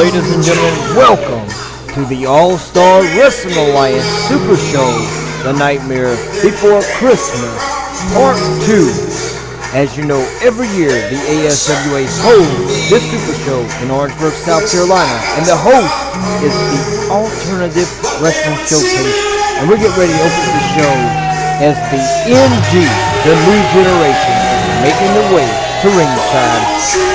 ladies and gentlemen, welcome to the All-Star Wrestling Alliance Super Show, The Nightmare Before Christmas, Part 2. As you know, every year the ASWA holds this Super Show in Orangeburg, South Carolina, and the host is the Alternative Wrestling Showcase. And we're getting ready to open the show as the NG, the new generation, is making their way to ringside.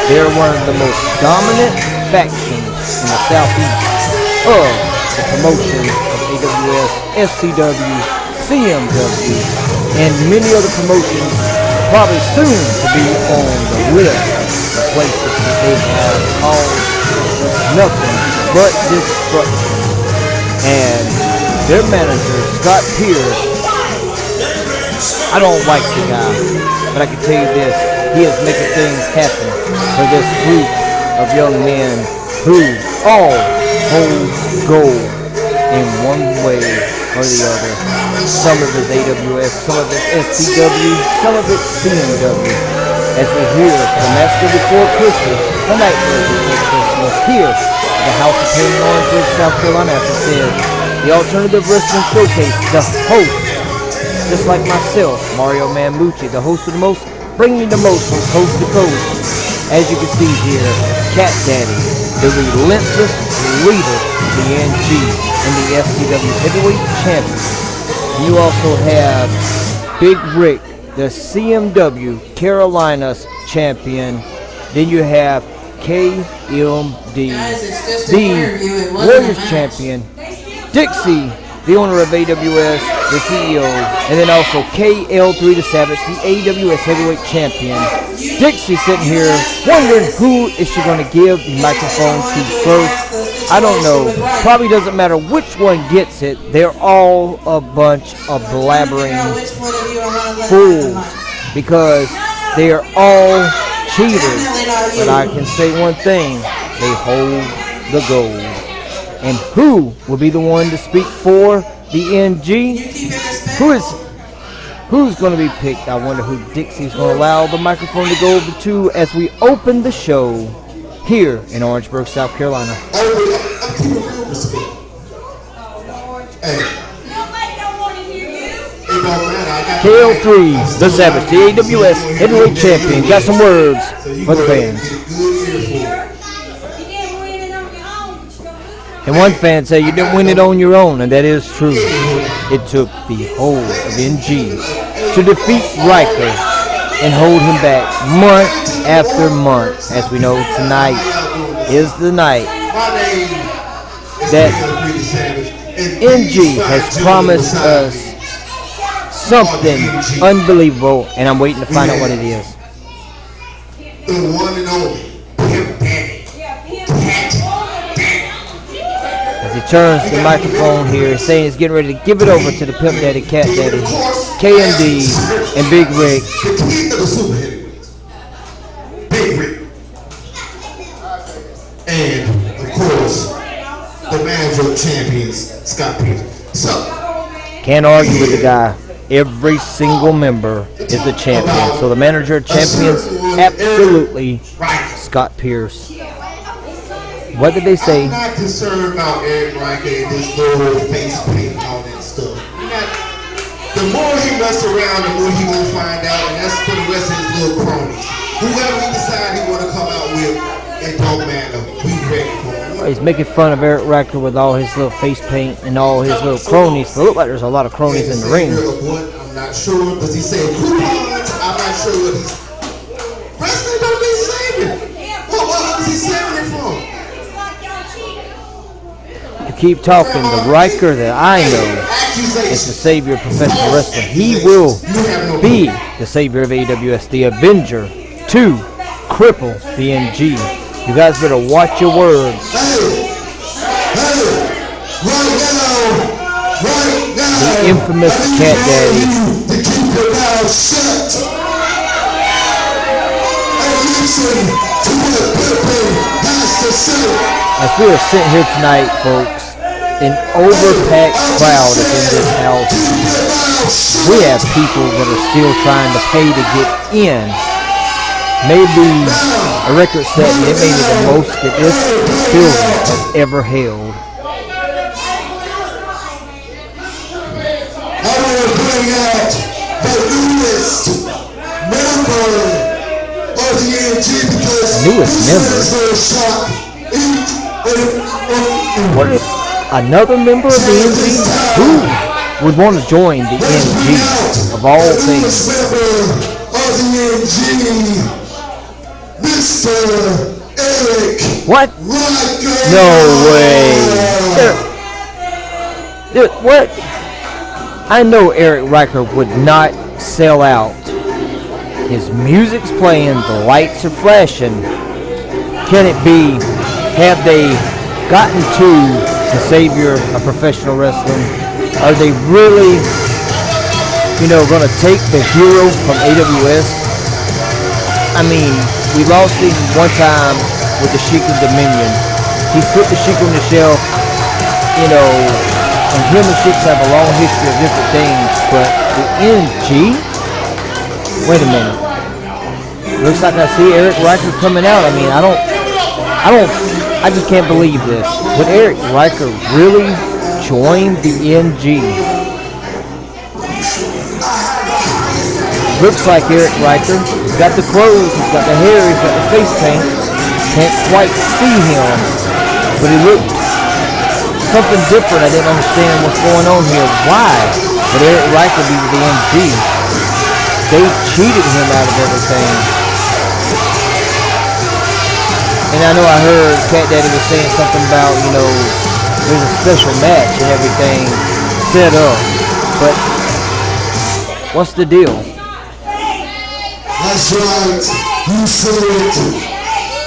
They're one of the most dominant factions in the southeast of the promotion of AWS, SCW, CMWE, and many other promotions probably soon to be on the list of places that they have caused nothing but destruction. And their manager, Scott Pierce, I don't like the guy, but I can tell you this, he is making things happen for this group of young men who all hold gold in one way or the other. Some of it's AWS, some of it's SCW, some of it's CMW. As we hear the Massacre Before Christmas, the Nightmare Before Christmas, here at the House of Pain in Orangeburg, South Carolina, as I said, the Alternative Wrestling Showcase, the host, just like myself, Mario Mamucci, the host of the most, bringing the most from coast to coast. As you can see here, Cat Daddy, the relentless leader of the NG and the SCW Heavyweight Champion. You also have Big Rick, the CMW Carolinas Champion. Then you have KMD, the Warriors Champion. Dixie, the owner of AWS, the CEO, and then also KL3 the Savage, the AWS Heavyweight Champion. Dixie sitting here wondering who is she going to give the microphone to first. I don't know. Probably doesn't matter which one gets it. They're all a bunch of blabbering fools because they are all cheaters. But I can say one thing, they hold the gold. And who will be the one to speak for the NG? Who's going to be picked? I wonder who Dixie's going to allow the microphone to go over to as we open the show here in Orangeburg, South Carolina. KL3, the Savage, the AWS Heavyweight Champion, got some words for the fans. And one fan said you didn't win it on your own, and that is true. It took the whole of NG to defeat Riker and hold him back month after month. As we know, tonight is the night that NG has promised us something unbelievable, and I'm waiting to find out what it is. The one and only. He turns the microphone here, saying he's getting ready to give it over to the Pimp Daddy, Cat Daddy, KMD, and Big Rick. Big Rick. And, of course, the manager of champions, Scott Pierce. So, can't argue with the guy. Every single member is the champion. So the manager of champions, absolutely Scott Pierce. What did they say? I'm not concerned about Eric Riker and this little face paint and all that stuff. The more he mess around, the more he gonna find out, and that's for the rest of his little cronies. Whoever he decide he wanna come out with, it don't matter. We ready for him. He's making fun of Eric Riker with all his little face paint and all his little cronies. But it looks like there's a lot of cronies in the ring. I'm not sure, because he said coupons. I'm not sure what he's... Wrestling don't need saving. What is he saving it from? Keep talking. The Riker that I know is the savior of professional wrestling. He will be the savior of AWS, the Avenger, to cripple the NG. You guys better watch your words. The infamous Cat Daddy. As we are sitting here tonight, folks, an overpacked crowd is in this house. We have people that are still trying to pay to get in maybe a record setting. It may be the most that this building has ever held. I want to bring out the newest member of the NG because Newest member? What is another member of the NG? Who would want to join the NG of all things? Of the NG, Mr. Eric. What? Riker. No way. What? I know Eric Riker would not sell out. His music's playing, the lights are flashing. Can it be, have they gotten to the savior of professional wrestling? Are they really, going to take the hero from AWS? I mean, we lost him one time with the Sheik of Dominion. He's put the Sheik on the shelf, and him and Sheiks have a long history of different things, but the NG? Wait a minute. Looks like I see Eric Riker coming out. I mean, I just can't believe this. Would Eric Riker really join the NG? Looks like Eric Riker. He's got the clothes, he's got the hair, he's got the face paint. Can't quite see him, but he looked something different. I didn't understand what's going on here. Why would Eric Riker be with the NG? They cheated him out of everything. And I know I heard Cat Daddy was saying something about, there's a special match and everything set up. But what's the deal? That's right. You said it.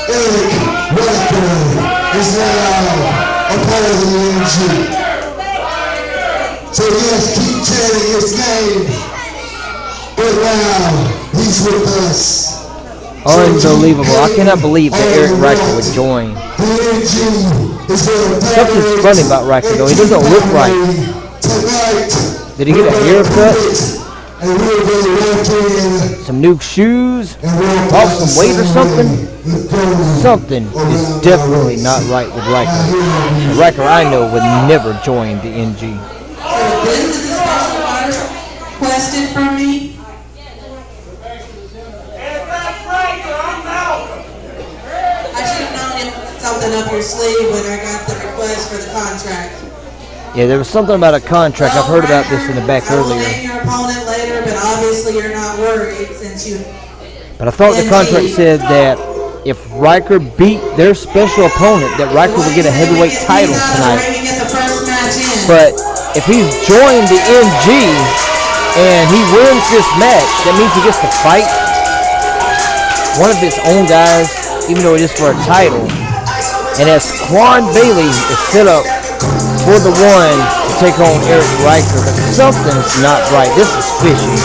Eric Riker is now a part of the NG. So yes, keep chanting his name. But now he's with us. Unbelievable. I cannot believe that Eric Riker would join. Something's funny about Riker though. He doesn't look right. Did he get a haircut? Some new shoes? Lost some weight or something? Something is definitely not right with Riker. The Riker I know would never join the NG. Question from me. I should have known you put something up your sleeve when I got the request for the contract. Yeah, there was something about a contract. I've heard about this in the back earlier. I will name your opponent later, but obviously you're not worried since you. But I thought the contract said that if Riker beat their special opponent, that Riker would get a heavyweight title tonight. But if he's joined the NG and he wins this match, that means he gets to fight one of his own guys, even though it is for a title. And as Quan Bailey is set up for the one to take on Eric Riker, but something's not right. This is fishy.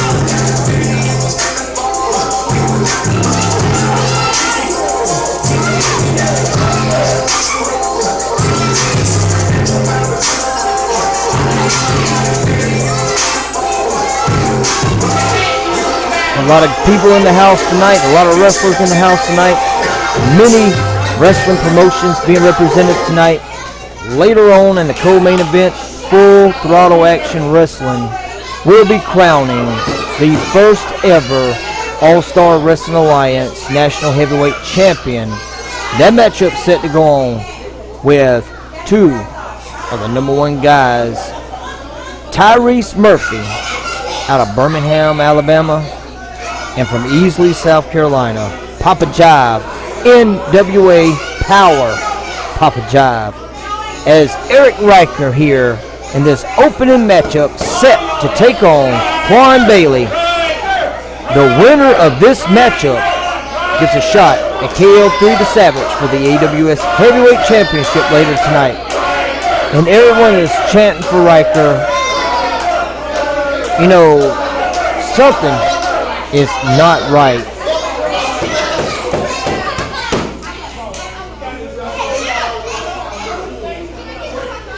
A lot of people in the house tonight, a lot of wrestlers in the house tonight, many wrestling promotions being represented tonight. Later on in the co-main event, Full Throttle Action Wrestling will be crowning the first ever All-Star Wrestling Alliance National Heavyweight Champion. That matchup set to go on with two of the number one guys, Tyrese Murphy out of Birmingham, Alabama, and from Easley, South Carolina, Papa Jive, NWA Power Papa Jive, as Eric Riker here in this opening matchup set to take on Quan Bailey. The winner of this matchup gets a shot at KL3 the Savage for the AWS Heavyweight Championship later tonight. And everyone is chanting for Riker. Something is not right.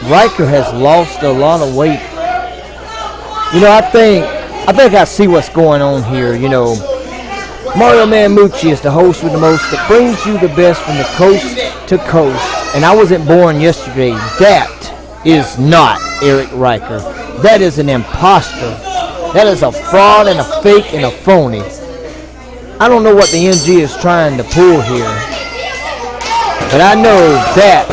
Riker has lost a lot of weight. I think I see what's going on here. Mario Mamucci is the host with the most that brings you the best from the coast to coast. And I wasn't born yesterday. That is not Eric Riker. That is an imposter. That is a fraud and a fake and a phony. I don't know what the NG is trying to pull here, but I know that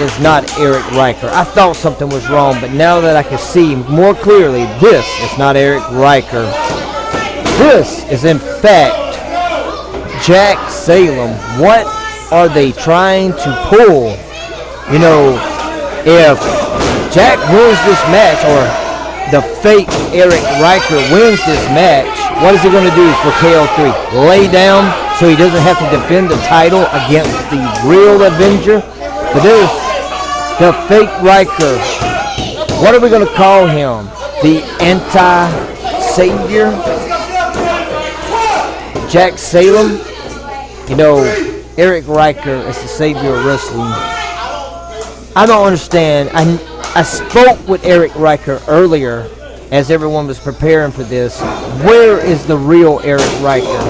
is not Eric Riker. I thought something was wrong, but now that I can see more clearly, this is not Eric Riker. This is in fact Jack Salem. What are they trying to pull? You know, if Jack wins this match, or the fake Eric Riker wins this match, what is he going to do for KO3? Lay down so he doesn't have to defend the title against the real Avenger? But there's the fake Riker. What are we going to call him? The anti-savior? Jack Salem? You know, Eric Riker is the savior of wrestling. I don't understand. I spoke with Eric Riker earlier as everyone was preparing for this. Where is the real Eric Riker?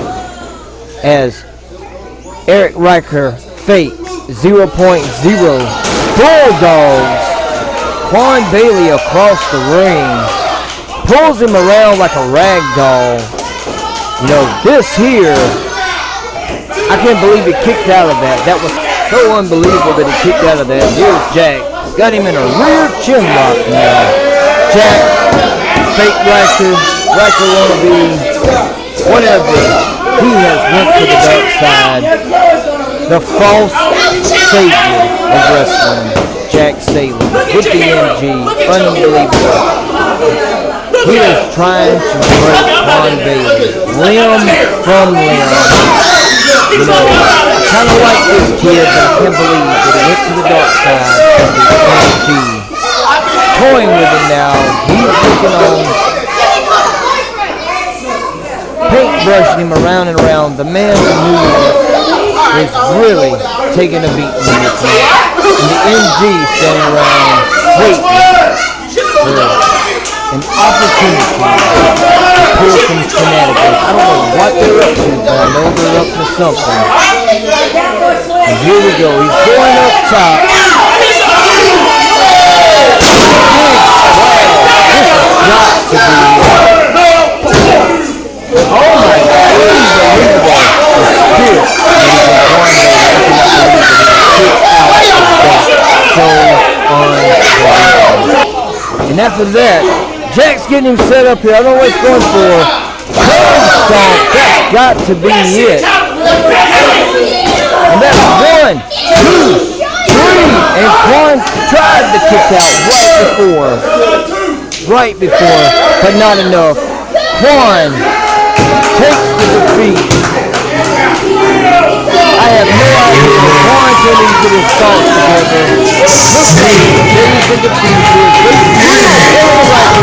As Eric Riker fake 0.0 bulldogs Quan Bailey across the ring, pulls him around like a rag doll. You know, this here, I can't believe he kicked out of that. That was so unbelievable that he kicked out of that. Here's Jack. Got him in a rear chin lock now. Jack, fake Riker, Riker wannabe, whatever. He has went to the dark side. The false savior of wrestling, Jack Salem, with the MG. Unbelievable. He is trying to break Quan Bailey, limb from limb. You know, I kind of like this kid, but I can't believe that he went to the dark side of the MG. Toying with him now. He's looking on, paintbrushing him around and around. The man who is really taking a beating in this match. And the MG standing around waiting for an opportunity to pull some shenanigans. I don't know what they're up to, but I know they're up to something. And here we go. He's going up top. This has got to be. Oh my God! Unbelievable! The spirit that is in Quan Bailey. I cannot believe that he kicked out of that. So unbelievable. And after that, Jack's getting him set up here. I don't know what he's going for. Curb stomp. That's got to be it. And that's 1, 2, 3. And Quan tried to kick out right before, but not enough. Quan takes the defeat. I have no idea. Quan can't even get his thoughts together. There's the defeat here.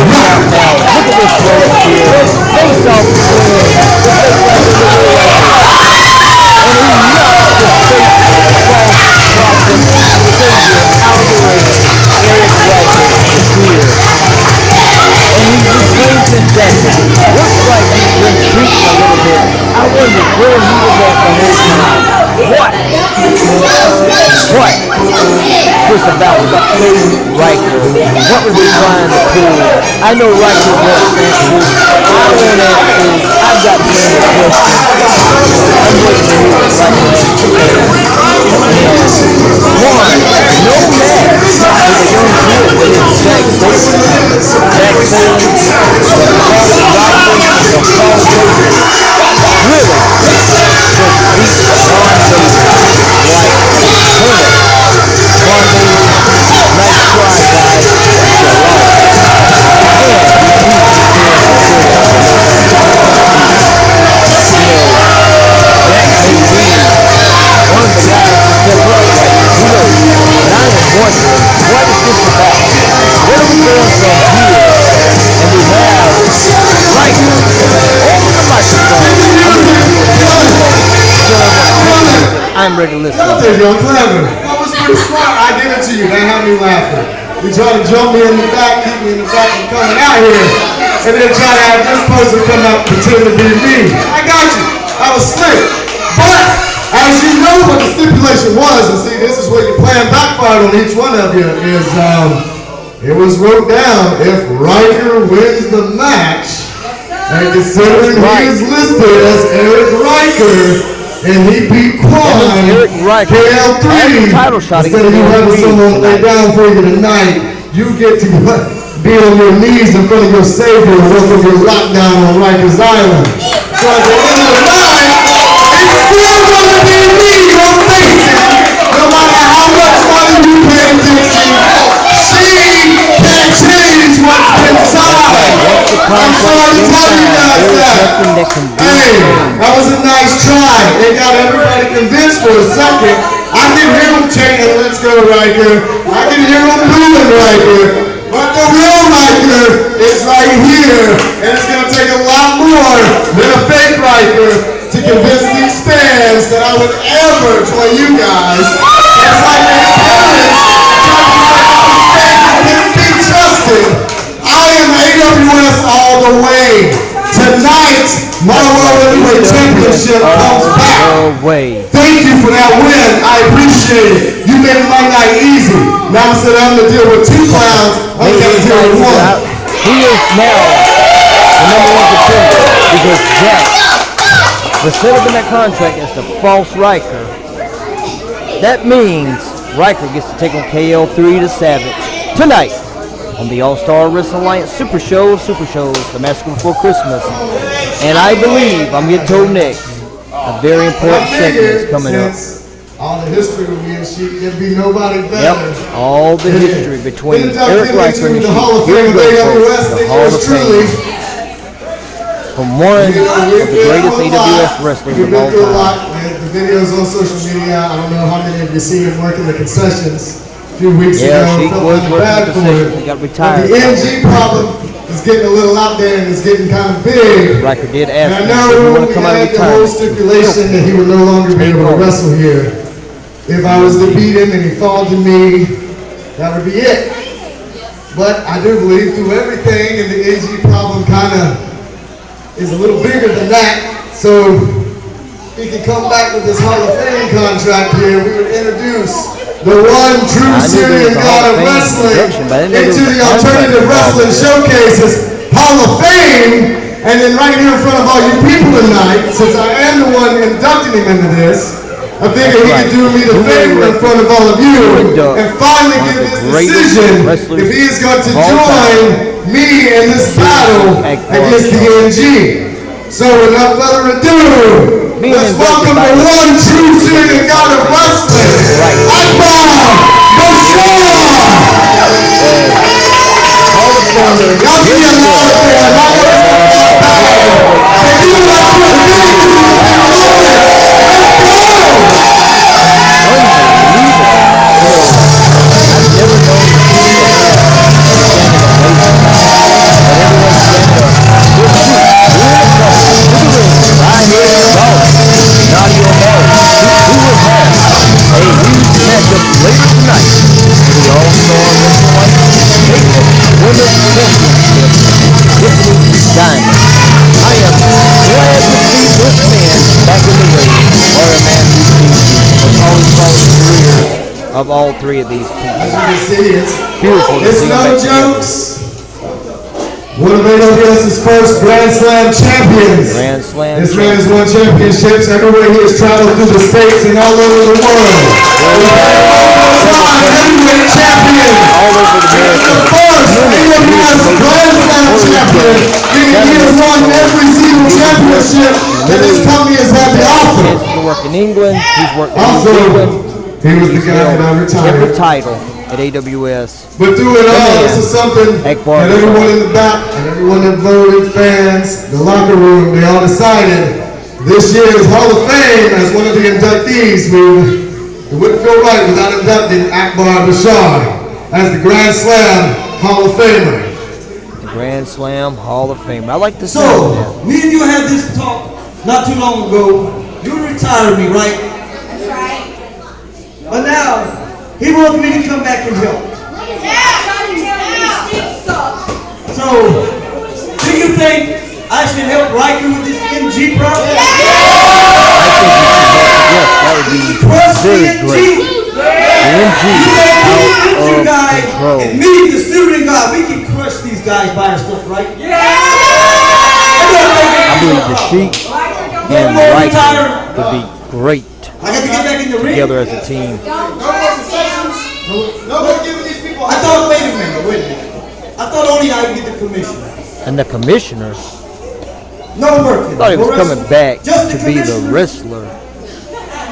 Look at this match here. Face off the win. And he knocks the fake false prophet savior out of the ring. Eric Riker is here. And he remains indebted. Looks like he's been tweaked a little bit. I wonder where he was at the whole time. What this about the fake Riker? What was he trying to pull? I know Riker wants answers. I want answers. I've got plenty of questions. I'm waiting to hear what Riker has to say. And one, no match with a young kid that is Jack Salem. Jack Salem, the false Riker, the false savior. Really, just beat Quan Bailey like hell. Quan Bailey, nice try, guys. You're right. Jack may be one of the guys to step up right here. Who knows? But I am wondering, what is this about? Where are we going from here? And we have Riker over the microphone. I'm ready to listen. There you go, clever. That was pretty smart. I did it to you. That had me laughing. You try to jump me in the back, keep me in the back, and coming out here, and then try to have this person come out and pretend to be me. I got you. I was slick. But as you know what the stipulation was, and see, this is where your plan backfired on each one of you, is it was wrote down, if Riker wins the match, and considering he is listed as Eric Riker, and he beat Quan, KL3, instead of you having someone lay down for you tonight, you get to be on your knees in front of your Savior and welcome your lockdown on Rikers Island. So at the end of the night, it's still going to be me you're facing, no matter how much money you pay Dixie. She can't change what's inside. I'm sorry to tell you guys that. Hey, that was a nice try. They got everybody convinced for a second. I can hear them chanting, let's go Riker. I can hear them booing Riker. But the real Riker is right here. And it's going to take a lot more than a fake Riker to convince these fans that I would ever join you guys. It's like their parents trying to say I was fake and couldn't be trusted. I am AWS all the way. Tonight, MAWA Heavyweight Championship comes back. Thank you for that win. I appreciate it. You made my night easy. Now instead of having to deal with two clowns, I only got to deal with one. He is now the number one contender because Jack was set up in that contract as the false Riker. That means Riker gets to take on KL3 to Savage tonight on the All-Star Wrestling Alliance Super Shows, the Massacre Before Christmas. And I believe, I'm getting told next, a very important segment is coming up. All the history with me and Sheik, there'd be nobody better. Yep, all the history between Eric Riker and the Hall of Fame of AWS, the Hall of Fame. From one of the greatest AWS wrestlers of all time. The videos on social media, I don't know how many of you see him working the concessions. A few weeks ago, Sheik was working the concessions. He got retired. The NG problem is getting a little out there and it's getting kind of big. Riker did ask him, if he want to come out of the whole retirement. stipulation that he would no longer be able to wrestle here. If I was to beat him and he fought to me, that would be it. But I do believe through everything, and the NG problem kind of is a little bigger than that. So he can come back with this Hall of Fame contract here. We would introduce the one true Syrian god of wrestling into the alternative wrestling showcases Hall of Fame. And then right here in front of all you people tonight, since I am the one inducting him into this, I figured he could do me the favor in front of all of you and finally give his decision if he is going to join me in this battle against the NG. So without further ado, let's welcome the one true Syrian god of wrestling, ASWA Massacre! Y'all give me a lot of of all three of these people. As you can see, it's beautiful. It's no jokes. One of AWS's first Grand Slam champions. Grand Slam. This man has won championships everywhere he has traveled through the states and all over the world. Heavyweight champion. All over the world. The first AWS Grand Slam champion. Meaning he has won every single championship that his company has had to offer. He's worked in England. He's worked in Also, New Zealand. He was the guy that I retired. Every title at AWS. But through it all, this is something that everyone in the back and everyone that voted, fans, the locker room, they all decided this year's Hall of Fame as one of the inductees. It wouldn't feel right without inducting Akbar Bashar as the Grand Slam Hall of Famer. The Grand Slam Hall of Fame. I like the sound of that. Me and you had this talk not too long ago. You retired me, right? That's right. But now, he wants me to come back and help. So, do you think I should help Riker with this CMG, bro? I think you should have, yes, that would be very great. CMG out of control. And me, the student guy, we can crush these guys by ourselves, right? Yeah! I believe the Sheik and Riker would be great I got to get back in the ring. together as a team. Nobody giving these people. I thought, wait a minute. I thought only I would get the commission. And the commissioner, No work. I thought he was coming back Just to the be the commissioner. wrestler.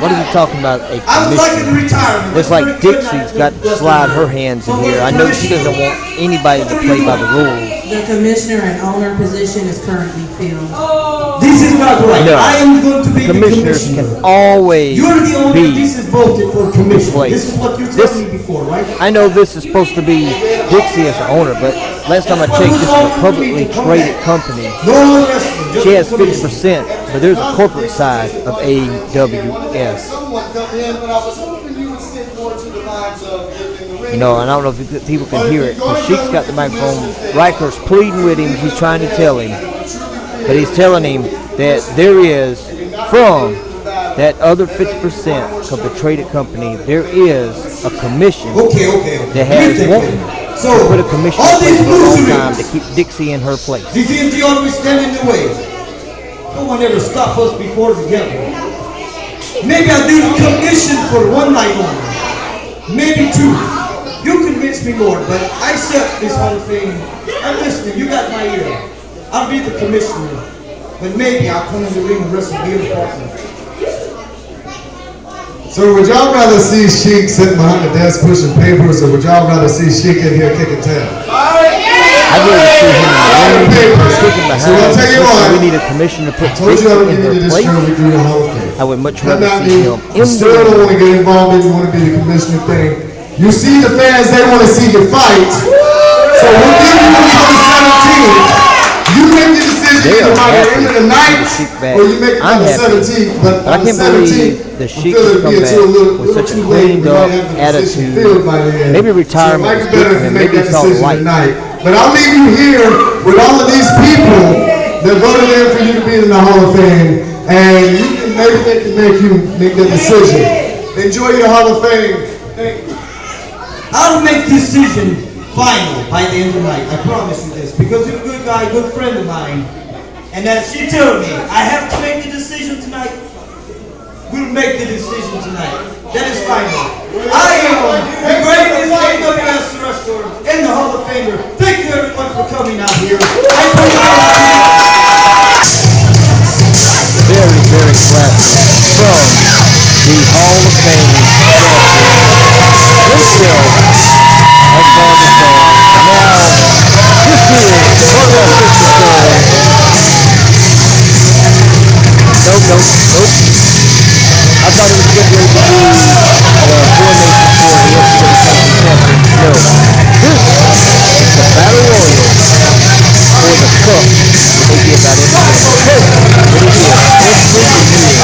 What is he talking about? A I would like to commissioner. retire. Looks like Dixie's got to slide her hands in here. I know she doesn't want anybody to play by the rules. The commissioner and owner position is currently filled. This is not right. No. I am going to be the Commissioners commissioner. can always You're the owner. be. This is voted for commissioner. replaced. This is what you This- told me before, right? I know this is supposed to be Dixie as the owner, but last time I checked, this is a publicly traded company. No wrestling. Just She has the commissioner. 50%, but there's a corporate side of AWS. Someone come in, but I was hoping you would stick more to the lines of in the ring. You know, and I don't know if people can hear it, because Sheik's got the microphone. Riker's pleading with him. He's trying to tell him. But he's telling him that there is, from that other 50% of the traded company, there is a commission Okay. that has Listen. wanted So, to put a commission all in place these for a long losers, time to keep Dixie in her place. the CMG always stand in the way. No one ever stopped us before together. Maybe I'll do the commission for one night only. Maybe two. You convince me more, but I accept this whole thing. I'm listening. You got my ear. I'll be the commissioner. But maybe I'll come in the ring and wrestle be a partner. So would y'all rather see Sheik sitting behind the desk pushing papers, or would y'all rather see Sheik in here kicking tail? I'd rather see him in the ring, sticking behind. So I'll tell you what. We need a commission to put Told you I would Dixie in get her into this place. show, we do the whole thing. I would much But rather not see me. him You in still the don't ring. want to get involved in, you want to be the commissioner thing. You see the fans, they want to see you fight. So we'll give you until the 17th. You make the decision They are either by the happy end of the to night, see the Sheik back. or you make it I'm by the happy. 17th. But But I on the can't believe 17th, the I Sheik feel has it'd come be back too with such a too late. cleaned We up might have the position attitude. filled by then. Maybe retirement So it was might be good better for to him. make Maybe that he saw the decision light. tonight. But I'll leave you here with all of these people that voted in for you to be in the Hall of Fame, and you can, maybe they can make you make that decision. Enjoy your Hall of Fame. Thank you. I'll make decision final by the end of the night. I promise you this. Because you're a good guy, good friend of mine. And that she told me, I have to make the decision tonight. We'll make the decision tonight. That is final. I am the greatest AWS wrestler in the Hall of Famer. Thank you everyone for coming out here. I Very, very classic from the Hall of Fame champion himself, as far as the now, this is one of the story. Nope. I thought it was getting ready to be the coronation for the SWA champion. No, this is the Battle Royal for the cup that they give out every year. What it is, every year.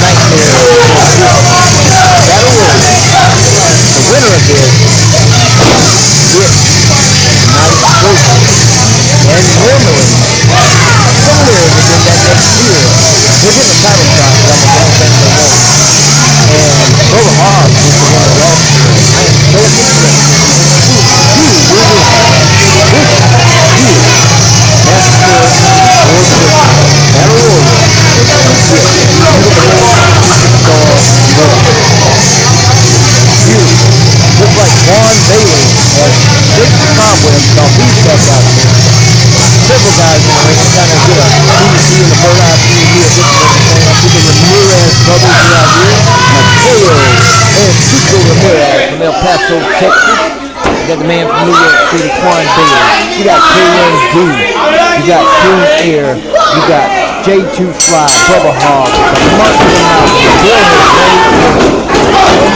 Nightmare before Christmas. Battle Royal. The winner of this gets a nice trophy. And normally, somewhere within that next year, they're getting a title shot from the Hall of Fame they won. And Bubba Hobbs was the winner last year. I am so interested. Who will win this year? Massacre or Christmas Battle Royal and get the beautiful superstar run. Beautiful. Just like Juan Bailey has shaken the cobwebs off these guys out there. Several guys in the ring to kind of get a PVC and a bird eye view of this and everything. I see the Ramirez brothers are out here. Mateo and Chico Ramirez from El Paso, Texas. You got the man from New York City, Juan Bailey. You got K1D. You got King Air. You got J2 Fly, Bubba Hobbs, the Monster Mountain, Bill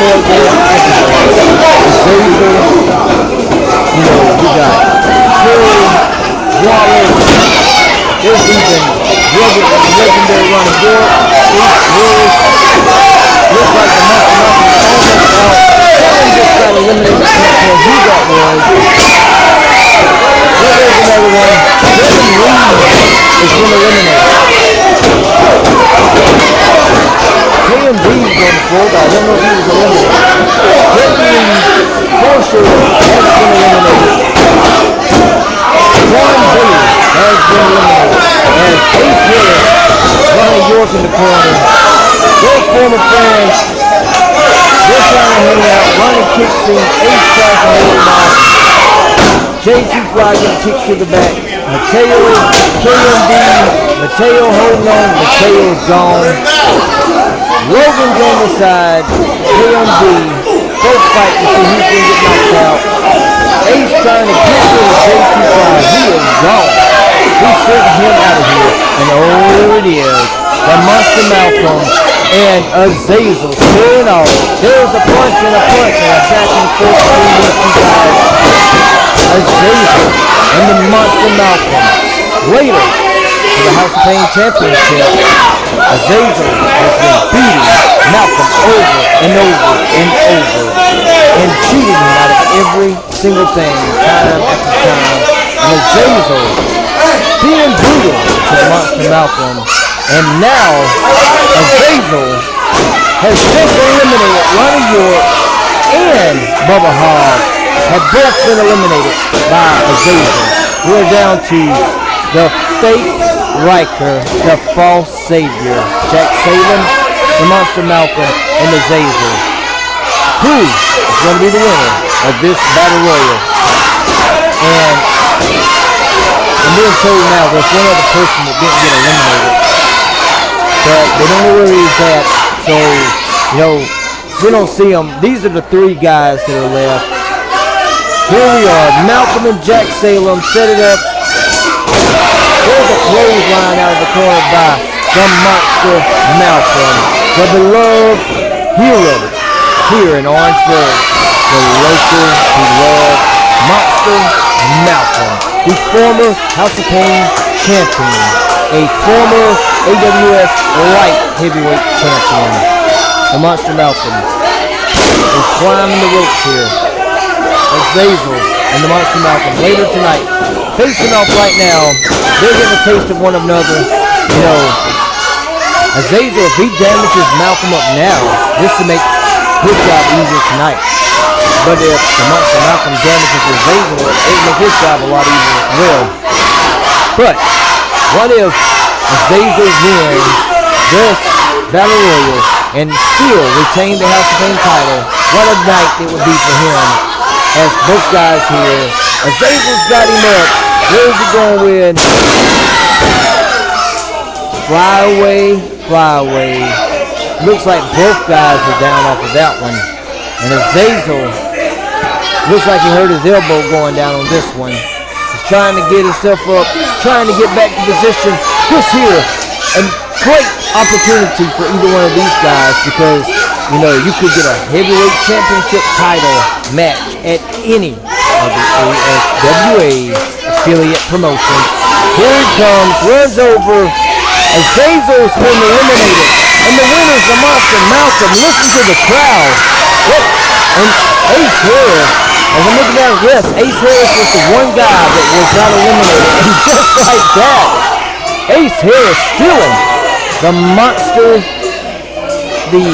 no more than Xavier. You know, we got Curry, Wallace. There's even legendary running York, Ace Willis. Looks like the Monster Mountain is almost out. Someone just got eliminated. I can't tell who that was. Well, there's another one. Devin Reed is Ace Harris, Ronnie York in the corner. Their former friends, they're trying to hang out. Ronnie kicks him. Ace tries to hold him off. JT Fly getting kicked to the back. Mateo, KMD, Mateo holding on. Mateo's gone. Logan's on the side. KMD, both fighting to see who's going to get knocked out. Ace trying to get rid of JT Fly. He is gone. He's sending him out of here. And oh, it is. The Monster Malcolm and Azazel staring off. There's a punch and a back and forth between these two guys. Azazel and the Monster Malcolm. Later, for the House of Pain Championship, Azazel has been beating Malcolm over and over and over and cheating him out of every single thing, time after time. And Azazel being brutal to the Monster Malcolm. And now, Azazel has just eliminated Ronnie York and Bubba Hogg have both been eliminated by Azazel. We're down to the fake Riker, the false savior, Jack Salem, the Monster Malcolm, and Azazel. Who is going to be the winner of this Battle Royal? And I'm being told now there's one other person that didn't get eliminated. But they don't know where he's at, so, you know, we don't see him. These are the three guys that are left. Here we are, Malcolm and Jack Salem set it up. There's a clothesline out of the corner by the Monster Malcolm, the beloved hero here in Orangeburg, the local beloved Monster Malcolm, the former House of Pain champion, a former AWS light heavyweight champion. The Monster Malcolm is climbing the ropes here. Azazel and the Monster Malcolm later tonight, facing off right now. They're getting a taste of one another. You know, Azazel, if he damages Malcolm up now, this will make his job easier tonight. But if the Monster Malcolm damages Azazel, it will make his job a lot easier as well. But what if Azazel wins this Battle Royal and still retain the House of Pain title? What a night it would be for him, as both guys here. Azazel's got him up. Where's he going with? Fly away, fly away. Looks like both guys are down off of that one. And Azazel looks like he hurt his elbow going down on this one. He's trying to get himself up, trying to get back to position. This here, a great opportunity for either one of these guys, because, you know, you could get a heavyweight championship title match at any of the ASWA affiliate promotions. Here he comes, runs over. Azazel's been eliminated, and the winner's the Monster Malcolm. Listen to the crowd. And Ace Harris, as I'm looking down, yes, Ace Harris was the one guy that was not eliminated. And just like that, Ace Harris stealing the Monster. He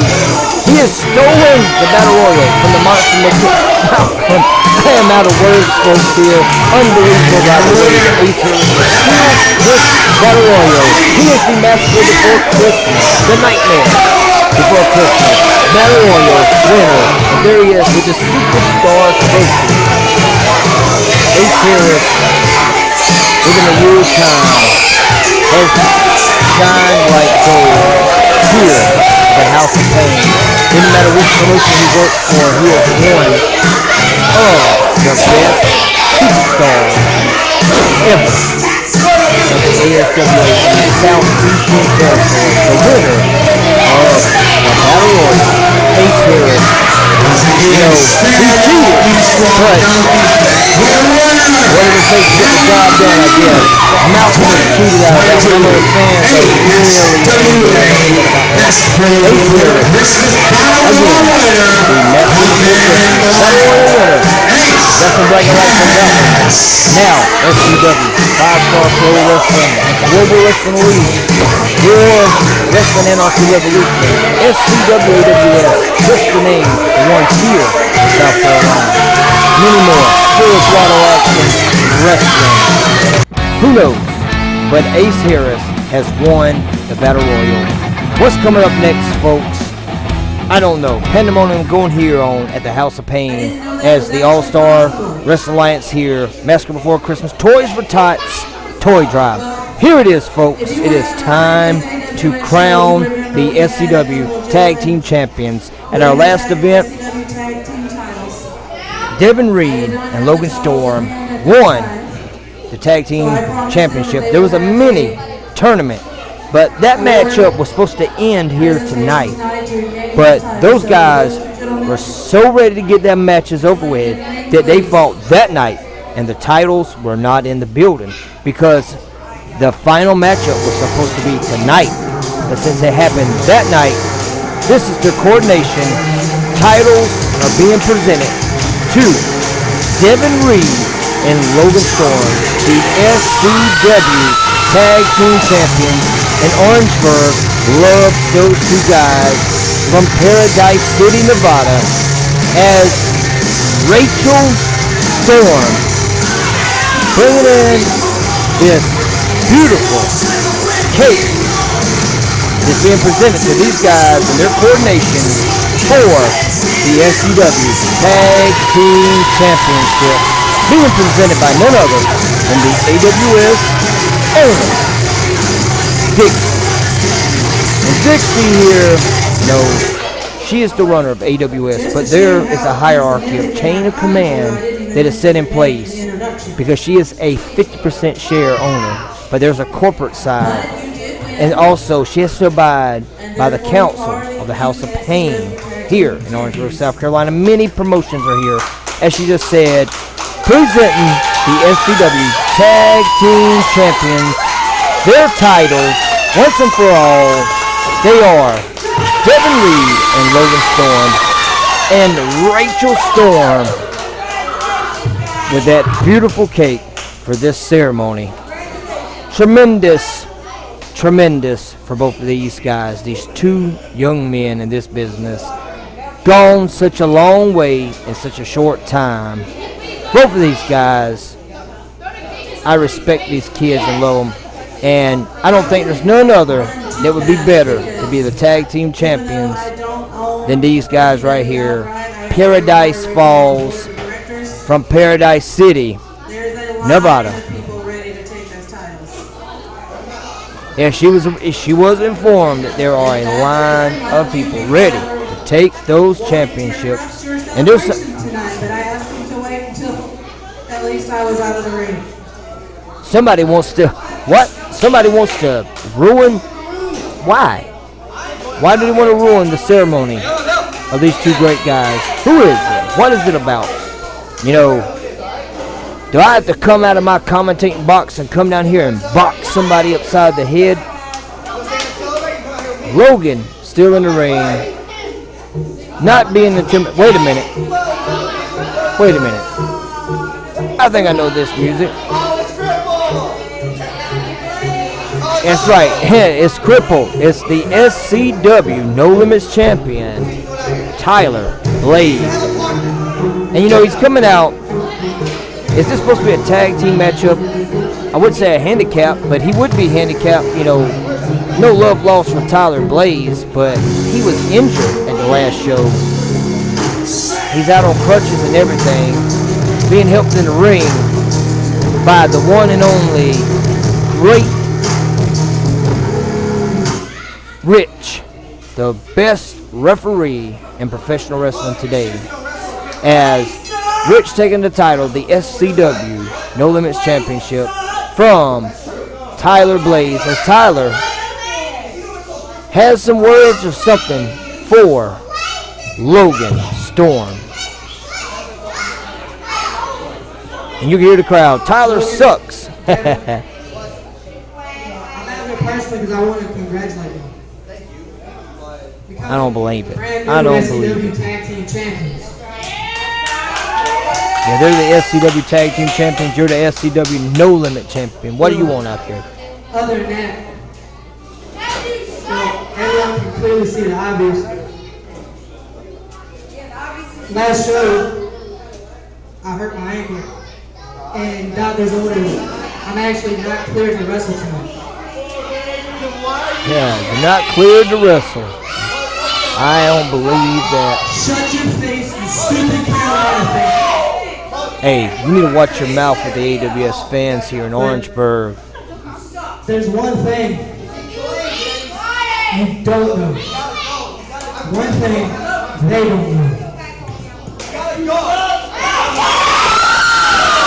has stolen the Battle Royal from the Monster Malcolm. I am out of words, folks, here. Unbelievable Battle Royal. Ace Harris steals this Battle Royal. He is the Massacre before Christmas, the Nightmare before Christmas, Battle Royal winner. And there he is with the Superstar Trophy. Ace Harris, within a year's time, has shined like gold here at the House of Pain. Didn't matter which promotion he worked for, he has won the best superstars ever of the ASWA in the Southeastern Territory. The winner of the Battle Royal, Ace Harris. You know, he cheated, but what did it take to get the job done, I guess? Malcolm was cheated out of that. Some of the fans are really about that. Ace Harris, again, the Massacre Battle Royal winner. Got some black and white from that one. Now, SCW, 5-Star Pro Wrestling, Global Wrestling League, your Wrestling Anarchy Revolution, SCW AWS, just to name the ones here in South Carolina. Many more, full throttle action wrestling. Who knows? But Ace Harris has won the Battle Royal. What's coming up next, folks? I don't know. Pandemonium going here on at the House of Pain as the All-Star Wrestling Alliance here. Massacre Before Christmas. Toys for Tots Toy Drive. Here it is, folks. It is time to crown the SCW Tag Team Champions. At our last event, Devin Reed and Logan Storm won the Tag Team Championship. There was a mini tournament, but that matchup was supposed to end here tonight. But those guys were so ready to get their matches over with that they fought that night, and the titles were not in the building because the final matchup was supposed to be tonight. But since it happened that night, this is the coordination. Titles are being presented to Devin Reed and Logan Storm, the SCW Tag Team Champions. And Orangeburg loves those two guys from Paradise City, Nevada, as Rachel Storm bringing in this beautiful cake that's being presented to these guys and their coordination for the SCW Tag Team Championship, being presented by none other than the AWS owner, Dixie. And Dixie here, no, she is the runner of AWS, but there is a hierarchy of chain of command that is set in place because she is a 50% share owner, but there's a corporate side, and also she has to abide by the council of the House of Pain here in Orangeburg, South Carolina. Many promotions are here, as she just said, presenting the SCW Tag Team Champions, their titles, once and for all. They are Devin Reed and Logan Storm, and Rachel Storm with that beautiful cake for this ceremony. Tremendous for both of these guys, these two young men in this business. Gone such a long way in such a short time. Both of these guys, I respect these kids and love them. And I don't think there's none other that would be better to be the tag team champions than these guys right here. Paradise Falls from Paradise City, Nevada. Yeah, she was informed that there are a line of people ready to take those championships. And there's tonight, but I asked him to wait until at least I was out of the ring. somebody wants to what? Somebody wants to ruin. Why? Why do they want to ruin the ceremony of these two great guys? Who is it? What is it about? You know, do I have to come out of my commentating box and come down here and box somebody upside the head? Logan still in the ring. Not being intimidated. Wait a minute. I think I know this music. That's right. It's Cripple. It's the SCW No Limits champion, Tyler Blaze. And you know, he's coming out. Is this supposed to be a tag team matchup? I would say a handicap, but he would be handicapped. You know, no love lost for Tyler Blaze, but he was injured at the last show. He's out on crutches and everything, being helped in the ring by the one and only great Rich, the best referee in professional wrestling today, as Rich taking the title, the SCW No Limits Championship from Tyler Blaze, as Tyler has some words or something for Logan Storm. And you can hear the crowd. Tyler sucks. I'm out here personally because I want to congratulate him. I don't believe it. Brand new I don't believe SCW it. Tag Team Champions. Yeah, they're the SCW Tag Team Champions. You're the SCW No Limit Champion. What do you want out here? Other than that, everyone can clearly see the obvious. Last show, I hurt my ankle, and doctor's orders, I'm actually not cleared to wrestle tonight. Yeah, you're not cleared to wrestle. I don't believe that. Shut your face, you stupid Carolina fan. Hey, you need to watch your mouth with the AWS fans here in Orangeburg. There's one thing you don't know. One thing they don't know.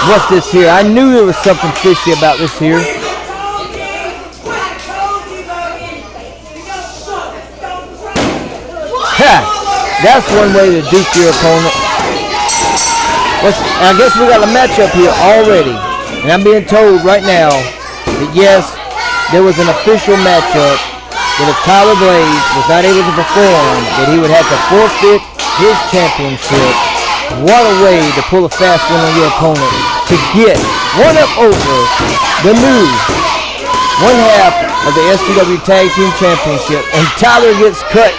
What's this here? I knew there was something fishy about this here. Ha! That's one way to dupe your opponent. I guess we got a matchup here already. And I'm being told right now that yes, there was an official matchup that if Tyler Blaze was not able to perform, that he would have to forfeit his championship. What a way to pull a fast one on your opponent to get one up over the new one half of the SCW Tag Team Championship. And Tyler gets cut.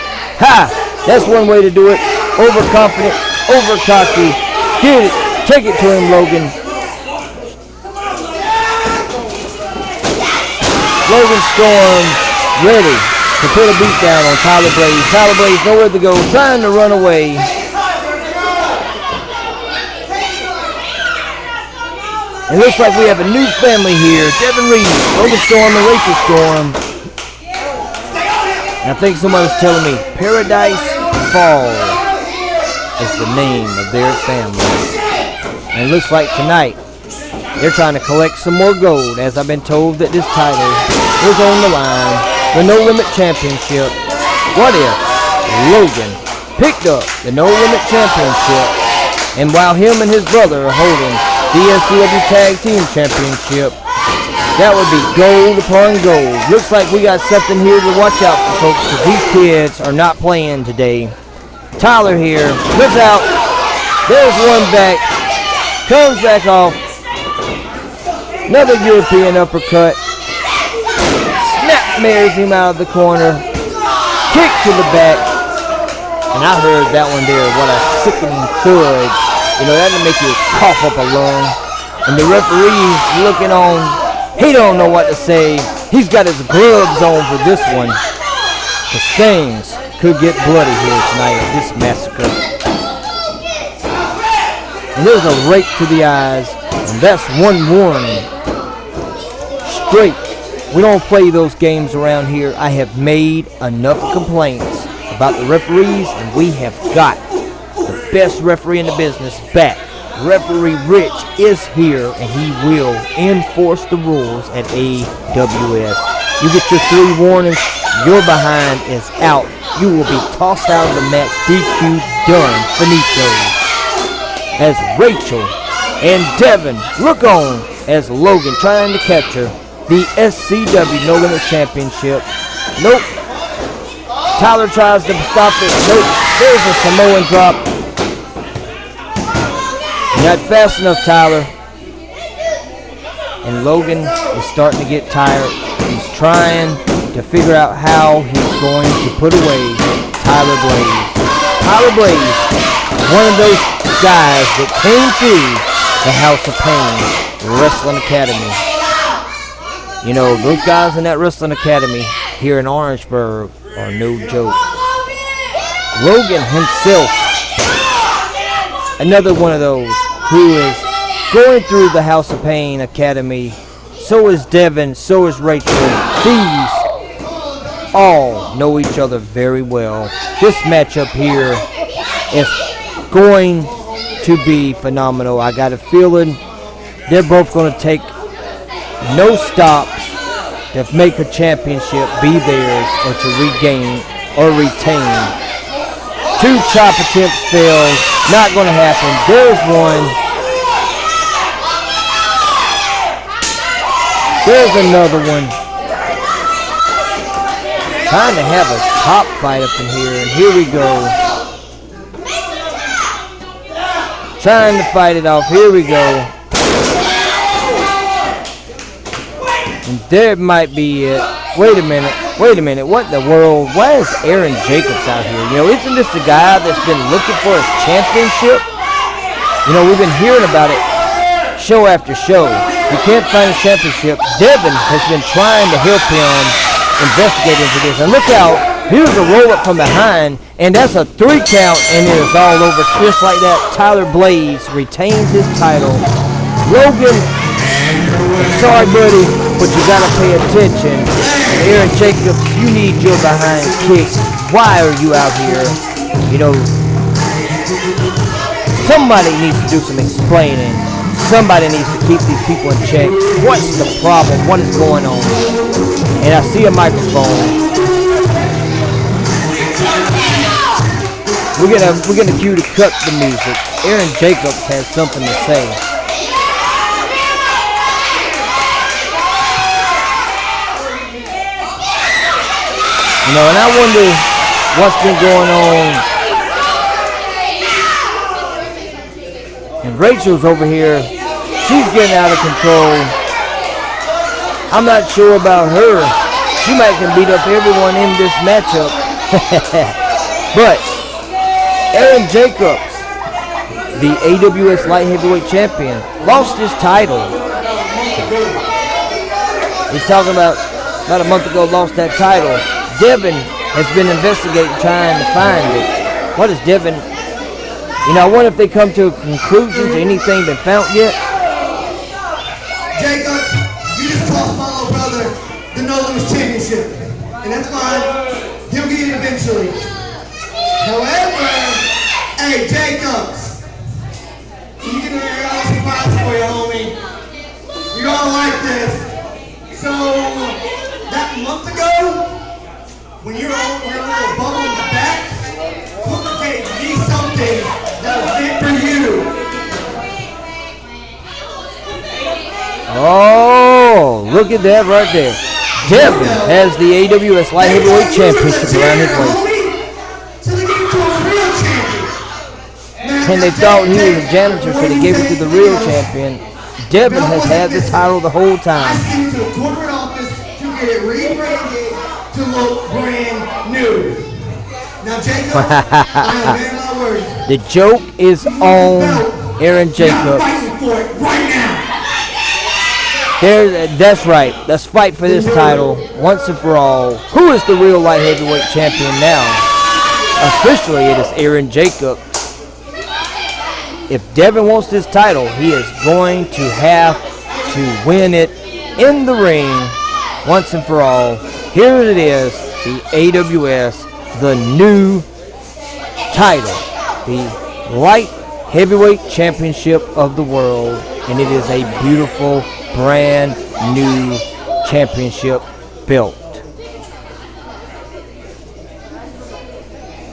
Ha! That's one way to do it. Overconfident, over-cocky. Get it. Take it to him, Logan. Logan Storm ready to put a beat down on Tyler Blaze. Tyler Blaze nowhere to go, trying to run away. It looks like we have a new family here. Devin Reed, Logan Storm, and Rachel Storm. And I think somebody's telling me Paradise Fall is the name of their family. And it looks like tonight they're trying to collect some more gold, as I've been told that this title is on the line. The No Limit Championship. What if Logan picked up the No Limit Championship, and while him and his brother are holding the SCW Tag Team Championship, that would be gold upon gold. Looks like we got something here to watch out for, folks, because these kids are not playing today. Tyler here, puts out, there's one back, comes back off, another European uppercut, snapmares him out of the corner, kick to the back, and I heard that one there, what a sickening thud. You know, that'll make you cough up a lung. And the referee's looking on. He don't know what to say. He's got his gloves on for this one. Because things could get bloody here tonight at this massacre. And there's a rake to the eyes. And that's one warning. Straight. We don't play those games around here. I have made enough complaints about the referees, and we have got the best referee in the business back. Referee Rich is here, and he will enforce the rules at AWS. You get your 3 warnings, your behind is out. You will be tossed out of the match, DQ, done, finito. As Rachel and Devin look on as Logan trying to capture the SCW No Limits Championship. Nope. Tyler tries to stop it. Nope. There's a Samoan drop. Not fast enough, Tyler. And Logan is starting to get tired. He's trying to figure out how he's going to put away Tyler Blaze. Tyler Blaze, one of those guys that came through the House of Pain Wrestling Academy. You know, those guys in that Wrestling Academy here in Orangeburg are no joke. Logan himself, another one of those who is going through the House of Pain Academy. So is Devin, so is Rachel. These all know each other very well. This matchup here is going to be phenomenal. I got a feeling they're both going to take no stops to make a championship be theirs or to regain or retain. 2 chop attempts failed. Not going to happen. There's one. There's another one. Trying to have a top fight up in here, and here we go. Trying to fight it off. Here we go. And there might be it. Wait a minute. Wait a minute. What in the world? Why is Aaron Jacobs out here? You know, isn't this the guy that's been looking for his championship? You know, we've been hearing about it show after show. He can't find his championship. Devin has been trying to help him investigate into this. And look out, here's a roll up from behind, and that's a 3 count, and it is all over. Just like that, Tyler Blaze retains his title. Logan, sorry buddy, but you gotta pay attention. Aaron Jacobs, you need your behind kicked. Why are you out here? You know, somebody needs to do some explaining. Somebody needs to keep these people in check. What's the problem? What is going on? And I see a microphone. We're gonna cue to cut the music. Aaron Jacobs has something to say. You know, and I wonder what's been going on. And Rachel's over here. She's getting out of control. I'm not sure about her. She might can beat up everyone in this matchup. But Aaron Jacobs, the AWS Light Heavyweight Champion, lost his title. He's talking about a month ago lost that title. Devin has been investigating, trying to find it. What is Devin? You know, I wonder if they come to conclusions or anything been found yet. Jacobs, you just lost my little brother the No Lose Championship. And that's fine. He'll get it eventually. However, hey, Jacobs, you can hear all some vibes for you, homie. You all like this. So, that month ago, when you're on your little bubble in the back, Booker gave me something that was meant for you. Oh, look at that right there. Devin has the AWS Light Heavyweight Championship around his waist. So they gave it to a real champion. And they thought he was a janitor, so they gave it to the real champion. Devin has had the title the whole time. I sent it to a corporate office to get it rebranded to look brand new. Now, Jacob, I am man my word. The joke is on Aaron Jacobs. Fighting for it right now. That's right. Let's fight for this title once and for all. Who is the real light heavyweight champion now? Officially, it is Aaron Jacobs. If Devin wants this title, he is going to have to win it in the ring once and for all. Here it is, the AWS, the new title, the light heavyweight championship of the world, and it is a beautiful, brand new championship belt.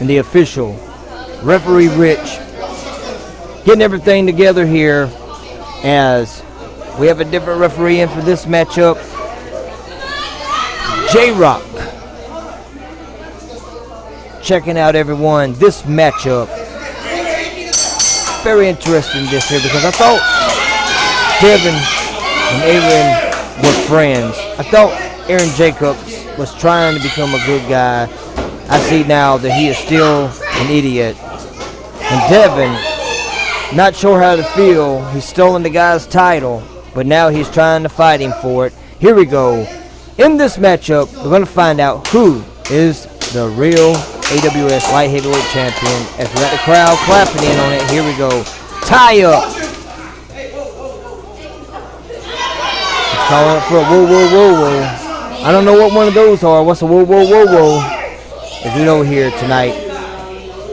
And the official, Referee Rich, getting everything together here as we have a different referee in for this matchup. J-Rock checking out everyone. This matchup, very interesting this here, because I thought Devin and Aaron were friends. I thought Aaron Jacobs was trying to become a good guy. I see now that he is still an idiot. And Devin, not sure how to feel. He's stolen the guy's title, but now he's trying to fight him for it. Here we go. In this matchup, we're going to find out who is the real AWS Light Heavyweight Champion. As we got the crowd clapping in on it, here we go. Tie up. He's calling up for a whoa, whoa, whoa, whoa. I don't know what one of those are. What's a whoa, whoa, whoa, whoa? As we know here tonight,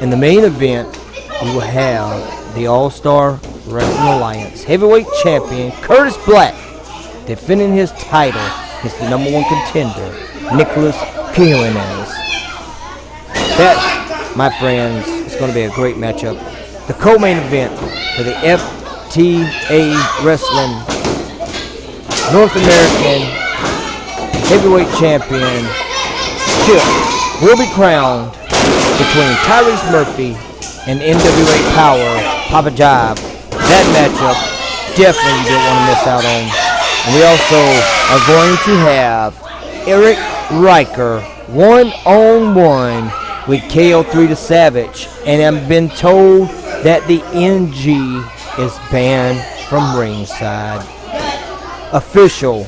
in the main event, we will have the All-Star Wrestling Alliance Heavyweight Champion Curtis Black defending his title against the #1 contender, Nicholas Quiñones. That, my friends, is going to be a great matchup. The co-main event for the FTAW Wrestling North American Heavyweight Championship will be crowned between Tyrese Murphy and NWA Power, Papa Job. That matchup, definitely you don't want to miss out on. And we also are going to have Eric Riker one-on-one with KO3 the Savage. And I've been told that the NG is banned from ringside. Official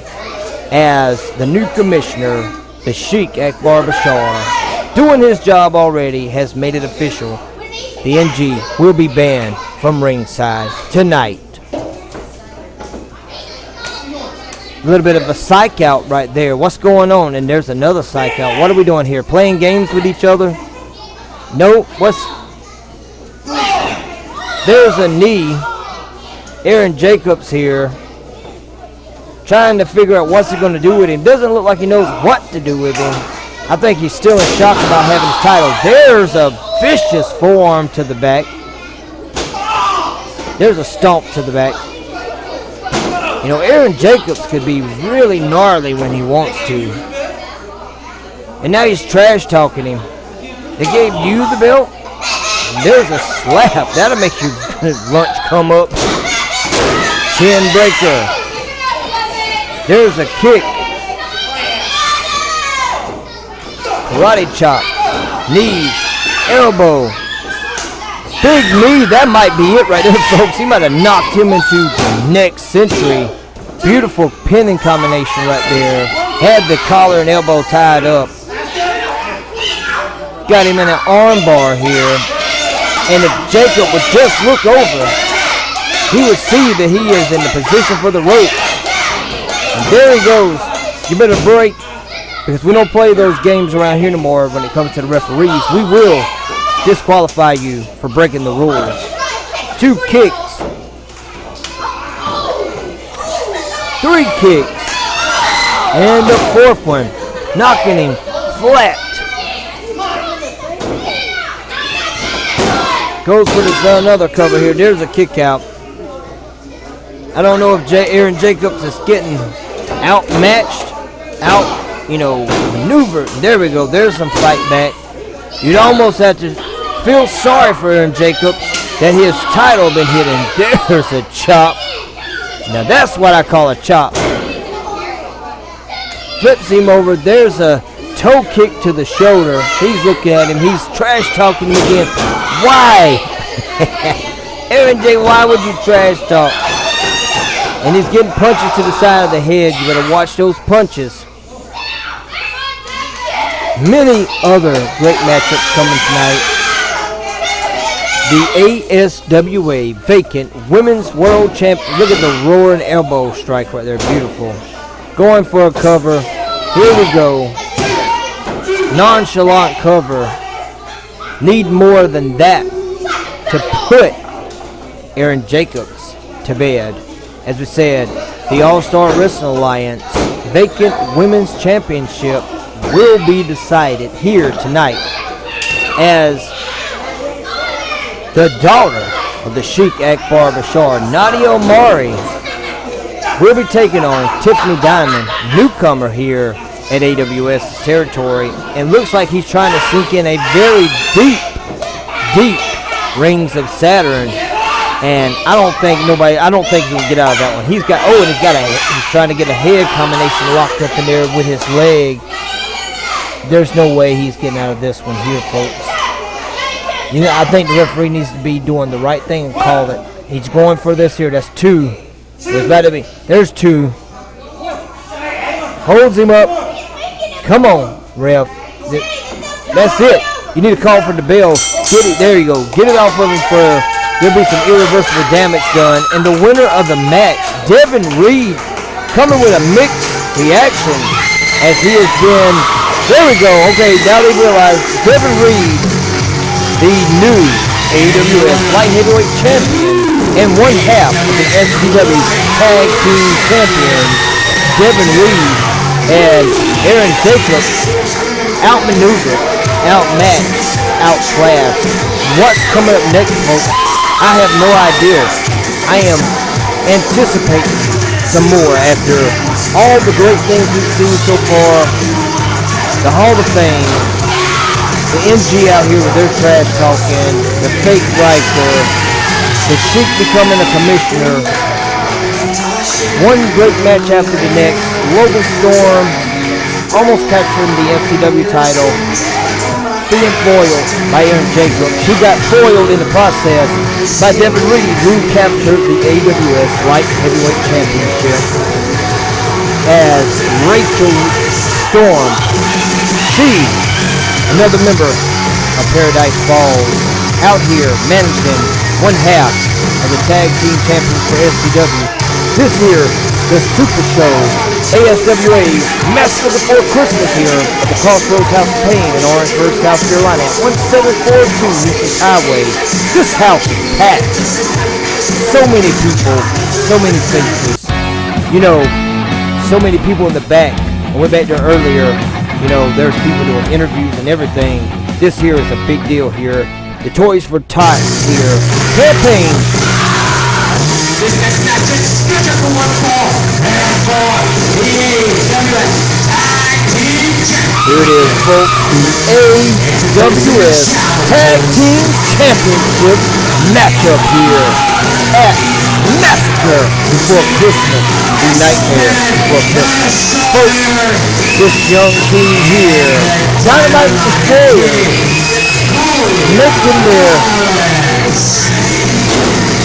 as the new commissioner the Sheik Akbar Bashar, doing his job already, has made it official. The NG will be banned from ringside tonight. A little bit of a psych out right there. What's going on? And there's another psych out. What are we doing here? Playing games with each other? No. There's a knee. Aaron Jacobs here, trying to figure out what's he going to do with him. Doesn't look like he knows what to do with him. I think he's still in shock about having his title. There's a vicious forearm to the back. There's a stomp to the back. You know, Aaron Jacobs could be really gnarly when he wants to. And now he's trash talking him. They gave you the belt? There's a slap. That'll make your lunch come up. Chin breaker. There's a kick. Karate chop. Knees. Elbow. Big knee. That might be it right there, folks. He might have knocked him into the next century. Beautiful pinning combination right there. Had the collar and elbow tied up. Got him in an arm bar here. And if Jacob would just look over, he would see that he is in the position for the rope. And there he goes. You better break, because we don't play those games around here no more when it comes to the referees. We will disqualify you for breaking the rules. 2 kicks. 3 kicks. And the 4th one. Knocking him flat. Goes for this another cover here. There's a kick out. I don't know if Aaron Jacobs is getting outmatched, maneuvered. There we go. There's some fight back. You'd almost have to feel sorry for Aaron Jacobs that his title been hit, and there's a chop. Now that's what I call a chop. Flips him over. There's a toe kick to the shoulder. He's looking at him. He's trash talking him again. Why? Aaron J, why would you trash talk? And he's getting punches to the side of the head. You better watch those punches. Many other great matchups coming tonight. The ASWA Vacant Women's World Champion. Look at the roaring elbow strike right there. Beautiful. Going for a cover. Here we go. Nonchalant cover. Need more than that to put Aaron Jacobs to bed. As we said, the All-Star Wrestling Alliance Vacant Women's Championship will be decided here tonight as the daughter of the Sheik Akbar Bashar, Nadia Omari, will be taking on Tiffany Diamond, newcomer here at AWS territory, and looks like he's trying to sink in a very deep Rings of Saturn, and I don't think he can get out of that one. He's trying to get a head combination locked up in there with his leg. There's no way he's getting out of this one here, folks. I think the referee needs to be doing the right thing and call it. He's going for this here. That's 2. There's 2. Holds him up. Come on, ref. That's it. You need to call for the bell. Get it. There you go. Get it off of him for there'll be some irreversible damage done. And the winner of the match, Devin Reed, coming with a mixed reaction as he has been. There we go. Okay, now they realize Devin Reed, the new AWS Light Heavyweight Champion and one half of the SCW Tag Team Champions, Devin Reed and Aaron Jacobs outmaneuvered, outmatched, outclassed. What's coming up next, folks? I have no idea. I am anticipating some more after all the great things we've seen so far. The Hall of Fame, the MG out here with their trash talking, the fake Riker, the Sheik becoming a commissioner. One great match after the next. Logan Storm almost capturing the FCW title, being foiled by Aaron Jacobs. She got foiled in the process by Devin Reed, who captured the AWS Light Heavyweight Championship as Rachel Storm. She, another member of Paradise Falls, out here managing one half of the tag team champions for FTW. This year, the Super Show, ASWA Massacre before Christmas here at the Crossroads House of Pain in Orangeburg, South Carolina at 1742 Houston Highway. This house is packed. So many people, so many faces. You know, so many people in the back. I went back there earlier. You know, there's people doing interviews and everything. This here is a big deal here. The Toys for Tots here. Campaign. This next match is scheduled for one fall and for the AWS Tag Team Championship. Here it is, folks. The AWS Tag Team Championship matchup here at Massacre before Christmas. The Nightmare before Christmas. Folks, this young team here, Dynamite Destroyer, making their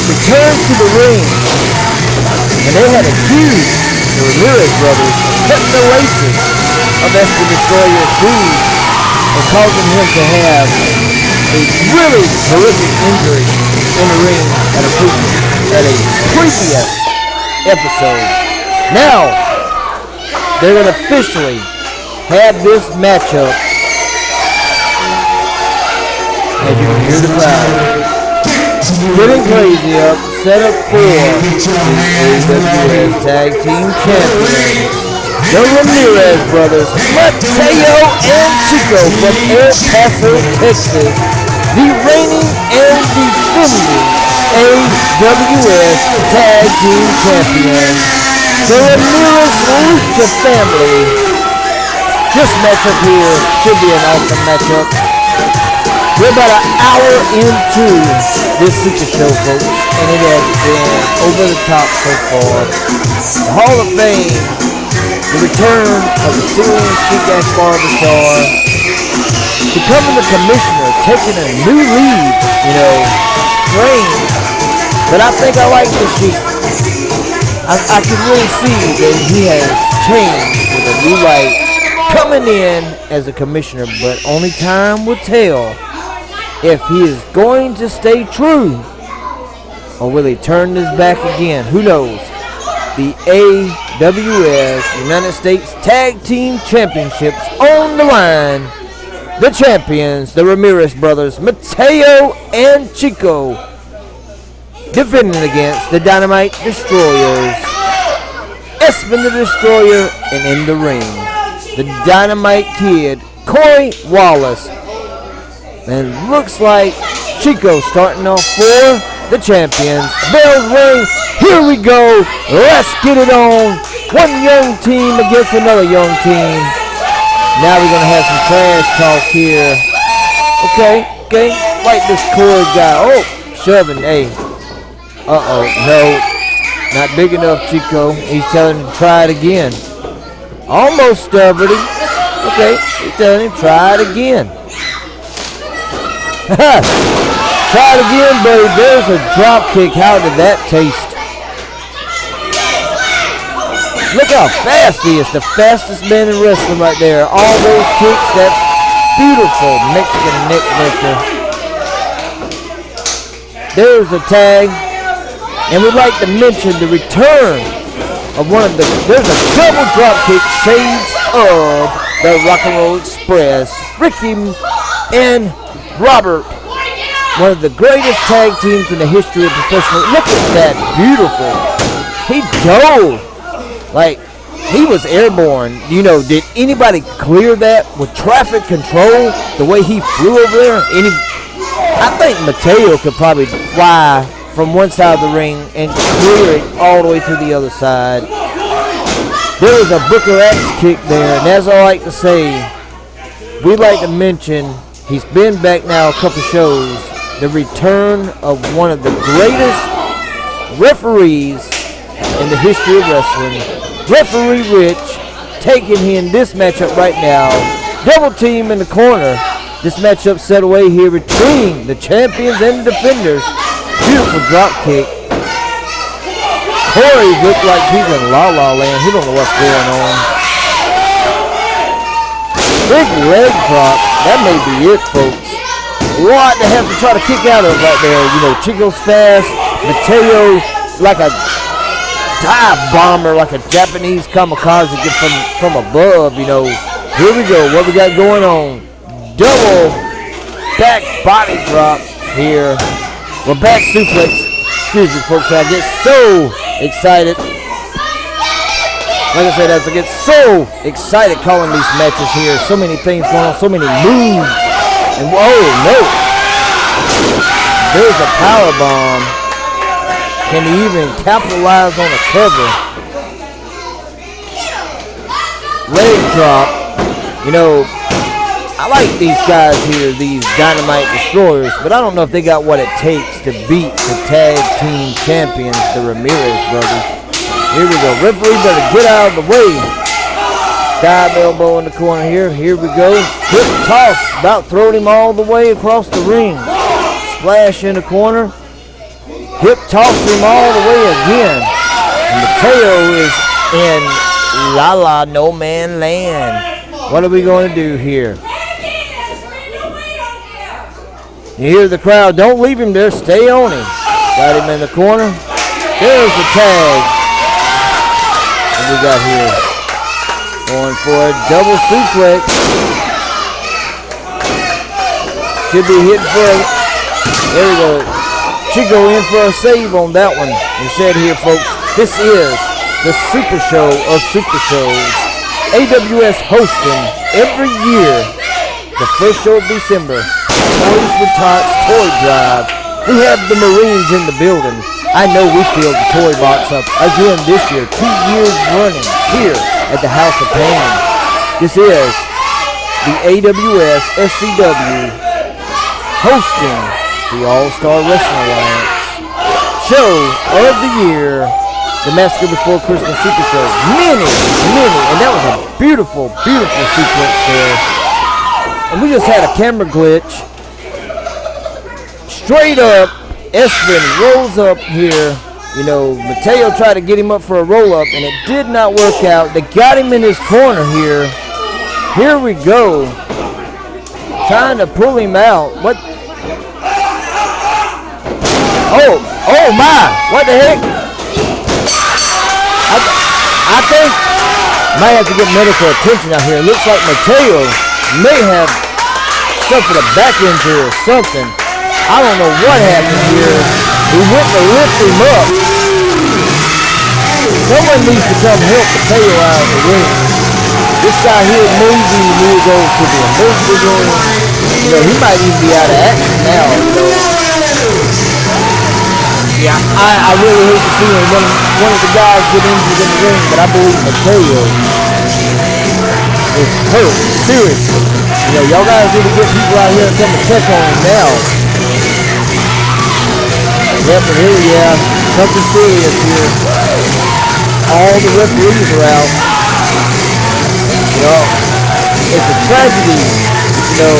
return to the ring. And they had accused the Ramirez brothers of cutting the laces of Espen Destroyer's shoes and causing him to have a really horrific injury in the ring at a previous episode. Now, they're going to officially have this matchup. As you can hear the crowd getting crazy up, set up for the AWS Tag Team Champions, the Ramirez brothers, Mateo and Chico from El Paso, Texas, the reigning and defending AWS Tag Team Champions, the Ramirez Lucha family. This matchup here should be an awesome matchup. We're about an hour into this Super Show, folks, and it has been over the top so far. The Hall of Fame, the return of the Syrian kick-ass barberstar, becoming the commissioner, taking a new lead, you know, reign. But I think I like this sheet. I can really see that he has changed with a new light, coming in as a commissioner, but only time will tell if he is going to stay true, or will he turn his back again? Who knows? The AWS United States Tag Team Championships on the line. The champions, the Ramirez brothers, Mateo and Chico, defending against the Dynamite Destroyers, Espen the Destroyer, and in the ring, the Dynamite Kid, Corey Wallace. And looks like Chico starting off for the champions. Bells ring. Here we go. Let's get it on. One young team against another young team. Now we're going to have some trash talk here. Okay. Fight this Corey guy. Oh, shoving. Hey. Uh-oh. No. Not big enough, Chico. He's telling him to try it again. Almost stubborn. Okay. He's telling him to try it again. Try it again, buddy. There's a drop kick. How did that taste? Look how fast he is. The fastest man in wrestling right there. All those kicks. That beautiful Mexican neck breaker. There's a tag. And we'd like to mention the return of there's a double drop kick, shades of the Rock and Roll Express. Ricky and Robert, one of the greatest tag teams in the history of professional. Look at that, beautiful. He dove like he was airborne. You know, did anybody clear that with traffic control? The way he flew over there. I think Mateo could probably fly from one side of the ring and clear it all the way to the other side. There was a Booker X kick there, and as I like to say, we'd like to mention. He's been back now a couple shows. The return of one of the greatest referees in the history of wrestling. Referee Rich taking in this matchup right now. Double team in the corner. This matchup set away here between the champions and the defenders. Beautiful drop kick. Corey looked like he's in La La Land. He don't know what's going on. Big leg drop. That may be it, folks. What they have to try to kick out of right there. You know, Chico's fast. Mateo like a dive bomber, like a Japanese kamikaze get from above. You know, here we go. What we got going on? Double back body drop here. Well, back suplex. Excuse me, folks. I get so excited. Like I said, as I get so excited calling these matches here, so many things going on, so many moves, and oh no, there's a power bomb. Can he even capitalize on a cover? Leg drop. You know, I like these guys here, these Dynamite Destroyers, but I don't know if they got what it takes to beat the tag team champions, the Ramirez brothers. Here we go. Referee better get out of the way. Dive elbow in the corner here. Here we go. Hip toss. About throwed him all the way across the ring. Splash in the corner. Hip toss him all the way again. And Mateo is in La La No Man Land. What are we going to do here? You hear the crowd. Don't leave him there. Stay on him. Got him in the corner. There's the tag. We got here going for a double suplex. Should be hitting for a, there we go. Chico in for a save on that one. Instead here, folks, this is the Super Show of Super Shows. AWS hosting every year the first show of December. Toys with Tots Toy Drive. We have the Marines in the building. I know we filled the toy box up again this year, 2 years running here at the House of Pain. This is the AWS SCW hosting the All-Star Wrestling Alliance show of the year, the Massacre Before Christmas Super Show. Many, and that was a beautiful, beautiful sequence there. And we just had a camera glitch. Straight up, Esvin rolls up here. You know, Mateo tried to get him up for a roll-up, and it did not work out. They got him in his corner here. Here we go. Trying to pull him out. What? Oh my. What the heck? I think might have to get medical attention out here. It looks like Mateo may have suffered a back injury or something. I don't know what happened here. He went to lift him up. Someone needs to come help Mateo out of the ring. This guy here maybe will go to the emergency room. You know, he might even be out of action now. So, yeah, I really hate to see one of the guys get injured in the ring, but I believe Mateo is hurt, seriously. You know, y'all guys need to get people out here and come and check on him now. Yep, but here, yeah, something serious here. All the referees are out. You know, it's a tragedy. You know,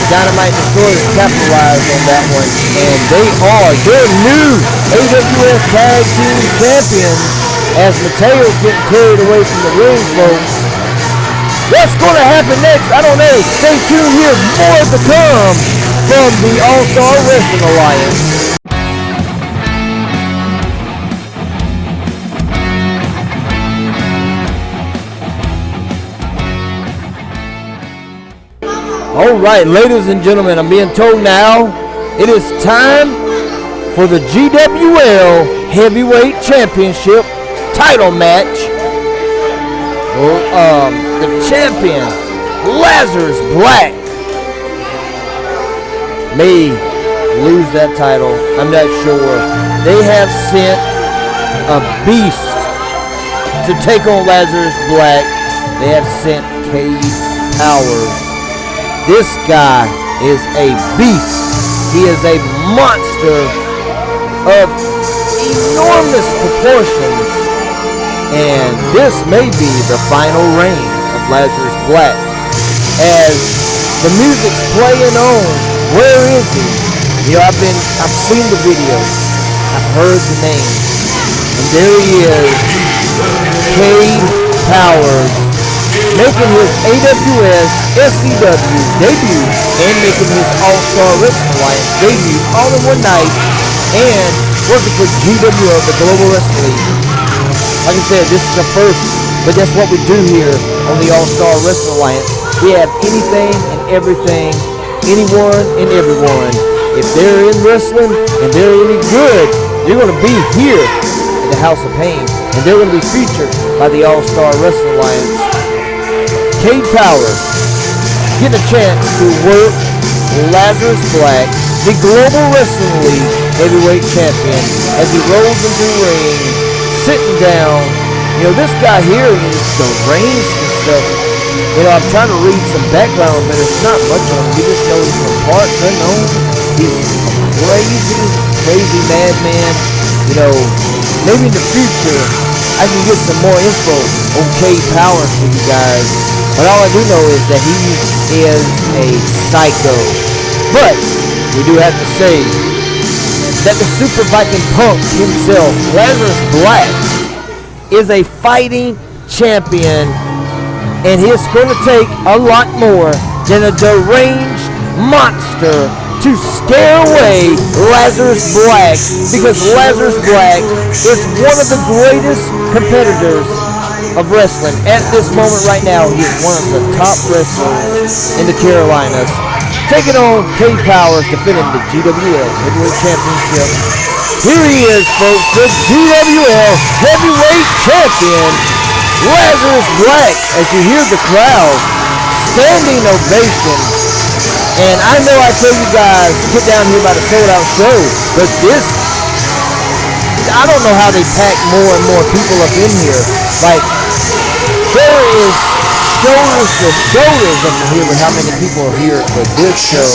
Dynamite Destroyers capitalized on that one, and they're new AWS Tag Team Champions as Mateo's getting carried away from the ring, folks. What's going to happen next? I don't know. Stay tuned here. More to come from the All-Star Wrestling Alliance. All right, ladies and gentlemen, I'm being told now it is time for the GWL Heavyweight Championship title match. The champion, Lazarus Black, may lose that title. I'm not sure. They have sent a beast to take on Lazarus Black. They have sent Cade Powers. This guy is a beast. He is a monster of enormous proportions. And this may be the final reign of Lazarus Black. As the music's playing on, where is he? You know, I've seen the video. I've heard the name. And there he is. Cade Powers. making his AWS SCW debut and making his All-Star Wrestling Alliance debut all in one night, and working for GWO, the Global Wrestling League. Like I said, this is the first, but that's what we do here on the All-Star Wrestling Alliance. We have anything and everything, anyone and everyone. If they're in wrestling and they're any good, they're going to be here in the House of Pain, and they're going to be featured by the All-Star Wrestling Alliance. Cade Powers getting a chance to work Lazarus Black, the Global Wrestling League heavyweight champion, as he rolls into the ring, sitting down. You know, this guy here is deranged and stuff. You know, I'm trying to read some background, but it's not much on him. We just know he's from parts unknown. He's a crazy madman. You know, maybe in the future, I can get some more info on Cade Powers for you guys. But all I do know is that he is a psycho. But we do have to say that the Super Viking Punk himself, Lazarus Black, is a fighting champion, and he's going to take a lot more than a deranged monster to scare away Lazarus Black, because Lazarus Black is one of the greatest competitors of wrestling at this moment right now. He is one of the top wrestlers in the Carolinas, taking on Cade Powers, defending the GWL Heavyweight Championship. Here he is, folks, the GWL Heavyweight Champion, Lazarus Black, as you hear the crowd, standing ovation. And I know I told you guys to get down here by the sold-out show, but this, I don't know how they pack more and more people up in here. Like, there is shoulders to shoulders up here with how many people are here for this show.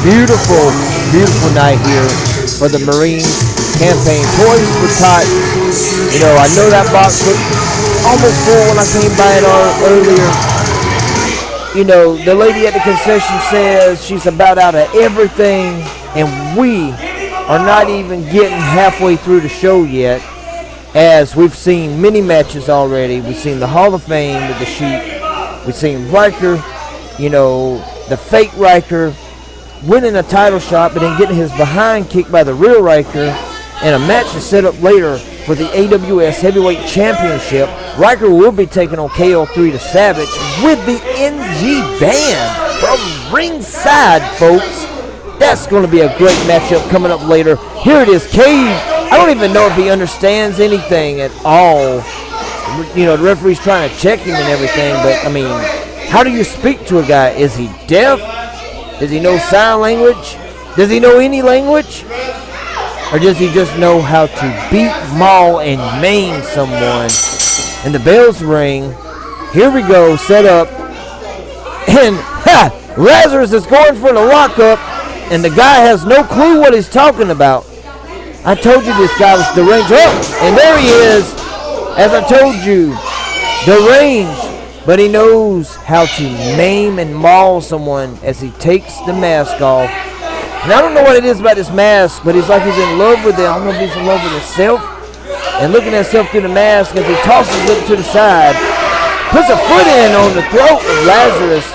Beautiful, beautiful night here for the Marines campaign. Toys for Tots. You know, I know that box was almost full when I came by it earlier. You know, the lady at the concession says she's about out of everything, and we are not even getting halfway through the show yet, as we've seen many matches already. We've seen the Hall of Fame with the Sheik. We've seen Riker, you know, the fake Riker, winning a title shot, but then getting his behind kicked by the real Riker, and a match is set up later for the AWS Heavyweight Championship. Riker will be taking on KO3 the Savage with the NG Band from ringside, folks. That's going to be a great matchup coming up later. Here it is, Cade. I don't even know if he understands anything at all. You know, the referee's trying to check him and everything, but, I mean, how do you speak to a guy? Is he deaf? Does he know sign language? Does he know any language? Or does he just know how to beat, maul, and maim someone? And the bells ring. Here we go, set up. And, Lazarus is going for the lockup, and the guy has no clue what he's talking about. I told you this guy was deranged. Oh, and there he is. As I told you, deranged, but he knows how to maim and maul someone as he takes the mask off. And I don't know what it is about this mask, but he's like he's in love with it. I don't know if he's in love with himself. And looking at himself through the mask as he tosses it to the side, puts a foot in on the throat of Lazarus.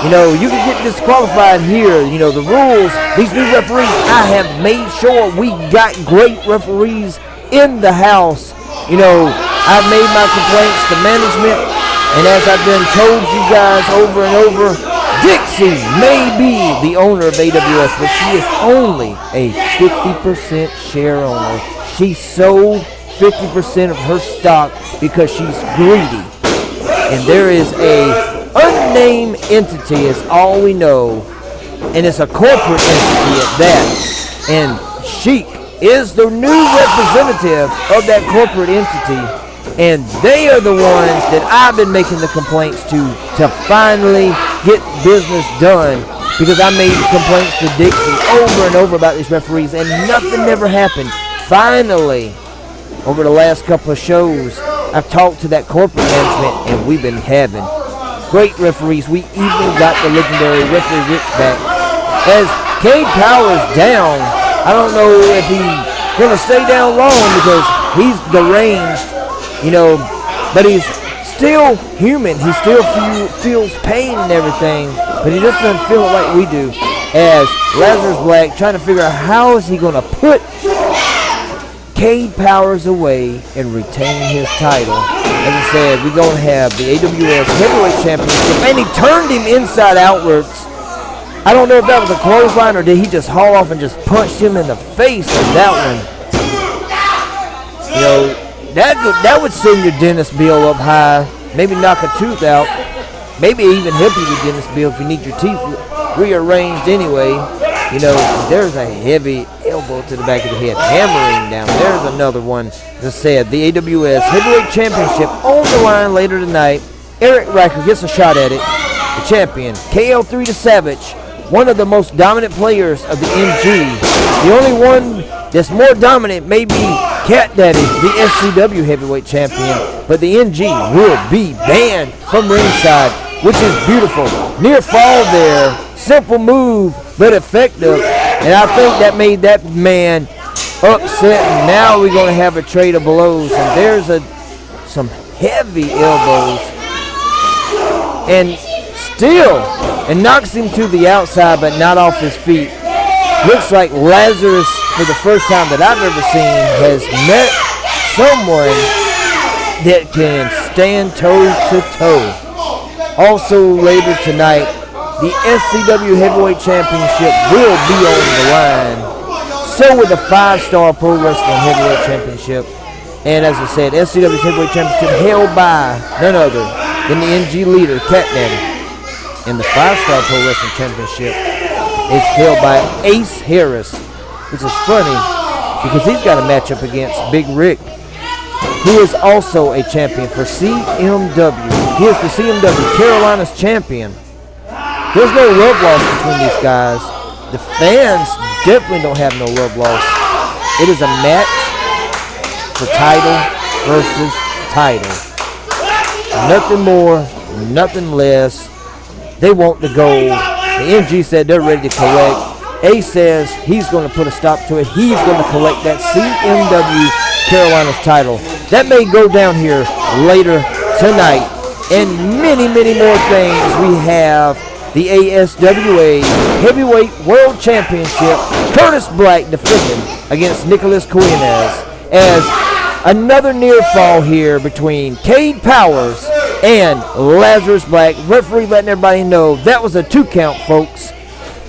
You know, you can get disqualified here. You know, the rules, these new referees, I have made sure we got great referees in the house. You know, I've made my complaints to management, and as I've been told you guys over and over, Dixie may be the owner of AWS, but she is only a 50% share owner. She sold 50% of her stock because she's greedy. And there is a unnamed entity, is all we know, and it's a corporate entity at that. And Sheik is the new representative of that corporate entity. And they are the ones that I've been making the complaints to finally get business done, because I made complaints to Dixie over and over about these referees, and nothing never happened. Finally, over the last couple of shows, I've talked to that corporate management, and we've been having great referees. We even got the legendary referee Rich back. As Cade Powers down, I don't know if he's going to stay down long because he's deranged. You know, but he's still human. He still feels pain and everything, but he just doesn't feel it like we do. As Lazarus Black trying to figure out how is he going to put Cade Powers away and retain his title. As I said, we're going to have the AWS Heavyweight Championship, and he turned him inside outwards. I don't know if that was a clothesline or did he just haul off and just punched him in the face with that one. You know, that would send your dentist bill up high. Maybe knock a tooth out. Maybe even help you with dentist bill if you need your teeth rearranged anyway. You know, there's a heavy elbow to the back of the head, hammering down. There's another one. As I said, the AWS Heavyweight Championship on the line later tonight. Eric Riker gets a shot at it. The champion, KL3 to Savage, one of the most dominant players of the NG. The only one that's more dominant may be Cat Daddy, the SCW Heavyweight Champion, but the NG will be banned from ringside, which is beautiful. Near fall there, simple move, but effective, and I think that made that man upset, and now we're going to have a trade of blows, and there's some heavy elbows, and still, and knocks him to the outside, but not off his feet. Looks like Lazarus, for the first time that I've ever seen, has met someone that can stand toe to toe. Also later tonight, the SCW Heavyweight Championship will be on the line. So will the 5-star Pro Wrestling Heavyweight Championship. And as I said, SCW Heavyweight Championship held by none other than the NG leader, Cat Daddy. And the 5-star Pro Wrestling Championship is held by Ace Harris, which is funny because he's got a matchup against Big Rick, who is also a champion for CMW. He is the CMW Carolinas champion. There's no love lost between these guys. The fans definitely don't have no love lost. It is a match for title versus title. Nothing more, nothing less. They want the gold. The NG said they're ready to collect. A says he's going to put a stop to it. He's going to collect that CMW Carolinas title. That may go down here later tonight. And many, many more things. We have the ASWA Heavyweight World Championship. Curtis Black defending against Nicholas Quinez. As another near fall here between Cade Powers and Lazarus Black. Referee letting everybody know that was a 2 count, folks.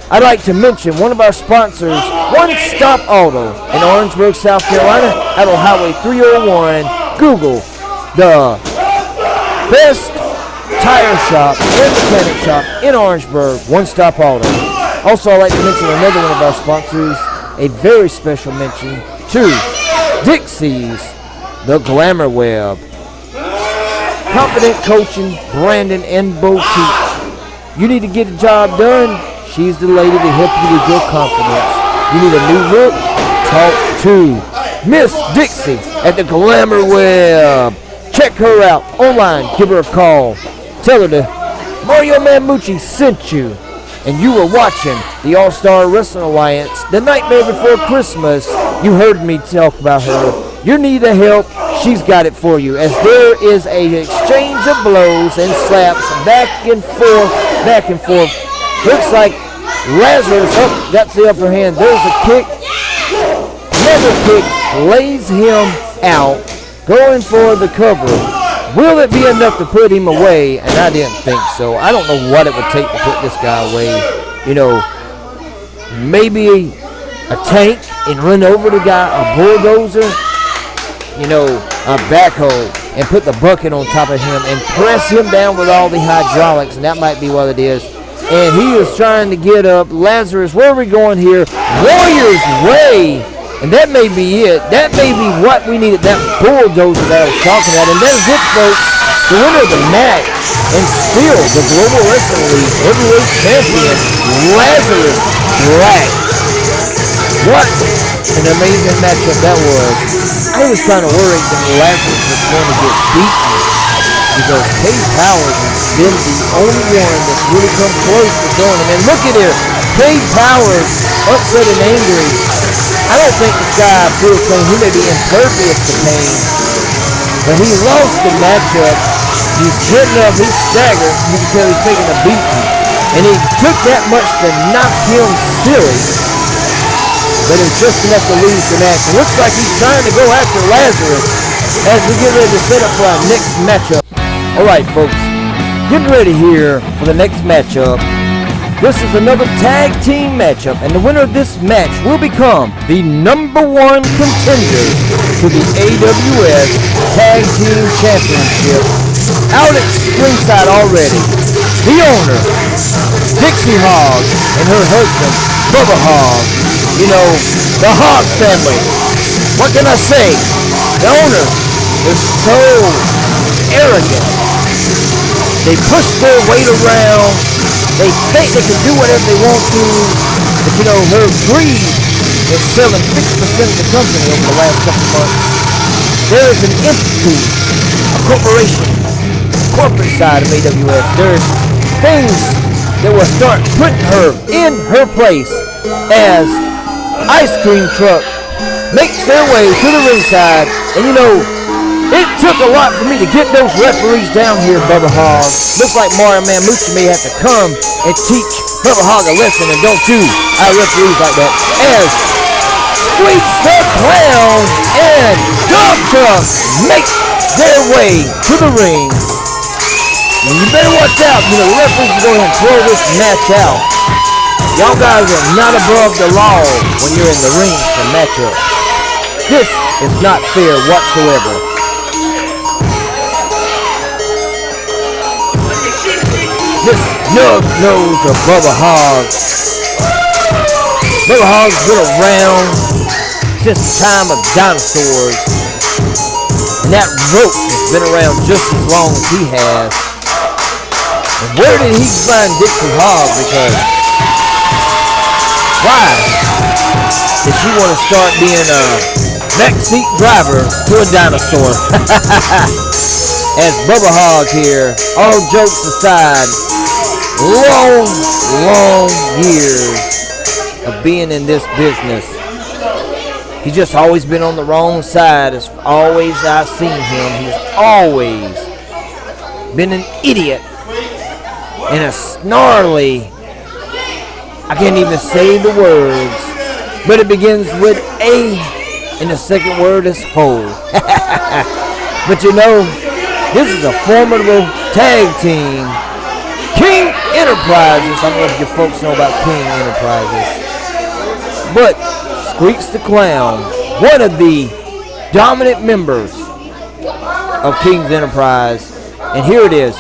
I'd like to mention one of our sponsors, One Stop Auto in Orangeburg, South Carolina, out on Highway 301. Google the best tire shop and mechanic shop in Orangeburg, One Stop Auto. Also, I'd like to mention another one of our sponsors, a very special mention to Dixie's The Glamour Web. Confident coaching, branding, and boutique. You need to get the job done. She's the lady to help you with your confidence. You need a new look? Talk to Miss Dixie at the Glamour Web. Check her out online. Give her a call. Tell her that Mario Mamucci sent you. And you were watching the All-Star Wrestling Alliance the Nightmare Before Christmas. You heard me talk about her. You need the help. She's got it for you. As there is an exchange of blows and slaps back and forth, back and forth. Looks like Lazarus got the upper hand. There's a kick. Another kick lays him out. Going for the cover. Will it be enough to put him away? And I didn't think so. I don't know what it would take to put this guy away. You know, maybe a tank and run over the guy, a bulldozer, you know, a backhoe, and put the bucket on top of him and press him down with all the hydraulics, and that might be what it is. And he is trying to get up. Lazarus, where are we going here? Warrior's Way. And that may be it. That may be what we needed, that bulldozer that I was talking about. And that's it, folks. The winner of the match, and still the Global Wrestling League Heavyweight Champion, Lazarus Black. What an amazing matchup that was. I was kind of worried that Lazarus was going to get beaten because Cade Powers has been the only one that's really come close to throwing him. And look at here, Cade Powers upset and angry. I don't think this guy feels pain. He may be impervious to pain, but he lost the matchup He's hitting up, he's staggered. You can tell he's taking a beating. And he took that much to knock him silly. But it was just enough to lose the match. It looks like he's trying to go after Lazarus as we get ready to set up for our next matchup. Alright folks, getting ready here for the next matchup. This is another tag team matchup, and the winner of this match will become the #1 contender to the AWS Tag Team Championship. Out at ringside already, the owner, Dixie Hogg, and her husband, Bubba Hogg. You know, the Hogg family. What can I say? The owner is so arrogant. They push their weight around. They think they can do whatever they want to, but you know, her greed is selling 6% of the company over the last couple months. There is an entity, a corporation, corporate side of AWS. There's things that will start putting her in her place as ice cream truck makes their way to the ringside, and you know, it took a lot for me to get those referees down here, Bubba Hogg. Looks like Mario Mamucci may have to come and teach Bubba Hogg a lesson, and don't do our referees like that. As Squeaks the Clown and Dog Truck make their way to the ring. And you better watch out. You know, the referees are going to throw this match out. Y'all guys are not above the law when you're in the ring for matchup. This is not fair whatsoever. This snub nose of Bubba Hogg. Bubba Hogg's been around since the time of dinosaurs. And that rope has been around just as long as he has. And where did he find Dixie Hogg? Because why did she want to start being a backseat driver to a dinosaur? As Bubba Hogg here, all jokes aside, long years of being in this business. He's just always been on the wrong side. As always I've seen him, he's always been an idiot and a snarly, I can't even say the words, but it begins with A and the second word is hole. But you know, this is a formidable tag team. King Enterprises. I don't know if you folks know about King Enterprises. But Squeaks the Clown, one of the dominant members of King's Enterprise. And here it is.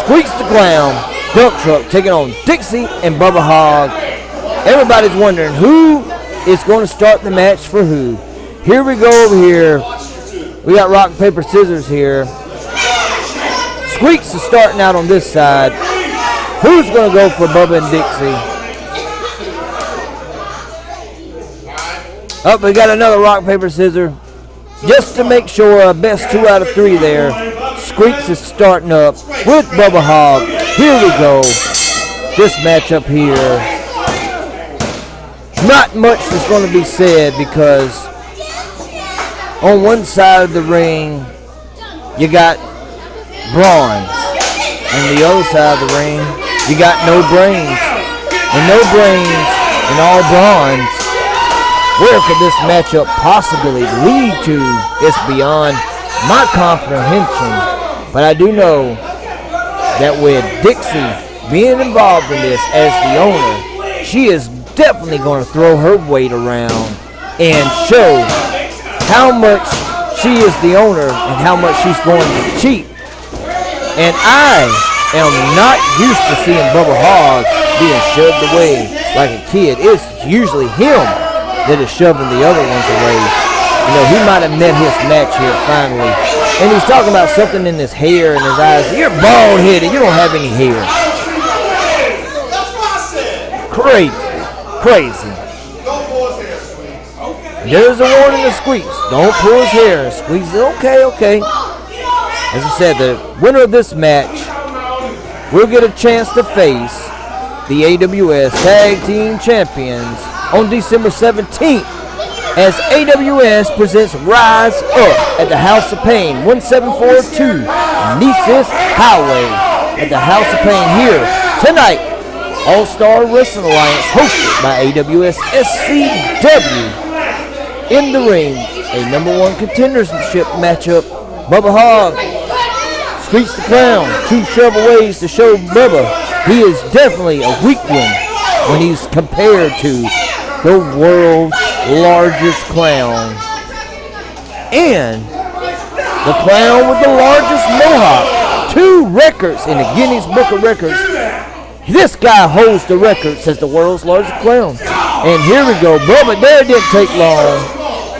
Squeaks the Clown, Dump Truck taking on Dixie and Bubba Hogg. Everybody's wondering who is going to start the match for who. Here we go over here. We got rock, paper, scissors here. Squeaks is starting out on this side. Who's going to go for Bubba and Dixie? Oh, we got another rock, paper, scissors. Just to make sure, best 2 out of 3 there. Squeaks is starting up with Bubba Hogg. Here we go. This matchup here. Not much is going to be said because on one side of the ring, you got bronze. On the other side of the ring, you got no brains. And no brains and all bronze. Where could this matchup possibly lead to is beyond my comprehension. But I do know that with Dixie being involved in this as the owner, she is definitely going to throw her weight around and show how much she is the owner and how much she's going to cheat. And I am not used to seeing Bubba Hogg being shoved away like a kid. It's usually him that is shoving the other ones away. You know, he might have met his match here finally. And he's talking about something in his hair and his eyes. You're bald-headed. You don't have any hair. Crazy. There's a warning to Squeaks. Don't pull his hair. Squeaks is okay. As I said, the winner of this match will get a chance to face the AWS Tag Team Champions on December 17th as AWS presents Rise Up at the House of Pain, 1742 Nesis Highway at the House of Pain here tonight. All-Star Wrestling Alliance hosted by AWS SCW. In the ring, a #1 contendership matchup. Bubba Hogg, Screech the Clown, two several ways to show Bubba he is definitely a weak one when he's compared to the world's largest clown. And the clown with the largest mohawk. 2 records in the Guinness Book of Records. This guy holds the records as the world's largest clown. And here we go. Bubba, there didn't take long.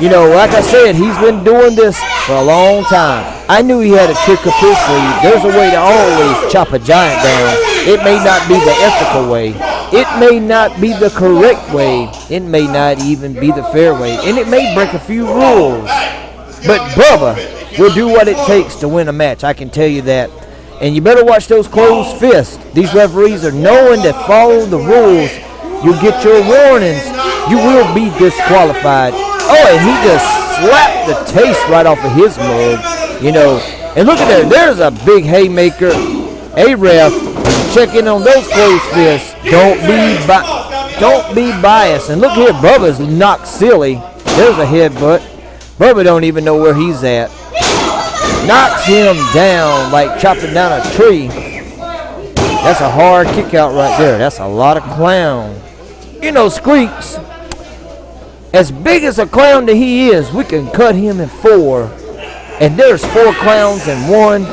You know, like I said, he's been doing this for a long time. I knew he had a trick up his sleeve. There's a way to always chop a giant down. It may not be the ethical way. It may not be the correct way. It may not even be the fair way. And it may break a few rules. But Bubba will do what it takes to win a match. I can tell you that. And you better watch those closed fists. These referees are knowing to follow the rules. You'll get your warnings. You will be disqualified. Oh, and he just slapped the taste right off of his mug, you know. And look at there. There's a big haymaker. A ref, check in on those closed fists. Don't be biased. And look here, Bubba's knocked silly. There's a headbutt. Bubba don't even know where he's at. Knocks him down like chopping down a tree. That's a hard kick out right there. That's a lot of clown. You know, Screeks, as big as a clown that he is, we can cut him in 4. And there's 4 clowns in 1.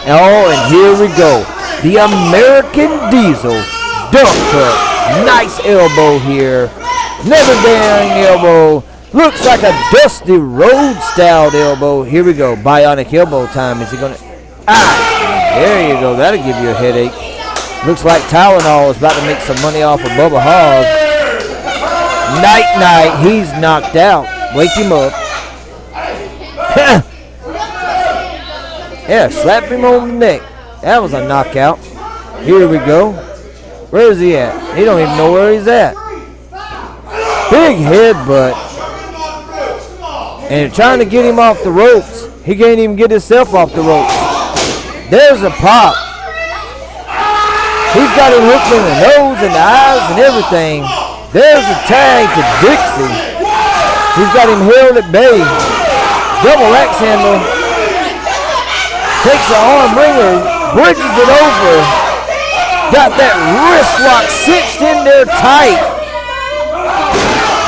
Oh, and here we go. The American Diesel dump truck. Nice elbow here. Another dang elbow. Looks like a Dusty Road-styled elbow. Here we go. Bionic elbow time. Is he going to... Ah! There you go. That'll give you a headache. Looks like Tylenol is about to make some money off of Bubba Hogg. Night-night. He's knocked out. Wake him up. Yeah, slap him on the neck. That was a knockout. Here we go. Where is he at? He don't even know where he's at. Big headbutt. And trying to get him off the ropes. He can't even get himself off the ropes. There's a pop. He's got him hooked in the nose and the eyes and everything. There's a tag to Dixie. He's got him held at bay. Double axe handle. Takes the arm wringer. Bridges it over. Got that wrist lock cinched in there tight.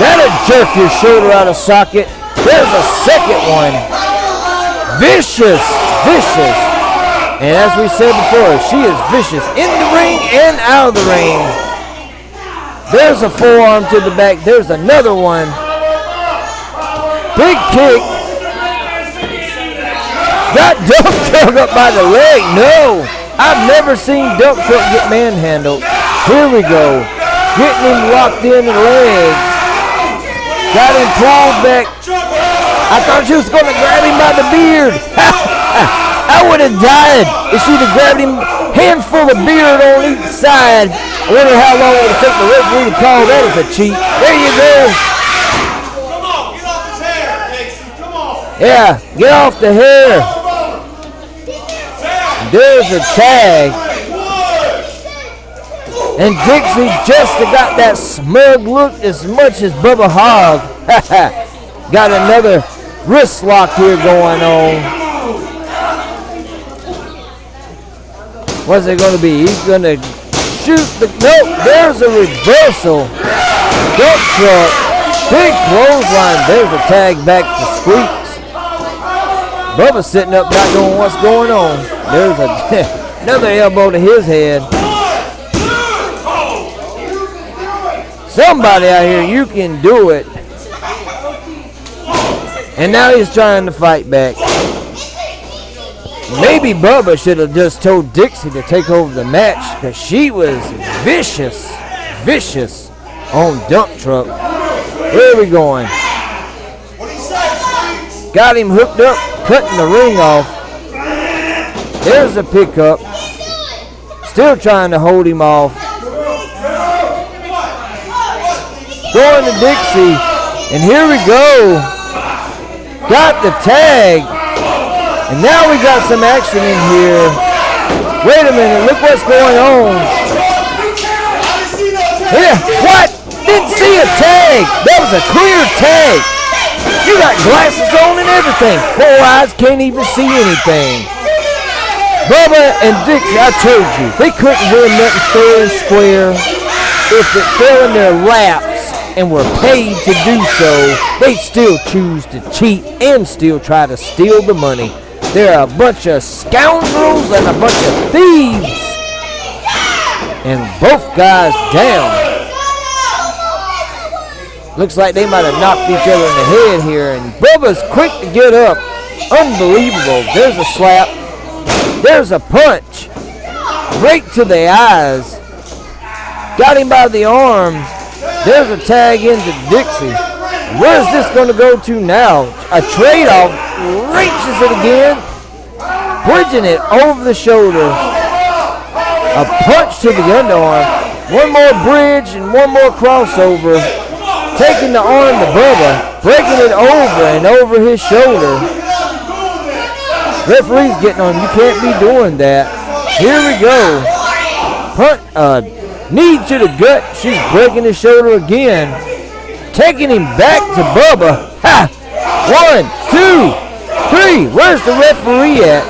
That'll jerk your shoulder out of socket. There's a second one. Vicious. Vicious. And as we said before, she is vicious in the ring and out of the ring. There's a forearm to the back. There's another one. Big kick. Got Dump Truck up by the leg. No. I've never seen Dump Truck get manhandled. Here we go. Getting him locked in the legs. Got him pulled back. I thought she was going to grab him by the beard. I would have died if she'd have grabbed him, handful of beard on each side. I wonder how long it would take the referee to call that as a cheat. There you go. Come on, get off his hair, Dixie. Come on. Yeah, get off the hair. There's a tag. And Dixie just got that smug look as much as Bubba Hogg. Got another wrist lock here going on. What's it going to be? He's going to shoot the... Nope, there's a reversal. Dump truck. Big clothesline. There's a tag back to Squeaks. Bubba's sitting up not knowing what's going on. There's another elbow to his head. Somebody out here, you can do it. And now he's trying to fight back. Maybe Bubba should have just told Dixie to take over the match because she was vicious, vicious on Dump Truck. Where are we going? Got him hooked up, cutting the ring off. There's a pickup. Still trying to hold him off. Going to Dixie. And here we go. Got the tag. And now we got some action in here. Wait a minute, look what's going on. Yeah, what? Didn't see a tag. That was a clear tag. You got glasses on and everything. 4 eyes, can't even see anything. Bubba and Dixie, I told you, they couldn't win nothing fair and square. If it fell in their laps and were paid to do so, they'd still choose to cheat and still try to steal the money. They're a bunch of scoundrels and a bunch of thieves. And both guys down. Looks like they might have knocked each other in the head here. And Bubba's quick to get up. Unbelievable. There's a slap. There's a punch. Right to the eyes. Got him by the arms. There's a tag into Dixie. Where's this going to go to now? A trade-off. Reaches it again. Bridging it over the shoulder. A punch to the underarm. One more bridge and one more crossover. Taking the arm to Bubba. Breaking it over and over his shoulder. Referee's getting on. You can't be doing that. Here we go. Knee to the gut. She's breaking his shoulder again. Taking him back to Bubba. Ha! 1, 2, 3. Where's the referee at?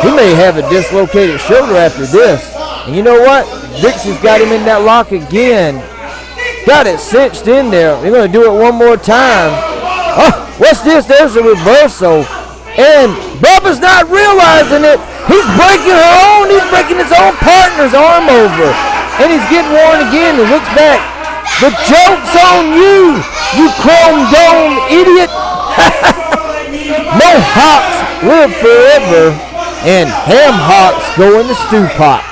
He may have a dislocated shoulder after this. And you know what? Dixie's got him in that lock again. Got it cinched in there. They're going to do it one more time. Oh, what's this? There's a reversal. And Bubba's not realizing it. He's breaking her own. He's breaking his own partner's arm over. And he's getting worn again. He looks back. The joke's on you, you chrome dome idiot. Mohawks live forever. And ham hocks go in the stew pot.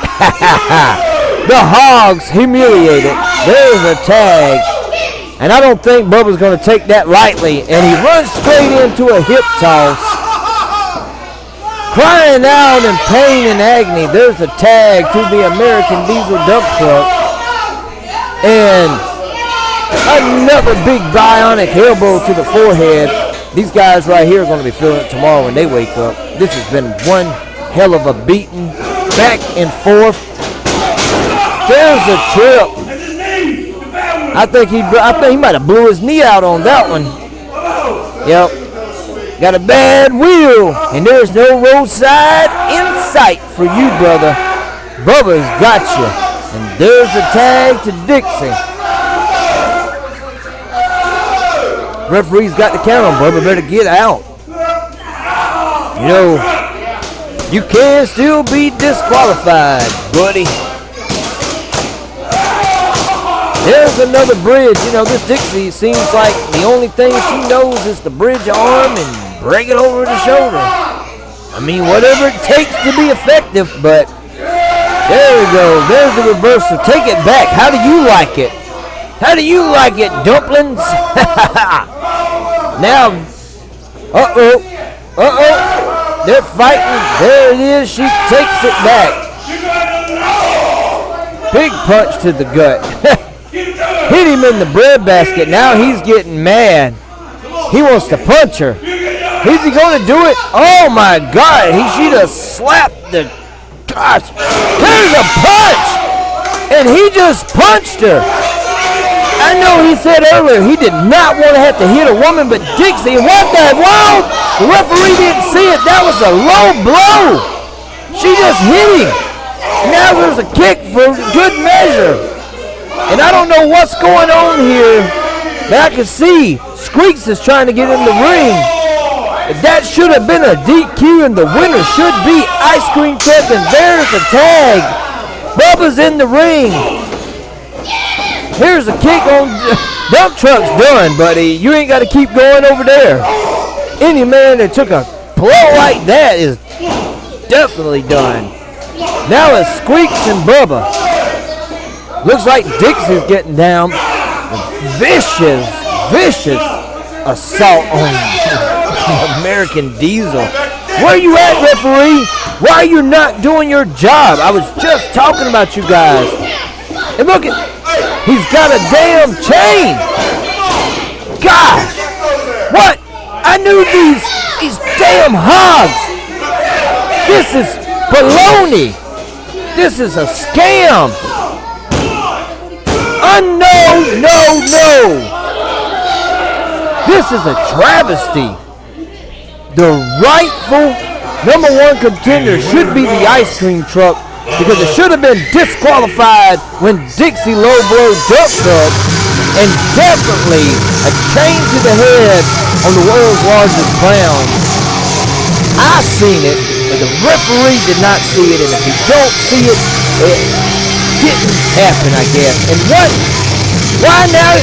The hogs humiliated. There's a tag. And I don't think Bubba's going to take that lightly. And he runs straight into a hip toss. Crying out in pain and agony. There's a tag to the American Diesel dump truck. And another big bionic elbow to the forehead. These guys right here are going to be feeling it tomorrow when they wake up. This has been one hell of a beating. Back and forth. There's a trip. I think he might have blew his knee out on that one. Yep. Got a bad wheel. And there's no roadside in sight for you, brother. Bubba's got you. And there's a tag to Dixie. Referee's got the count on Bubba. Better get out. You know, you can still be disqualified, buddy. There's another bridge. You know, this Dixie seems like the only thing she knows is the bridge arm and break it over the shoulder. I mean, whatever it takes to be effective, but there we go. There's the reversal. Take it back. How do you like it? How do you like it, dumplings? Now, they're fighting. There it is. She takes it back. Big punch to the gut. Hit him in the breadbasket. Now he's getting mad. He wants to punch her. Is he going to do it? Oh my God. She just slapped the... Gosh. There's a punch. And he just punched her. I know he said earlier he did not want to have to hit a woman, but Dixie, what the? Whoa! The referee didn't see it. That was a low blow. She just hit him. Now there's a kick for good measure. And I don't know what's going on here, but I can see Squeaks is trying to get in the ring. That should have been a DQ, and the winner should be Ice Cream Cup, and there's a tag. Bubba's in the ring. Here's a kick on dump truck's done, buddy. You ain't got to keep going over there. Any man that took a blow like that is definitely done. Now it's Squeaks and Bubba. Looks like Dixie's getting down. Vicious assault on American Diesel. Where you at, referee? Why are you not doing your job? I was just talking about you guys. And look at, he's got a damn chain. gosh! What? I knew these damn hogs! This is baloney! This is a scam! No! This is a travesty! The rightful #1 contender should be the ice cream truck because it should have been disqualified when Dixie Low Blow ducked up, and definitely a change to the head on the world's largest clown. I seen it, but the referee did not see it, and if you don't see it, it didn't happen, I guess. And what? Why now?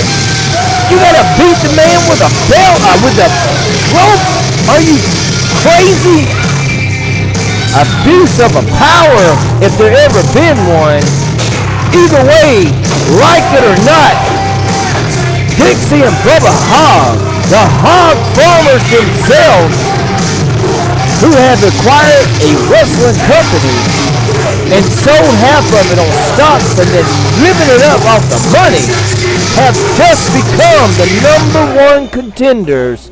You gotta beat the man with a belt, with a rope? Are you crazy? Abuse of a power, if there ever been one. Either way, like it or not, Dixie and Bubba Hogg, the hog farmers themselves, who have acquired a wrestling company and sold half of it on stocks and then driven it up off the money, have just become the #1 contenders.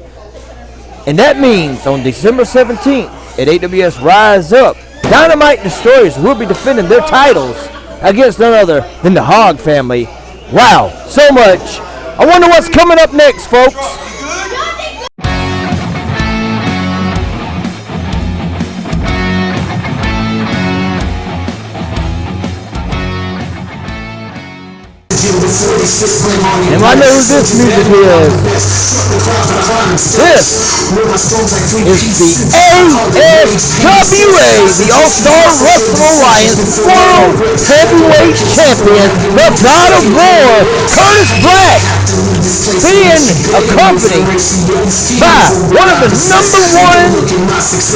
And that means on December 17th at AWS Rise Up, Dynamite Destroyers will be defending their titles against none other than the Hogg family. Wow, so much. I wonder what's coming up next, folks. And I know who this music is. This is the ASWA, the All-Star Wrestling Alliance World Heavyweight Champion, the God of War, Curtis Black, being accompanied by one of the #1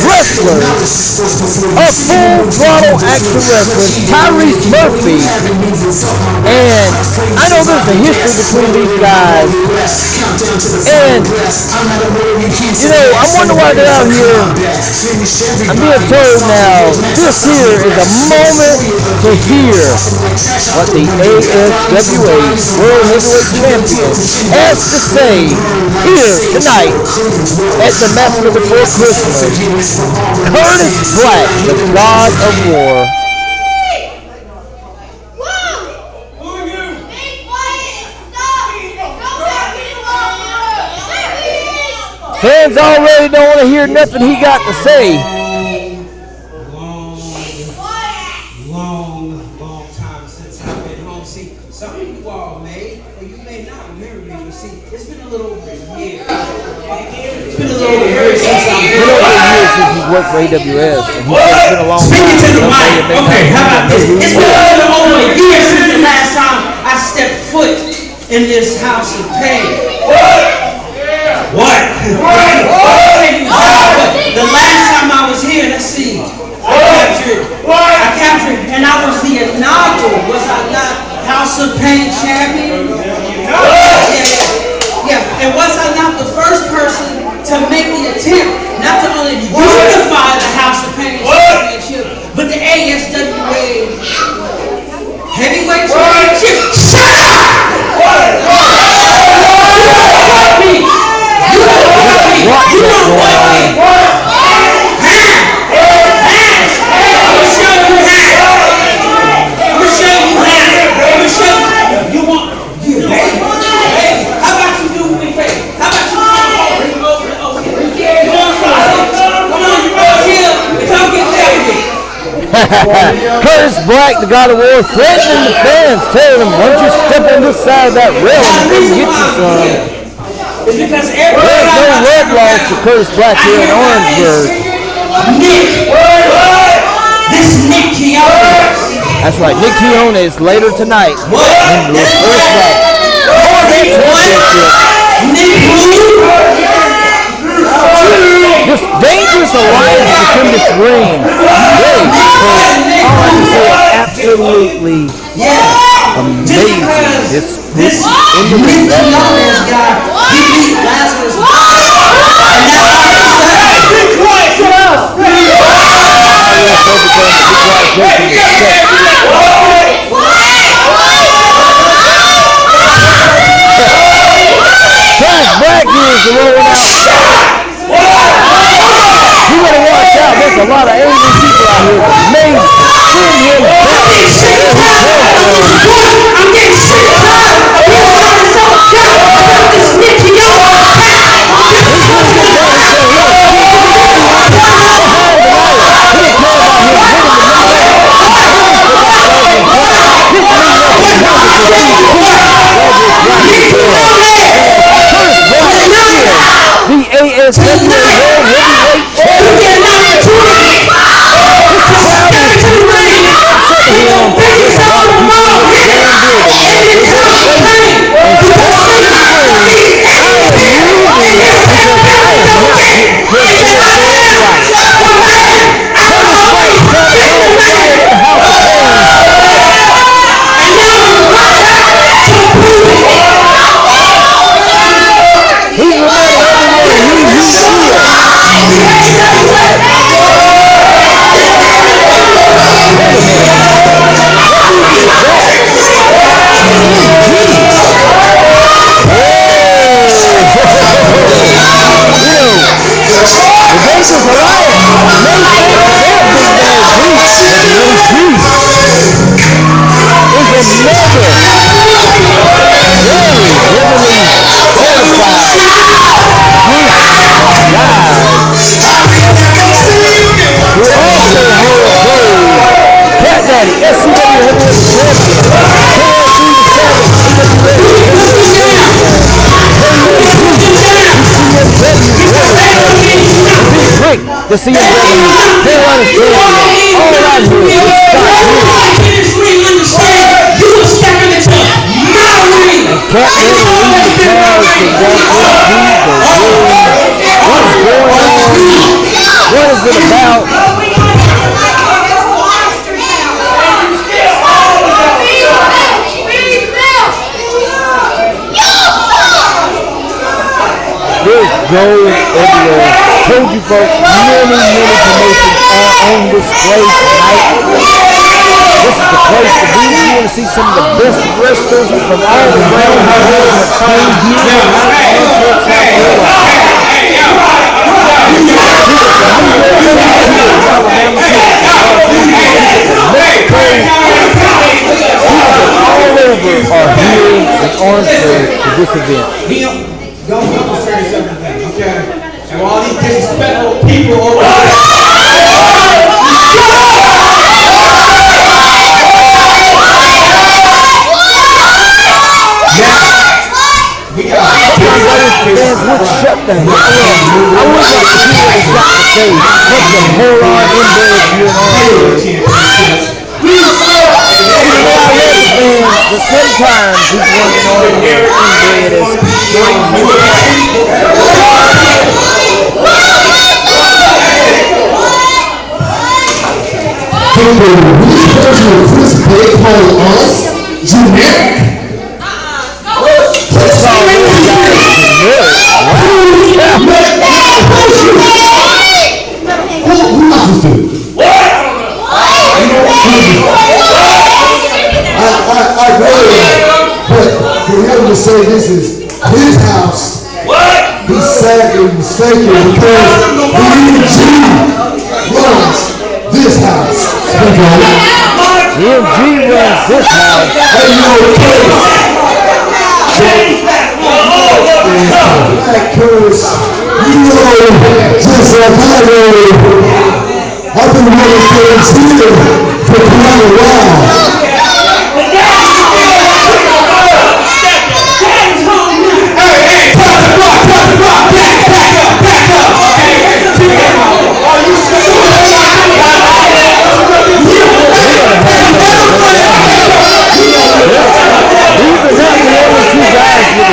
wrestlers of Full Throttle Action Wrestling, Tyrese Murphy. And I know there's a history between these guys, and you know, I wonder why they're out here. I'm being told now, this here is a moment to hear what the ASWA World Heavyweight Champion has to say here tonight at the Massacre before Christmas. Curtis Black, the God of War. Fans already don't want to hear nothing he got to say. Long time since I've been home. See, some of you all may, or you may not remember me, but see, it's been a little over a year. It's been a little over a year since I've been home. Since he's worked for AWS. And it's been a long time. Speaking to the mic. Okay, how about this? It's been a little over a year since the last time I stepped foot in this house of pain. What? The last time I was here, let's see, I captured, and I was the inaugural, was I not, House of Pain champion? Yeah, and was I not the first person to make the attempt, not to only unify the House of Pain championship, but the ASWA Heavyweight Championship? Shut up! You don't want me. Curtis Black, the God of War, threatening the fans, telling them, why don't you step on this side of that rail and get you some. There's no red loss to Curtis Black here in Orangeburg. This Nick Keone. That's right, Nick Keone is later tonight. And Curtis Black. This dangerous alliance between this ring. Really, all I can say is absolutely amazing. This in the ring. He beat Lazarus. lot of angry people out here, but may send him back. I'm getting sick and tired of people trying to sell a job about this Nicky Young. The ASWA World Heavyweight Champion. The CMWE Carolina champion, all right here is Scott and Cat Daddy leading the charge to walk into the ring. What's going on? What is it about? There's gold everywhere. Told you folks, many promotions are on display tonight. This is the place to be. You want to see some of the best wrestlers from all around the world that came here tonight in South Carolina. All over are here in Orangeburg for this event. Don't say something, okay? And all these disrespectful people over there. We got fans would shut down. I would like to see what he's got to say. Put some moron in there if you're an Orangeburg. But sometimes he's working on inbred as Which version of Chris Bay called us generic? That's all those guys Who is this dude? I really but for him to say this is his house, he's sadly mistaken because EMG runs this house. EMG runs this house. Hey, you okay? Because you know, just like I know, I've been running things here for quite a while.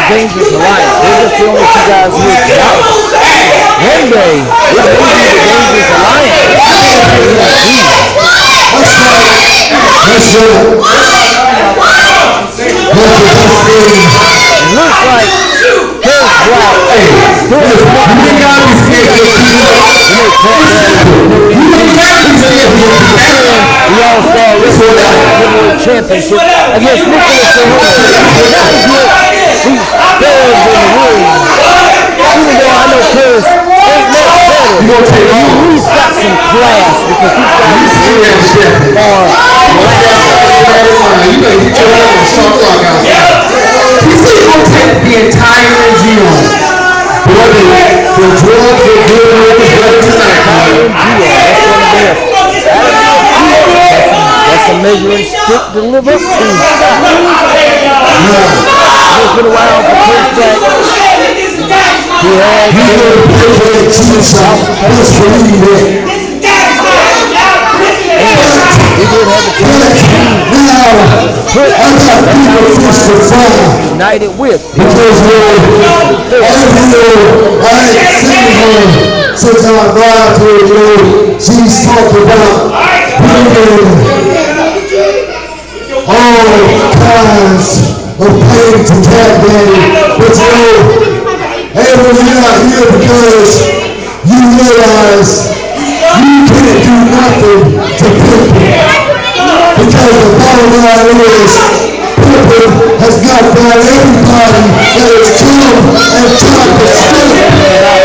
Dangerous Alliance. They're just the only two guys here tonight. One day, it may be the Dangerous Alliance. It looks like Harris Black. The All-Star Wrestling Championship against Nicholas Cejudo. These fans in the ring, even though I know Chris ain't much better, You gonna take all? He's got some class because he's got far. You better get your head on Star Rock out there. He said he's gonna take the entire NGO. Boy, the drugs are good on the head tonight, That's a measuring stick to live up to. It's been a while for Chris Jack. He has he did have a chance to put united with. Because I ain't seen her since I arrived here, she's talked about bringing all kinds of pain to Cat Daddy. But Abel, you're not here because you realize you can't do nothing to people. Because the bottom line is, people has got down everybody that has come and tried to stop it.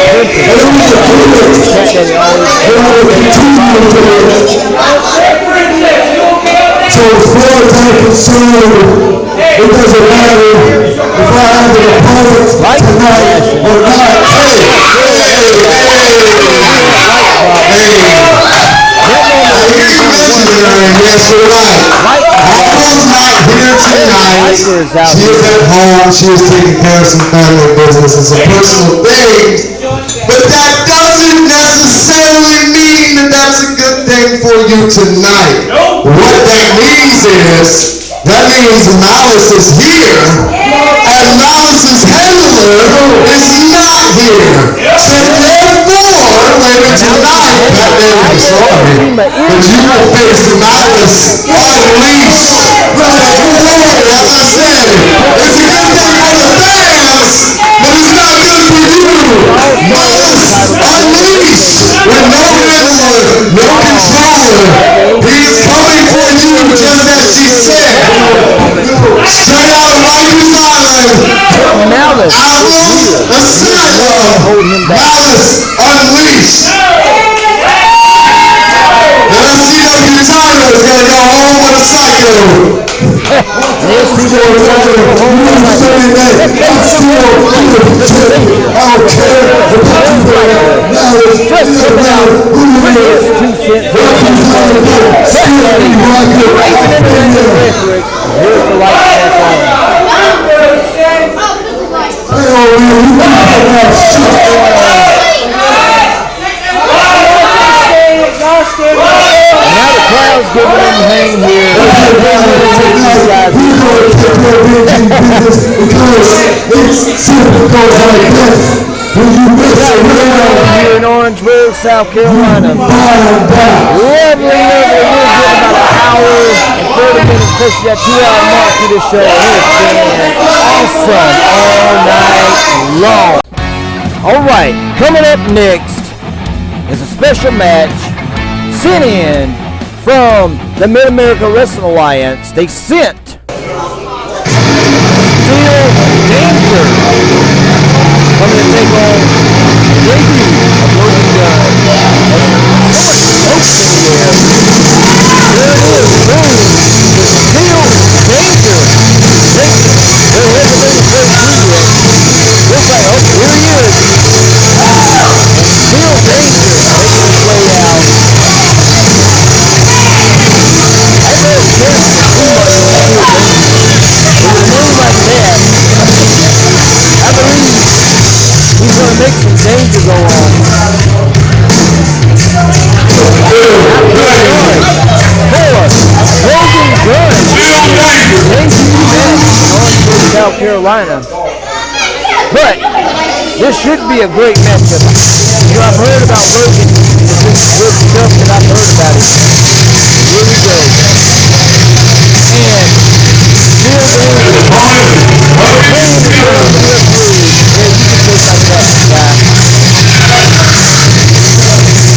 And it was a bullet. And I will continue to do it. So as far as I'm concerned, it doesn't matter if I have an opponent tonight or not. Yes, you're right. Mama's not here tonight. She is at home. She is taking care of some family business and some personal things. But that doesn't necessarily mean that that's a good thing for you tonight. What that means is, that means Malice is here, and Malice's handler is not here. So therefore, later tonight, God damn it, sorry, but you will face Malice unleashed. As I said, it's a good thing for the fans, but it's not good for you. Malice unleashed with no handler, no controller. He is coming for you just as she said. Straight out of Rikers Island, Outlaws Asylum, Malice Unleashed. And I see them retirees gonna go home with a psycho. I'm still I don't care Now the crowd's giving him a hang here. Here in Orangeburg, South Carolina. Lovely. We'll get about an hour and 30 minutes close to that 2-hour mark to this show. It's been awesome all night long. Alright, coming up next is a special match sent in from the Mid-America Wrestling Alliance. They sent Steel Danger coming to take on the debut of Logan Gunn. There it is, boom, Steel Danger. They're heading to the first video. Looks like, oh, here he is. Steel Danger making his way out. I don't care too much for Steel Danger. With a name like that, I believe he's going to make some danger go on. Logan Gunn. Debut match in Orangeburg, South Carolina. But this should be a great matchup. You know, I've heard about Logan. There's been some good stuff that I've heard about it. Here we go. And Steel Danger. Playing the girl in the referee. Yeah, you can say like that, guy.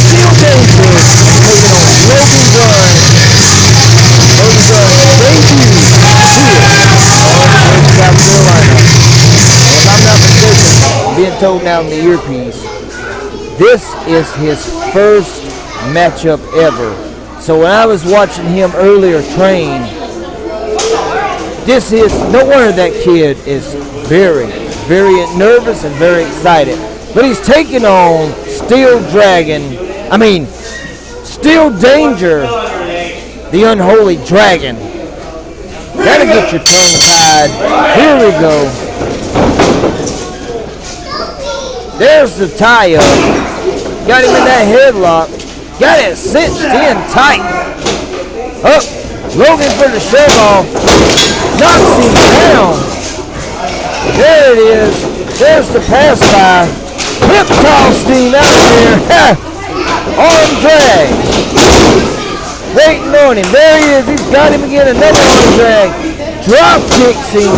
Steel Danger taking on Logan Gunn. Logan Gunn debut here in Orangeburg, South Carolina. If I'm not mistaken, I'm being told now in the earpiece, this is his first matchup ever. So when I was watching him earlier train, this is, no wonder that kid is very, very nervous and very excited. But he's taking on Steel Danger, the unholy dragon. Gotta get your tongue tied. Here we go. There's the tie-up. Got him in that headlock. Got it cinched in tight. Up. Logan for the shove off. Knocks him down. There it is. There's the pass by. Hip toss him out there. Arm drag. Waiting on him. There he is. He's got him again. Another arm drag. Drop kicks him.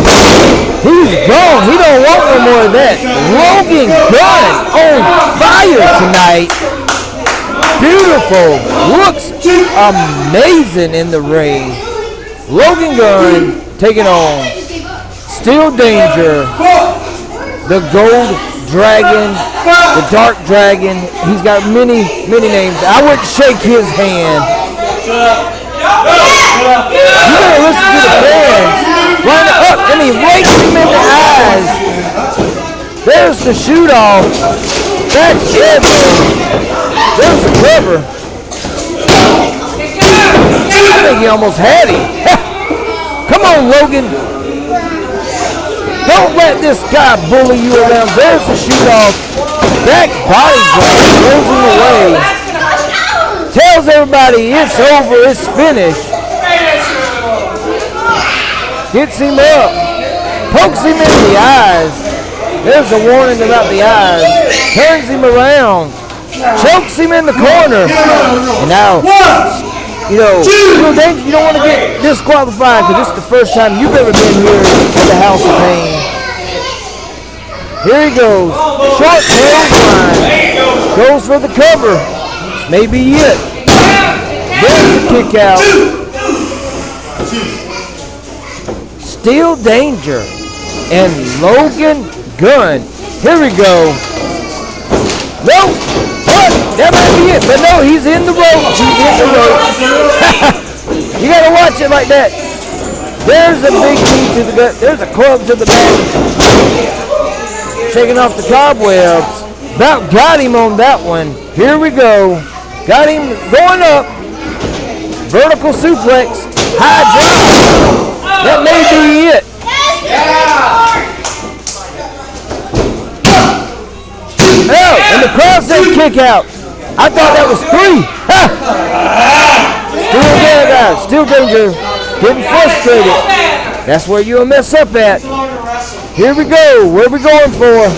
He's gone. He don't want no more of that. Logan Gunn on fire tonight. Beautiful. Looks amazing in the ring. Logan Gunn taking on Steel Danger, the Gold Dragon, the Dark Dragon. He's got many, many names. I wouldn't shake his hand. You better listen to the fans. Line it up, and he rakes him in the eyes. There's the shoot off. That's it. There's the cover. I think he almost had him. Come on, Logan. Don't let this guy bully you around. There's the shoot off. Back body drop. Throws him away. Tells everybody it's over, it's finished. Gets him up. Pokes him in the eyes. There's a warning about the eyes. Turns him around. Chokes him in the corner. And now, you know, you don't want to get disqualified because this is the first time you've ever been here at the House of Pain. Here he goes. Short tail line. Goes for the cover. This may be it. There's the kick out. Steel Danger and Logan Gunn. Here we go. No. What? That might be it. But no, he's in the ropes. He's in the ropes. You got to watch it like that. There's a big knee to the gut. There's a club to the back. Shaking off the cobwebs. About got him on that one. Here we go. Got him going up. Vertical suplex. High drop. That may be it. Oh, and the crowd said kick out. I thought that was 3. Still there, guys. Still Danger. Getting frustrated. That's where you'll mess up at. Here we go. Where are we going for?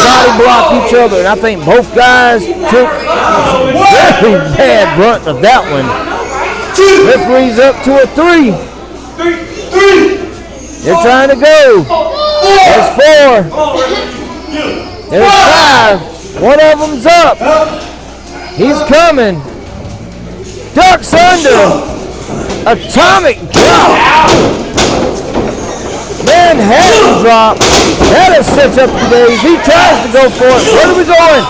Body block each other, and I think both guys took very bad brunt of that one. Referee's up to a 3. They're trying to go. There's 4. There's 5. One of them's up. He's coming. Ducks under. Atomic drop. Manhattan drop. That is set up for days. He tries to go for it. Where are we going?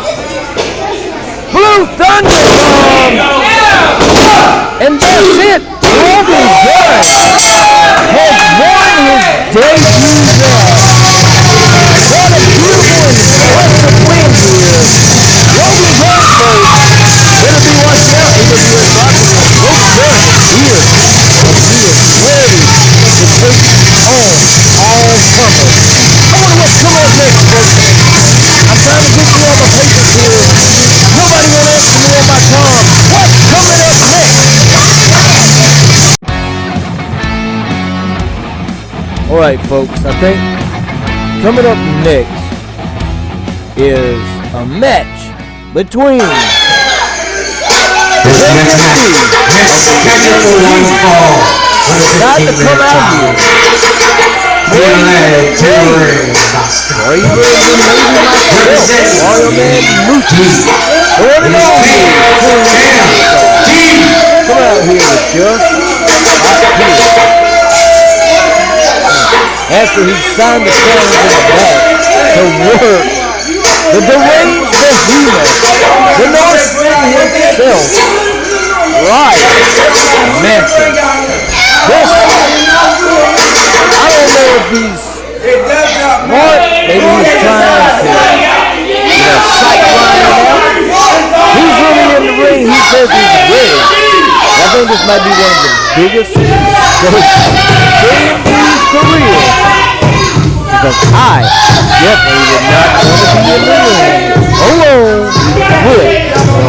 Blue Thunderbomb. And that's it. Logan Gunn has won his debut match. What a beautiful and impressive win here. Logan Gunn, folks. Better be watching out. AWS Boxing. Logan Gunn is here. And he is ready to take all comers. I wonder what's coming up next, folks. I'm trying to get you on my papers here. Nobody will answer me on my tongue. What's coming up next? Alright, folks, I think coming up next is a match between Not to come out here. Or even maybe myself, Mario Man Moochie. What it all here. Come out here with just after he signed the challenge in the back to work the deranged behemoth, the Norseman himself, Ryan Mantis. This, I don't know if he's smart, maybe he's trying to, psych Ryan out. He's really in the ring, he says he's ready. I think this might be one of the biggest strokes in his career. Because I definitely would not want to be in the ring alone with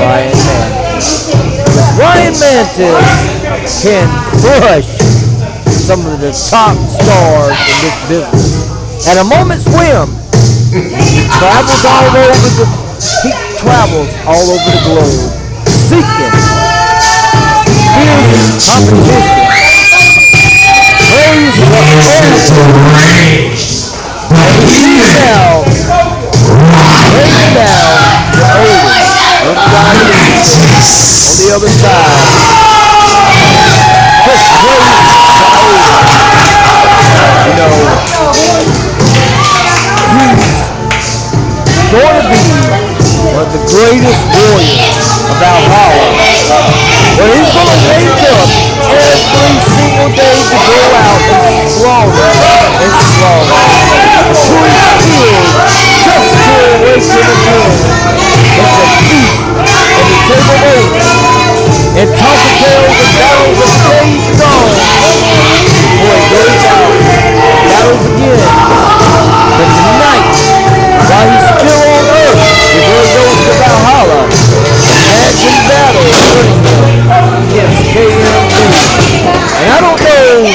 Ryan Mantis. Ryan Mantis can crush some of the top stars in this business. At a moment's whim, he travels all over the globe, seeking fierce competition. Praise the Lord. He's now to Odin on the other side. Just praise to Odin. You know, he's going to be one of the greatest warriors of Valhalla. But he's going to wake up every single day to go out and slaughter. Until he's killed just to awaken again. It's a feast of the table age. And talking tales and battles of days gone. Before he goes out, battles again. But tonight, while he's still on Earth, before he goes to Valhalla, imagine battle putting him against CMWE. And I don't know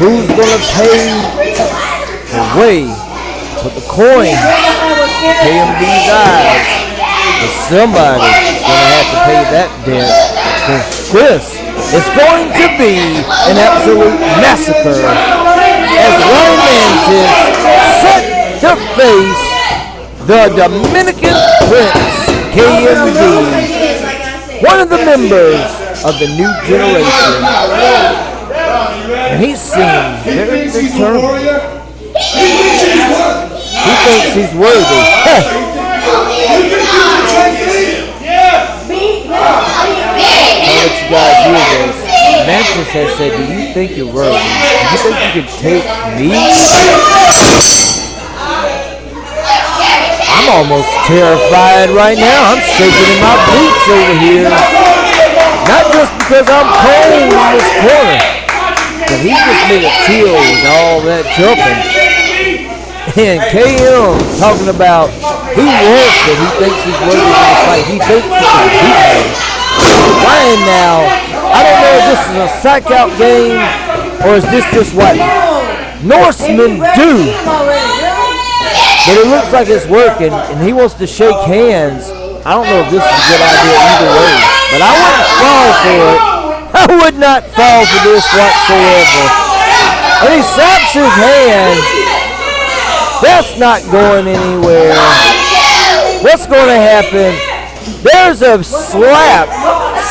who's going to pay the way, put the coin in CMWE's eyes. But somebody's going to have to pay that debt. Because this is going to be an absolute massacre as Ryan Mantis set to face the Dominican Prince, CMWE, one of the members of the new generation. And he seems very determined. He thinks he's worthy. I'll let you guys hear this. Mantis has said, do you think you're worthy? Do you think you can take me? I'm almost terrified right now. I'm shaking in my boots over here. Not just because I'm cold in this corner, but he just made a chill with all that jumping. And KM talking about he wants it. He thinks he's worthy for the fight. He thinks he can beat him. Ryan now, I don't know if this is a psych out game or is this just what Norsemen do. But it looks like it's working, and he wants to shake hands. I don't know if this is a good idea either way, but I wouldn't fall for it. I would not fall for this whatsoever. And he slaps his hand. That's not going anywhere. What's going to happen? There's a slap.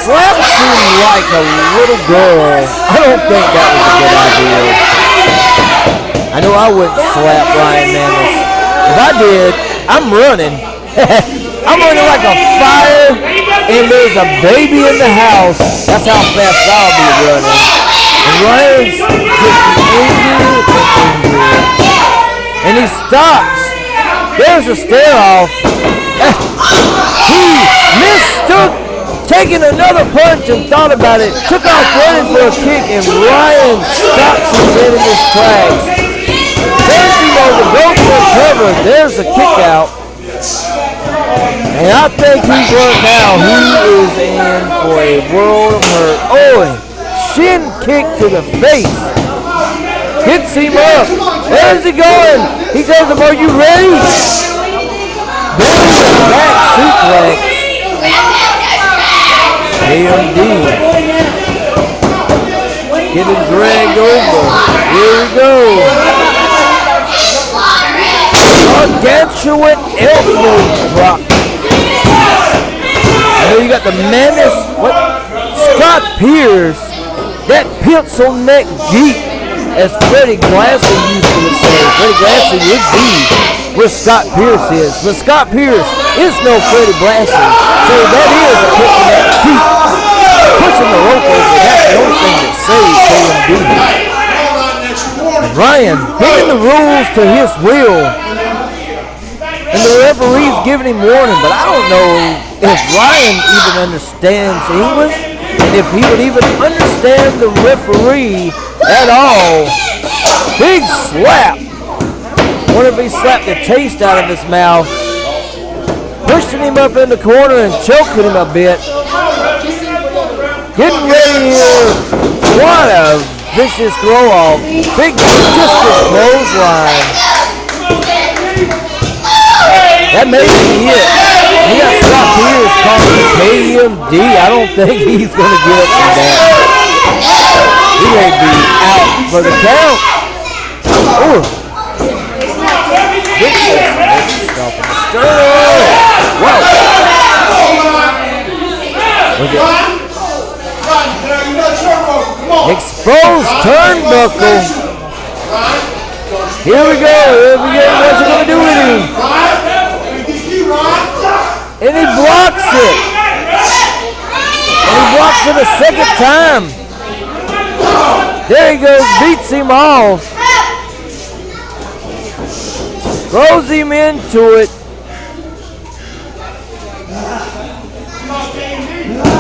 Slap seemed like a little girl. I don't think that was a good idea. I know I wouldn't slap Ryan Mantis. If I did, I'm running. I'm running like a fire, and there's a baby in the house. That's how fast I'll be running. And Ryan's getting angry. And he stops. There's a stare-off. He mistook taking another punch and thought about it. Took off running for a kick, and Ryan stops him dead in his tracks. Turns him over, goes for a cover. There's a kick out. And I think he's worked now. He is in for a world of hurt. Oh, shin kick to the face. Hits him up. Where's he going? He tells him, are you ready? There's a back suplex. AMD. Getting dragged over. Here we go. Gargantuan elbow drop. I know you got the menace. What? Scott Pierce. That pencil neck geek as Freddie Glassy used to say. Freddie Glassy would be where Scott Pierce is. But Scott Pierce is no Freddie Glassy. So that is a pushing that deep, pushing the rope over. That's the only thing that saves KMD. And Ryan bending the rules to his will. And the referee's giving him warning, but I don't know if Ryan even understands English and if he would even understand the referee at all. Big slap. Wonder if he slapped the taste out of his mouth. Pushing him up in the corner and choking him a bit. Getting ready here. What a vicious throw off. Big discus clothesline. That may be it. We got Scott Pierce calling KMD. I don't think he's going to get up from that. He may be out for the count. Ooh. Vicious. Stopping the sternum. Wow. Was it? Exposed turnbuckle. Here we go. What's he going to do with him? And he blocks it. And he blocks it a second time. There he goes, beats him off. Throws him into it.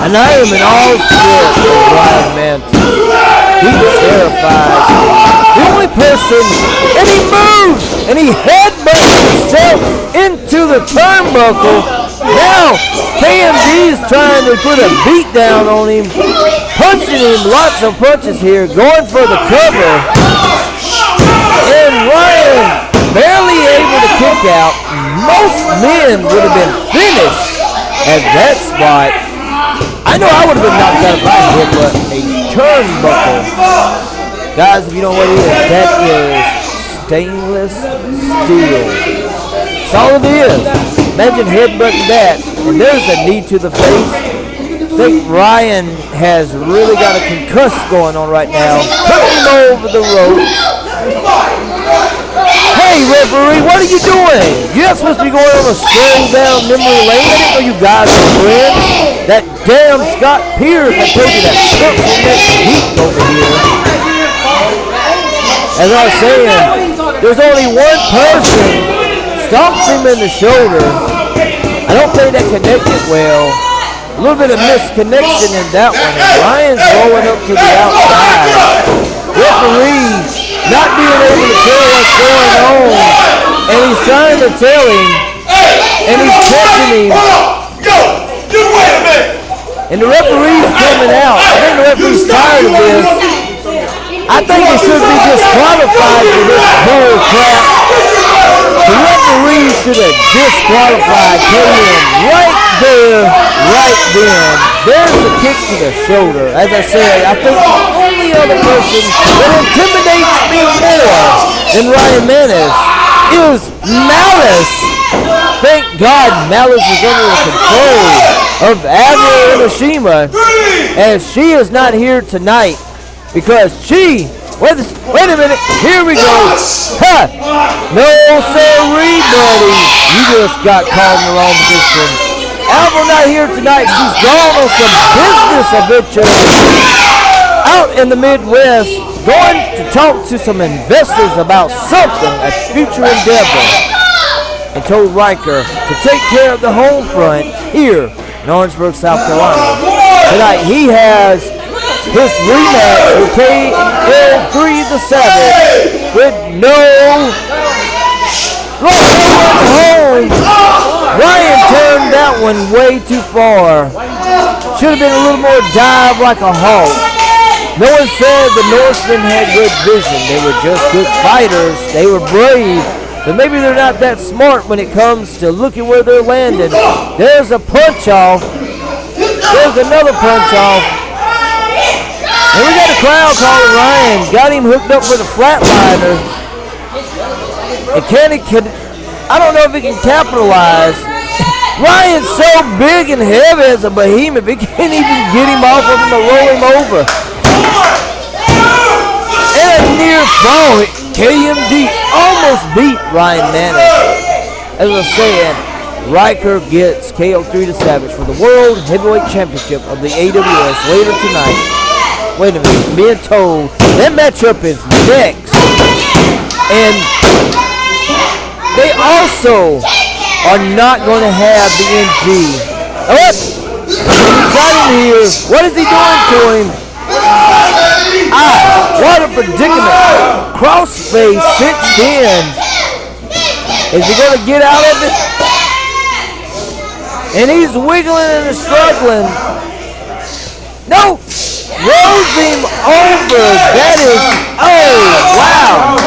And I am in all spirit of Ryan Mantis. He's terrified. The only person, and he moves, and he headbutts himself into the turnbuckle. Now, KMD is trying to put a beat down on him, punching him, lots of punches here, going for the cover. And Ryan barely able to kick out. Most men would have been finished at that spot. I know I would have been knocked out if I hit, but a turnbuckle. Guys, if you know what it is, that is stainless steel. That's all it is. Imagine headbutting that, and there's a knee to the face. I think Ryan has really got a concuss going on right now. Putting him over the ropes. Hey, referee, what are you doing? You're not supposed to be going on a stroll down memory lane. I didn't know you guys were friends. That damn Scott Pierce, I told you that stumps on that heat over here. As I was saying, there's only one person stomps him in the shoulder. I don't think that connected well. A little bit of misconnection in that one. And Ryan's rolling up to the outside. Referee not being able to tell what's going on. And he's trying to tell him. And he's catching him. And the referee's coming out. I think the referee's tired of this. I think he should be disqualified for this bull crap. The referee should have disqualified KM right there, right then. There's a kick to the shoulder. As I said, I think the only other person that intimidates me more than Ryan Mantis is Malice. Thank God Malice is under the control of ASWA Massacre, as she is not here tonight because she, wait a minute, here we go. Ha! No sirree, buddy. You just got caught in the wrong position. ASWA not here tonight. She's gone on some business adventure out in the Midwest, going to talk to some investors about something, a future endeavor, and told Riker to take care of the home front here in Orangeburg, South Carolina. Tonight he has his rematch with KL3 the Savage with no home. Ryan turned that one way too far. Should have been a little more dive like a hawk. No one said the Norsemen had good vision. They were just good fighters. They were brave. But maybe they're not that smart when it comes to looking where they're landing. There's a punch off. There's another punch off. And we got a crowd calling Ryan. Got him hooked up with a flatliner. And I don't know if he can capitalize. Ryan's so big and heavy as a behemoth, he can't even get him off of him to roll him over. And a near fall, KMD almost beat Ryan Manners. As I said, Riker gets KO3 to Savage for the World Heavyweight Championship of the AWS later tonight. Wait a minute, being told that matchup is next. And they also are not going to have the NG. Oh, he's got him here. What is he doing to him? What a predicament. Crossface sits in. Is he going to get out of it? And he's wiggling and struggling. No! Rolls him over. That is, oh, wow.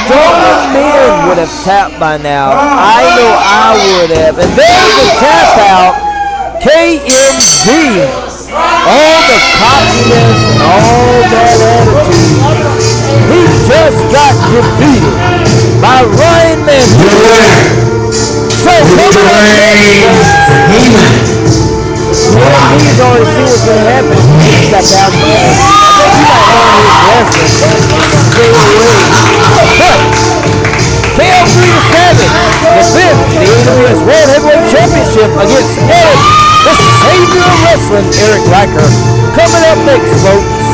Stronger men would have tapped by now. I know I would have. And there's the tap out. KMD. All the cockiness and all that attitude. He just got defeated by Ryan Manners. So coming up next, he's already seen what's going to happen. He's got down here. I think he might learn his lesson. Stay away. But KO3 to Savage defends the AWS World Heavyweight Championship against Eric, the savior of wrestling, Eric Riker. Coming up next, folks.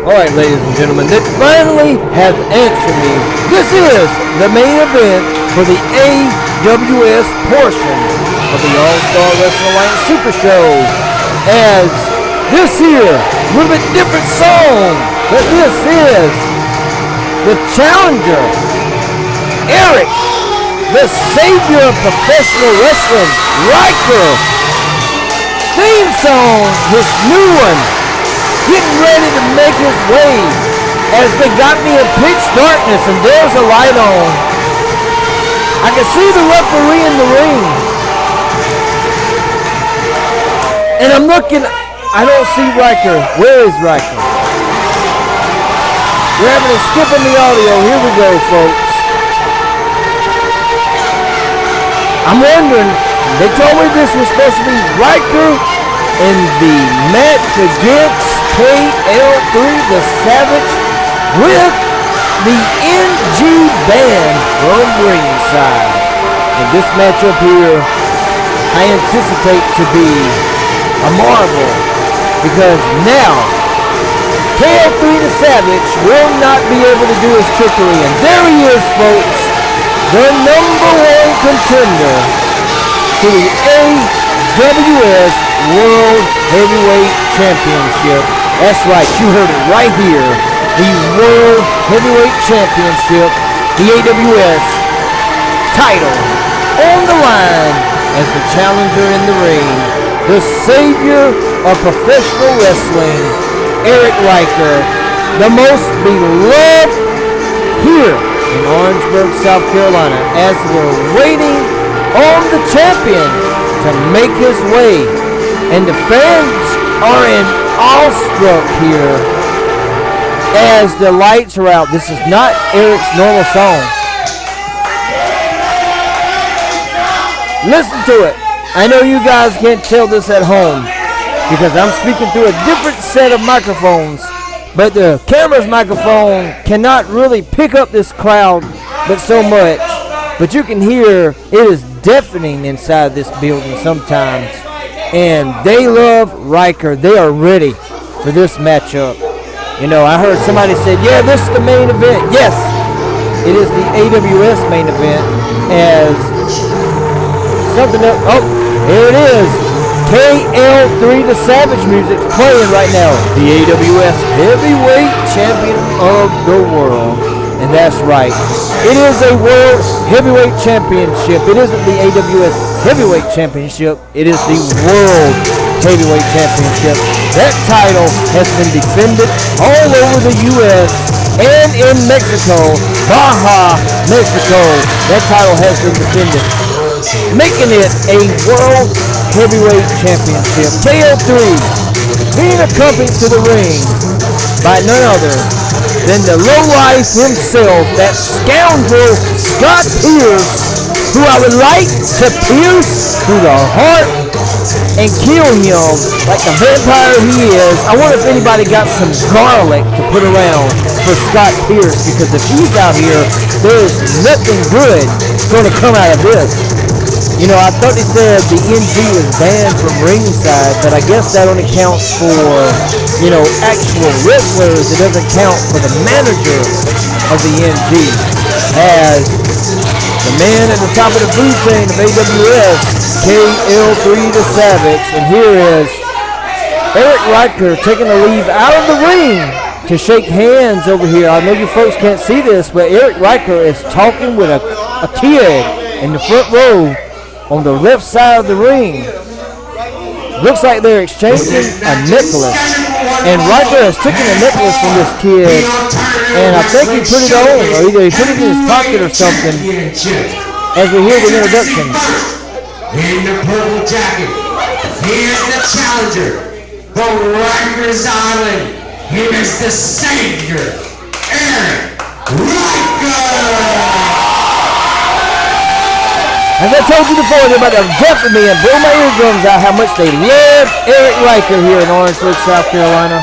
Alright, ladies and gentlemen, that finally has answered me. This is the main event for the AWS portion of the All-Star Wrestling Alliance Super Show. As this here, a little bit different song, but this is the challenger, Eric, the savior of professional wrestling, Riker. Theme song, this new one. Getting ready to make his way as they got me in pitch darkness and there's a light on. I can see the referee in the ring. And I'm looking, I don't see Riker. Where is Riker? We're having a skip in the audio. Here we go, folks. I'm wondering, they told me this was supposed to be Riker in the match against KL3 the Savage with the NG band from ringside. And this matchup here, I anticipate to be a marvel because now KL3 the Savage will not be able to do his trickery. And there he is, folks, the #1 contender to the AWS World Heavyweight Championship. That's right, you heard it right here. The World Heavyweight Championship, the AWS title on the line as the challenger in the ring, the savior of professional wrestling, Eric Riker, the most beloved here in Orangeburg, South Carolina, as we're waiting on the champion to make his way. And the fans are in awestruck here as the lights are out. This is not Eric's normal song. Listen to it. I know you guys can't tell this at home because I'm speaking through a different set of microphones, but the camera's microphone cannot really pick up this crowd but so much. But you can hear it is deafening inside this building sometimes. And they love Riker. They are ready for this matchup. You know, I heard somebody said, yeah, this is the main event. Yes, it is the AWS main event as something else. Oh, here it is. KL3 the Savage music's playing right now. The AWS Heavyweight Champion of the World. And that's right. It is a World Heavyweight Championship. It isn't the AWS Heavyweight Championship. It is the World Heavyweight Championship. That title has been defended all over the U.S. and in Mexico. Baja, Mexico. That title has been defended, making it a World Heavyweight Championship. KL3 being accompanied to the ring by none other than the lowlife himself, that scoundrel Scott Pierce, who I would like to pierce through the heart and kill him like the vampire he is. I wonder if anybody got some garlic to put around for Scott Pierce, because if he's out here, there's nothing good going to come out of this. You know, I thought they said the NG was banned from ringside, but I guess that only counts for, you know, actual wrestlers. It doesn't count for the manager of the NG. As the man at the top of the food chain of AWS, KL3 the Savage, and here is Eric Riker taking the leave out of the ring to shake hands over here. I know you folks can't see this, but Eric Riker is talking with a kid in the front row on the left side of the ring. Looks like they're exchanging a necklace. And Riker has taken a necklace from this kid, and I think he put it on, or either he put it in his pocket or something, as we hear the introduction. In the purple jacket, here's the challenger, the Rikers Island. Here is the savior, Eric Riker. As I told you before, they're about to jump at me and blow my eardrums out how much they love Eric Riker here in Orangeburg, South Carolina.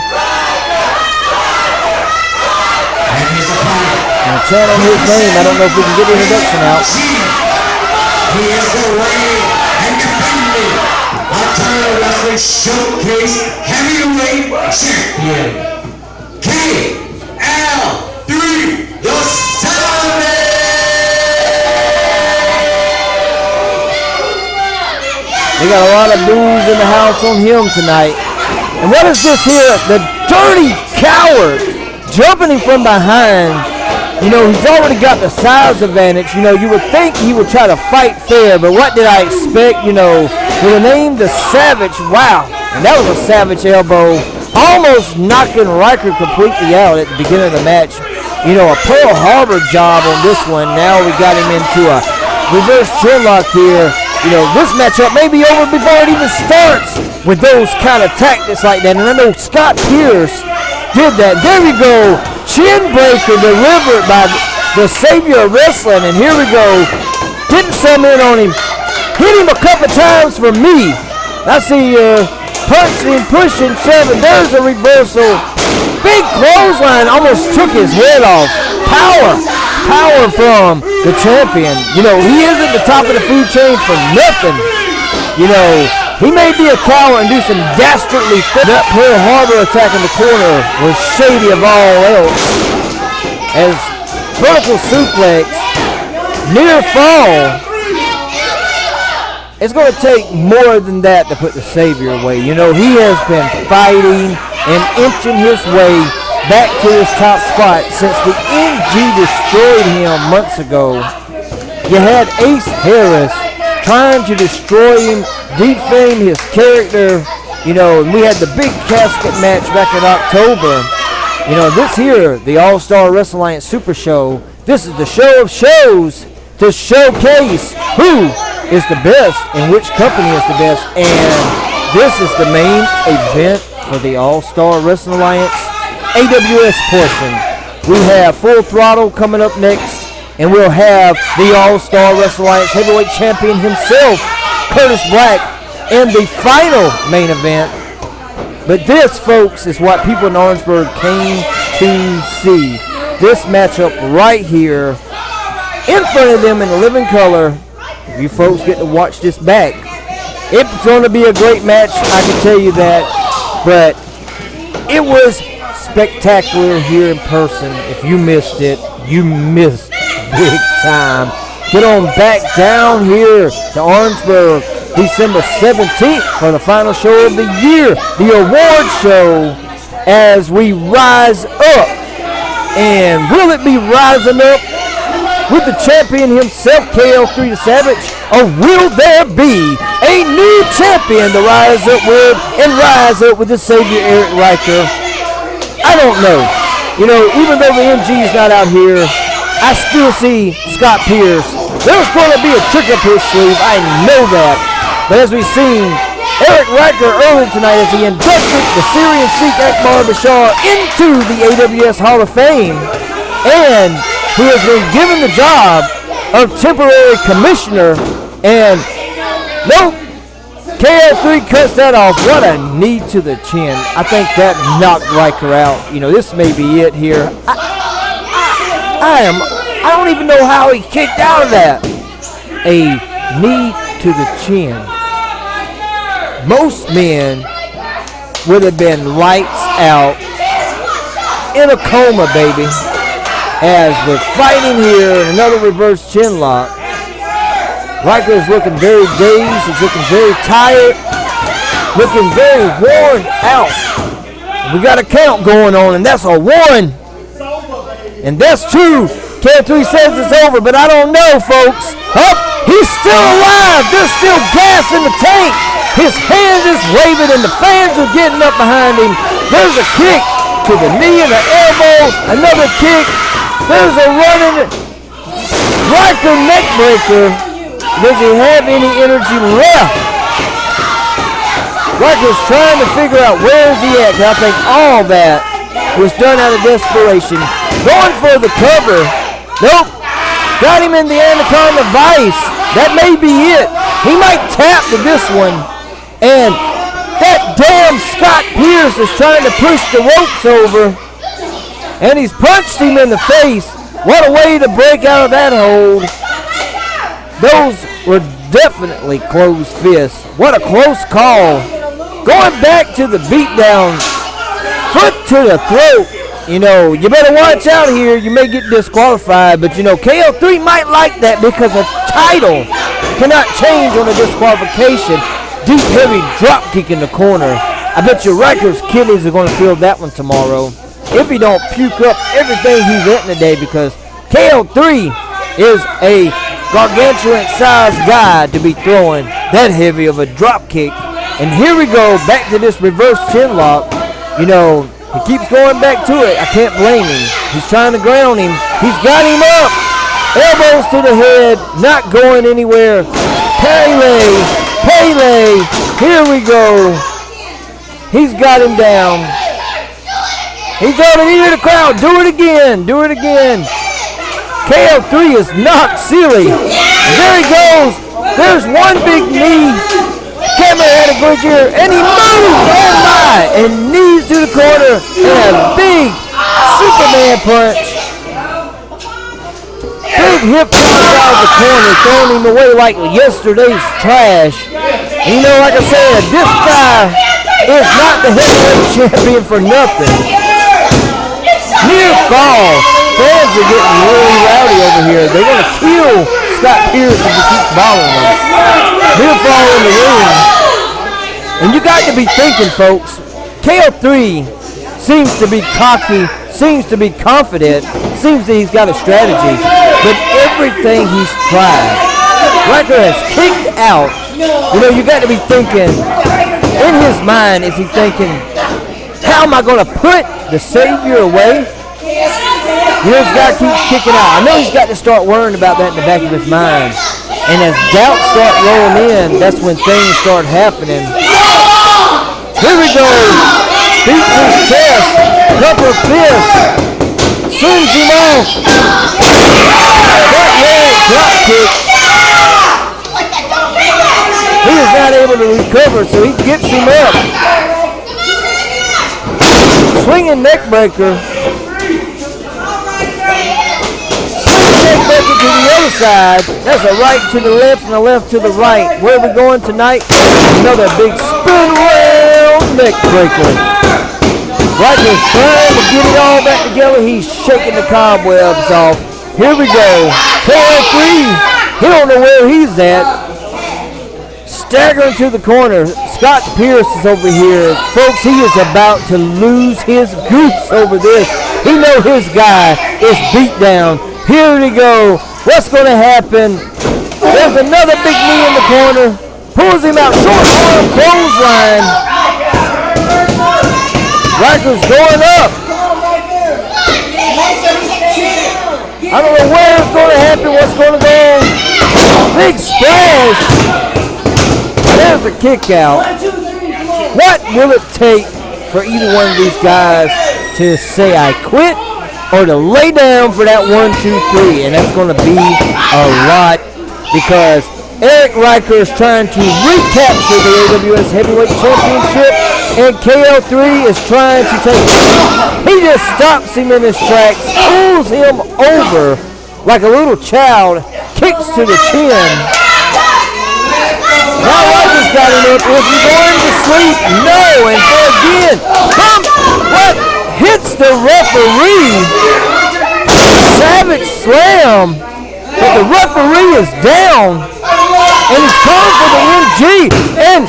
And chanting his name, I don't know if we can get the introduction out. He is the reigning and defending Alternative Wrestling Showcase Heavyweight Champion, KL3 the Savage. They got a lot of boos in the house on him tonight. And what is this here? The dirty coward jumping him from behind. You know, he's already got the size advantage. You know, you would think he would try to fight fair, but what did I expect? You know, with the name The Savage, wow. And that was a savage elbow, almost knocking Riker completely out at the beginning of the match. You know, a Pearl Harbor job on this one. Now we got him into a reverse chinlock here. You know, this matchup may be over before it even starts with those kind of tactics like that. And I know Scott Pierce did that. There we go. Chin breaker delivered by the savior of wrestling. And here we go. Didn't sum in on him. Hit him a couple times for me. I see punching, pushing, shoving. There's a reversal. Big clothesline almost took his head off. Power from the champion. You know, he isn't the top of the food chain for nothing. You know, he may be a coward and do some dastardly things. That Pearl Harbor attack in the corner was shady of all else. As vertical suplex, near fall. It's going to take more than that to put the savior away. You know, he has been fighting and inching his way back to his top spot since the NG destroyed him months ago. You had Ace Harris trying to destroy him, defame his character, you know, and we had the big casket match back in October. You know, this here, the All-Star Wrestling Alliance Super Show, this is the show of shows to showcase who is the best and which company is the best. And this is the main event for the All-Star Wrestling Alliance AWS portion. We have Full Throttle coming up next, and we'll have the All-Star Wrestling Alliance Heavyweight Champion himself, Curtis Black, in the final main event. But this, folks, is what people in Orangeburg came to see. This matchup right here, in front of them in the living color. You folks get to watch this back. It's going to be a great match, I can tell you that. But it was spectacular here in person. If you missed it, you missed big time. Get on back down here to Orangeburg December 17th for the final show of the year, the award show, as we rise up. And will it be rising up with the champion himself, KL3 the Savage, or will there be a new champion to rise up with and rise up with the savior Eric Riker? I don't know. You know, even though the NG is not out here, I still see Scott Pierce. There's going to be a trick up his sleeve. I know that. But as we've seen, Eric Riker earlier tonight as he inducted the Syrian Sheikh Akbar Bashar into the AWS Hall of Fame, and who has been given the job of temporary commissioner. And nope, KO3 cuts that off. What a knee to the chin. I think that knocked Riker out. You know, this may be it here. I don't even know how he kicked out of that. A knee to the chin. Most men would have been lights out, in a coma, baby. As we're fighting here, another reverse chin lock. Riker is looking very dazed. He's looking very tired. Looking very worn out. We got a count going on, and that's a 1. And that's 2. KO3 says it's over, but I don't know, folks. Oh, he's still alive. There's still gas in the tank. His hand is waving, and the fans are getting up behind him. There's a kick to the knee and the elbow. Another kick. There's a running Riker neck breaker. Does he have any energy left? Riker's trying to figure out where is he at. I think all that was done out of desperation. Going for the cover. Nope. Got him in the Anaconda Vice. That may be it. He might tap to this one. And that damn Scott Pierce is trying to push the ropes over. And he's punched him in the face. What a way to break out of that hold. Those were definitely closed fists. What a close call. Going back to the beatdown. Foot to the throat. You know, you better watch out here. You may get disqualified. But, you know, KO3 might like that because a title cannot change on a disqualification. Deep, heavy drop kick in the corner. I bet you Riker's kidneys are going to feel that one tomorrow. If he don't puke up everything he's eaten today, because KO3 is a gargantuan-sized guy to be throwing that heavy of a drop kick. And here we go, back to this reverse chin lock. You know, he keeps going back to it. I can't blame him. He's trying to ground him. He's got him up. Elbows to the head, not going anywhere. Pele, here we go. He's got him down. He's already near the crowd. Do it again. KO3 is knocked silly. There he goes. There's one big knee. Camera had a glitch here, and he moves. Oh my! And knees to the corner, and a big Superman punch. Big hip punch out of the corner, throwing him away like yesterday's trash. And you know, like I said, this guy is not the heavyweight champion for nothing. Near fall. Fans are getting really rowdy over here. They're going to kill Scott Pierce if he keeps bothering them. Near fall in the ring. And you got to be thinking, folks, KO3 seems to be cocky, seems to be confident, seems that he's got a strategy. But everything he's tried, Riker has kicked out. You know, you got to be thinking, in his mind, is he thinking, how am I going to put the Savior away? You know, this guy keeps kicking out. I know he's got to start worrying about that in the back of his mind. And as doubts start rolling in, that's when things start happening. Here we go. Beats his chest. Couple of fists. Swings him off. That leg drop kick. He is not able to recover, so he gets him up. Swinging neck breaker. Neck breaker to the other side. That's a right to the left and a left to the right. Where are we going tonight? Another big spin rail neck breaker. Riker's trying to get it all back together. He's shaking the cobwebs off. Here we go. KO3. He don't know where he's at. Staggering to the corner. Scott Pierce is over here. Folks, he is about to lose his goose over this. He knows his guy is beat down. Here we go. What's going to happen? There's another big knee in the corner. Pulls him out. Short arm clothesline. Riker's going up. I don't know where it's going to happen. What's going to go? Big splash. There's a kick out. What will it take for either one of these guys to say I quit or to lay down for that 1, 2, 3? And that's going to be a lot because Eric Riker is trying to recapture the AWS Heavyweight Championship, and KL3 is trying to take it. He just stops him in his tracks, pulls him over like a little child, kicks to the chin. Now Riker's got him up. Is he going to sleep? No. And so again, what hits the referee? Savage slam. But the referee is down. And he's calling for the MG. And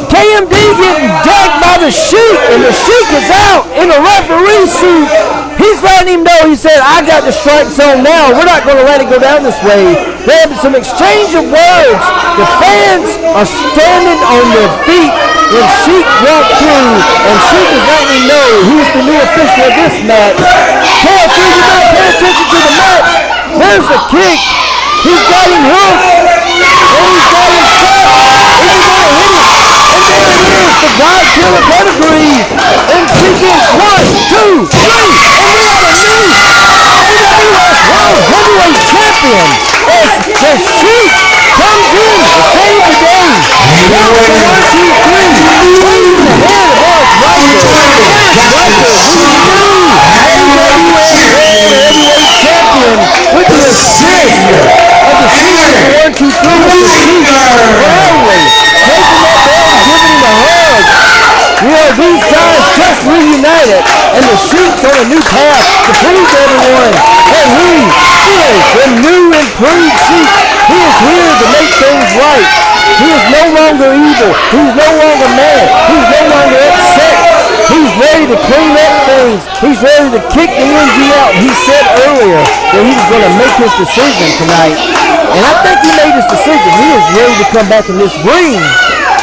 KMD getting dagged by the Sheik. And the Sheik is out in a referee suit. He's letting him know. He said, I got the strike zone now. We're not going to let it go down this way. They have some exchange of words. The fans are standing on their feet when Sheik walked through. And Sheik is letting him know who's the new official of this match. KL3, you better pay attention to the match. There's the kick. He's got him hooked. And he's got him stuck. And he's going to hit him. And there it is, the God Killer pedigree. And she gets 1, 2, 3. And we have a new AWS World Heavyweight Champion. As the Sheik comes in to save the day. Down to 1, 2, 3. Raising the head of Eric Riker. Eric Riker, the new AWS World Heavyweight Champion, with the assist of the Sheik. 1, 2, 3 with the Sheik. Proudly taking that belt and giving him a hug. You know, these guys just reunited, and the Sheik's on a new path to prove to everyone that he is the new improved Sheik. He is here to make things right. He is no longer evil. He's no longer mad. He's no longer upset. He's ready to clean up things. He's ready to kick the MG out. He said earlier that he was going to make his decision tonight. And I think he made his decision. He is ready to come back in this ring.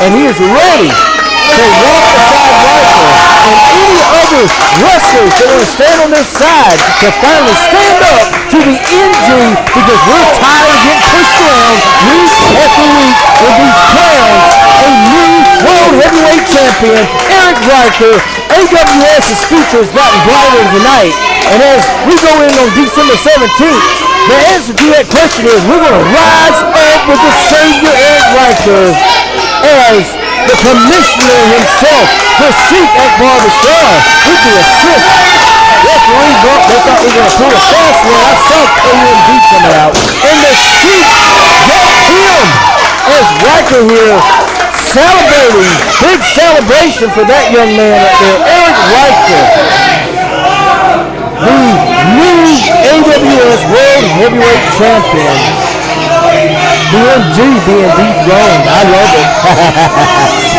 And he is ready to walk beside Riker and any other wrestlers that want to stand on their side to finally stand up to the NG, because we're tired of getting pushed around week after week with these clowns. A new World Heavyweight Champion, Eric Riker. AWS's future has gotten brighter tonight. And as we go in on December 17th, the answer to that question is we're going to rise up with the Savior Eric Riker as the commissioner himself, the Sheik Akbar Bashar, with the assist. Referee brought, they thought we were going to pull a fast one. I saw KMD coming out. And the Sheik got him as Riker here celebrating. Big celebration for that young man up there, Eric Riker. The new AWS World Heavyweight Champion. The MG being dethroned. I love it.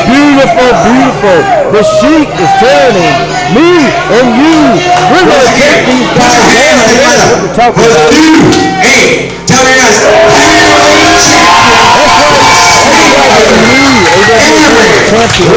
Beautiful, beautiful. The Sheik is telling him, me and you, we're going to take these guys down. That's what we're talking about. Hey, tell me this. That's right. The new AWS Champion.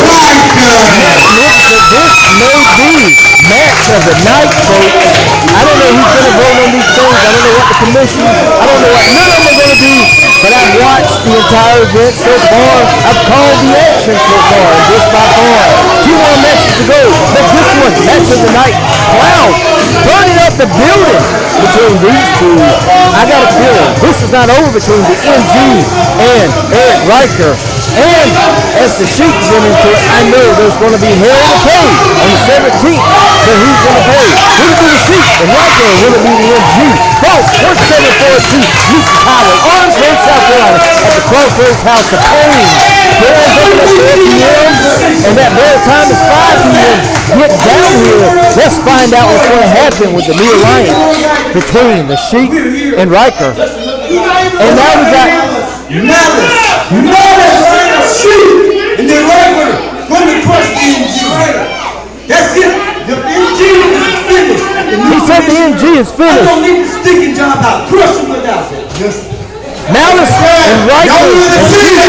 This may be match of the night, folks. I don't know who's going to vote on these things. I don't know what the commission, I don't know what none of them are going to do, but I've watched the entire event so far. I've called the action so far, and just by far. 2 more matches to go, but this one, match of the night. Wow, burning up the building between these two. I got a feeling this is not over between the MG and Eric Riker. And as the Sheik get into it, I know there's going to be hell to pay on the 17th. But who's going to pay? Will it be the Sheik and Riker, or will it be the MG? Folks, 1742 Houston Highway, Orangeburg, South Carolina, at the Crossroads House of Pain. Doors open at 4 p.m. and that bell time is 5 p.m. Get down here. Let's find out what's going to happen with the new alliance between the Sheik and Riker. And now we got Malice, Sheik, and then Riker going to crush the MG. That's it. The MG is finished. He said the MG is I finished. don't need the sticking job out. Crush him without it. Malice and Riker and Sheik.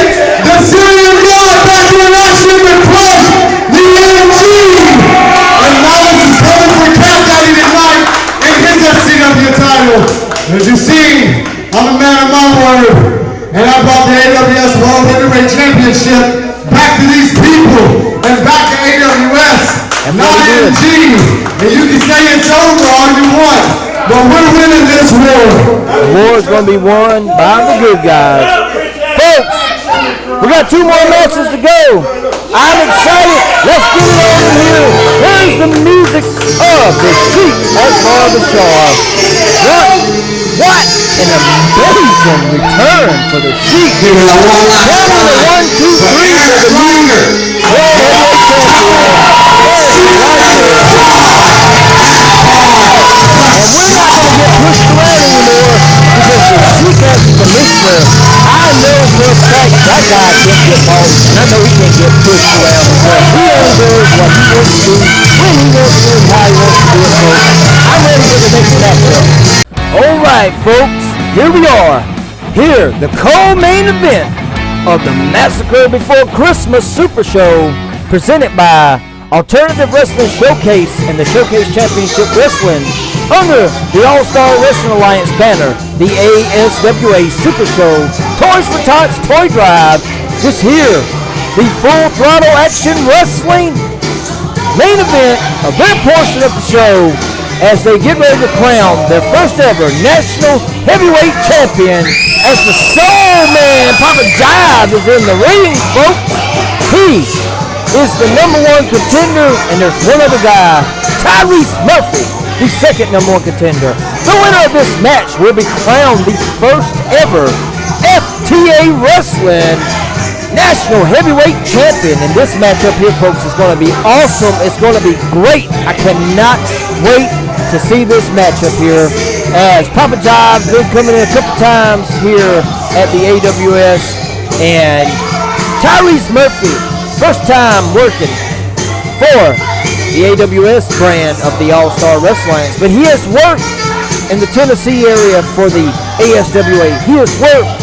The Syrian God back in action to crush the MG. And Malice is coming for Cat Daddy tonight in his FTAW title. As you see, I'm a man of my word. And I brought the AWS World Heavyweight Championship back to these people. And and back to AWS. And Not what we in did. G. And you can say it's over all you want, but we're winning this war. The war is going to be won by the good guys. Folks, we got 2 more matches to go. I'm excited. Let's get it on in here. Here's the music of the Sheik at Barbershop. What an amazing return for the Sheik. Counting the 1, 2, 3 for the new World Heavyweight Pushed around anymore because the Sheik as the commissioner, I know for a fact that guy can't get bossed, and I know he can't get pushed around because he only does what he wants to do, when he wants to do it, how he wants to do it, folks. I'm ready for the next matchup. Alright folks, here we are. Here, the co-main event of the Massacre Before Christmas Super Show, presented by Alternative Wrestling Showcase and the Showcase Championship Wrestling under the All-Star Wrestling Alliance banner, the ASWA Super Show, Toys for Tots Toy Drive. This here, the Full Throttle Action Wrestling main event, a big portion of the show, as they get ready to crown their first ever National Heavyweight Champion, as the Soul Man, Papa Jive, is in the ring, folks. He is the #1 contender, and there's one other guy, Tyrese Murphy, the second #1 contender. The winner of this match will be crowned the first ever FTA Wrestling National Heavyweight Champion. And this matchup here, folks, is going to be awesome. It's going to be great. I cannot wait to see this matchup here, as Papa Jive's been coming in a couple times here at the AWS, and Tyrese Murphy, first time working for the AWS brand of the All-Star Wrestling Alliance, but he has worked in the Tennessee area for the ASWA. He has worked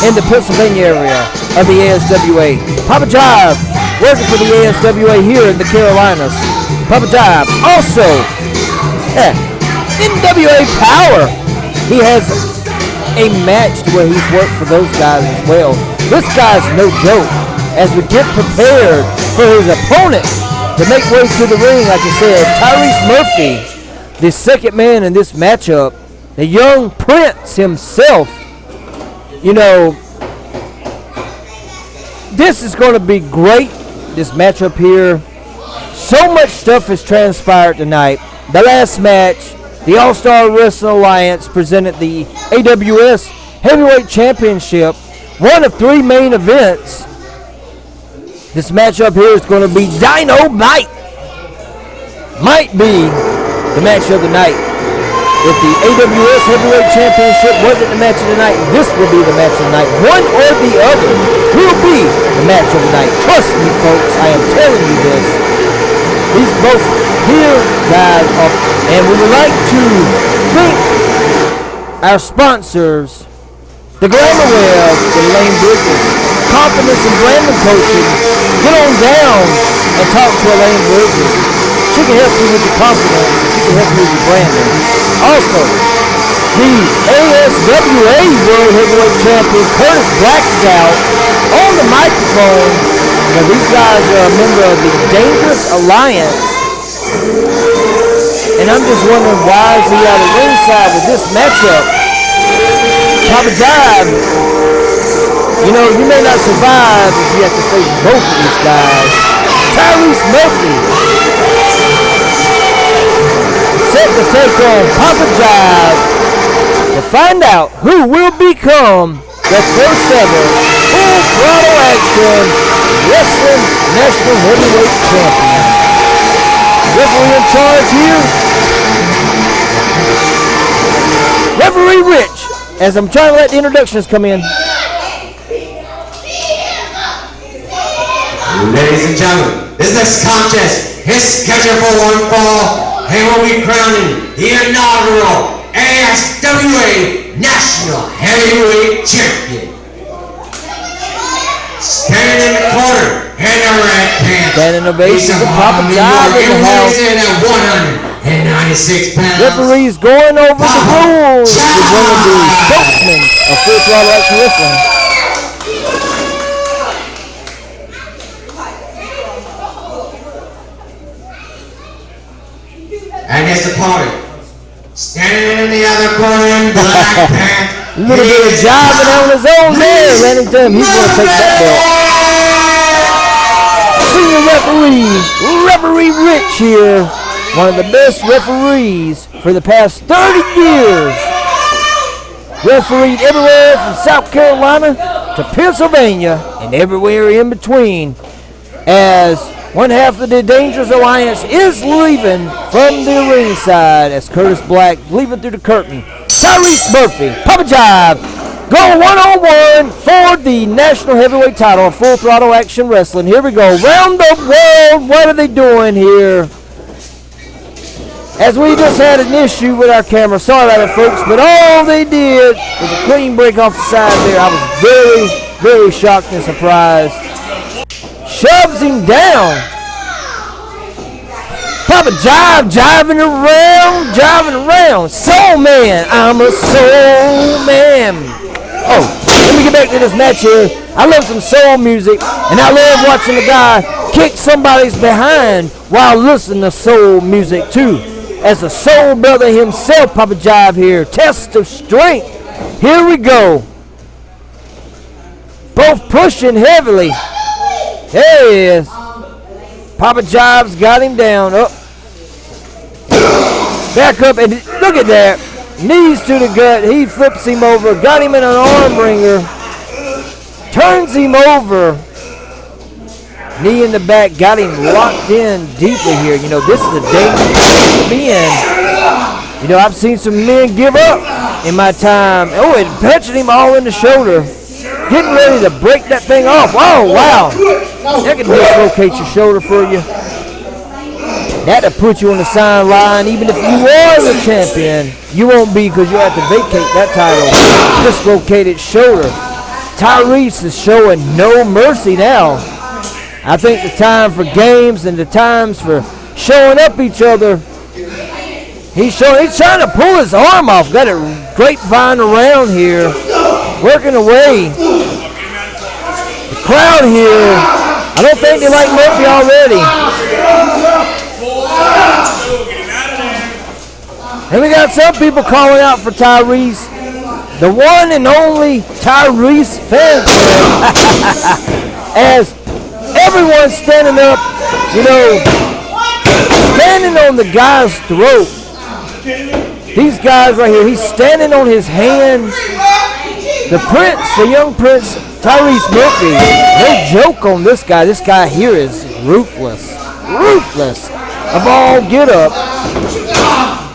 in the Pennsylvania area of the ASWA. Papa Jive working for the ASWA here in the Carolinas. Papa Jive also NWA Power. He has a match where he's worked for those guys as well. This guy's no joke. As we get prepared for his opponent to make way to the ring, like I said, Tyrese Murphy, the second man in this matchup, the young Prince himself. You know, this is going to be great, this matchup here. So much stuff has transpired tonight. The last match, the All-Star Wrestling Alliance presented the AWS Heavyweight Championship, one of 3 main events. This matchup here is going to be Dynamite. Might be the match of the night. If the AWS Heavyweight Championship wasn't the match of the night, this will be the match of the night. One or the other will be the match of the night. Trust me, folks, I am telling you this. These both here guys are, and we would like to thank our sponsors, the Glamour Web, the Lane Bridges, Confidence and Branding Coaching. Get on down and talk to Elaine Bridges. She can help you with your confidence. She can help you with your branding. Also, the ASWA World Heavyweight Champion Curtis Black is out on the microphone. Now, these guys are a member of the Dangerous Alliance. And I'm just wondering, why is he out of ringside with this matchup? Papa Jive, you know, you may not survive if you have to face both of these guys. Tyrese Murphy set to take on Papa Jive to find out who will become the first ever Full Throttle Action Wrestling National Heavyweight Champion. Referee in charge here, Referee Rich, as I'm trying to let the introductions come in. Ladies and gentlemen, this next contest is scheduled for one fall, and we'll be crowning the inaugural ASWA National Heavyweight Champion. Standing in the corner in the red pants. Standing ovation for Papa Jive in the house. At 196 pounds. Referees going over the rules with one of the spokesmen of Full Throttle Action Wrestling. caught it. Standing in the other corner in black pants. A little bit of jiving on his own there. Rennington, he's going to take that belt. Senior referee Rich here. One of the best referees for the past 30 years. Refereed everywhere from South Carolina to Pennsylvania and everywhere in between. As one half of the Dangerous Alliance is leaving from the ringside as Curtis Black leaving through the curtain. Tyrese Murphy, Papa Jive, go one-on-one for the National Heavyweight title of Full Throttle Action Wrestling. Here we go. Round the world, what are they doing here? As we just had an issue with our camera. Sorry about it, folks, but all they did was a clean break off the side there. I was very, very shocked and surprised. Shoves him down. Papa Jive, jiving around. Soul Man, I'm a soul man. Oh, let me get back to this match here. I love some soul music, and I love watching the guy kick somebody's behind while listening to soul music too. As a soul brother himself, Papa Jive here. Test of strength. Here we go. Both pushing heavily. There he is. Papa Jive's got him down. Up. Back up, and look at that. Knees to the gut. He flips him over. Got him in an arm wringer. Turns him over. Knee in the back. Got him locked in deeply here. You know, this is a dangerous place to be in. You know, I've seen some men give up in my time. Oh, and punching him all in the shoulder. Getting ready to break that thing off. Oh, wow. That can dislocate your shoulder for you. That'll put you on the sideline. Even if you are the champion, you won't be because you have to vacate that title. Dislocated shoulder. Tyrese is showing no mercy now. I think the time for games and the times for showing up each other. He's trying to pull his arm off. Got a grapevine around here. Working away. The crowd here, I don't think they like Murphy already. And we got some people calling out for Tyrese. The one and only Tyrese fan club. As everyone's standing up, you know, standing on the guy's throat. These guys right here, he's standing on his hands. The Prince, the young Prince, Tyrese Murphy, no joke on this guy. This guy here is ruthless. Ruthless of all get up.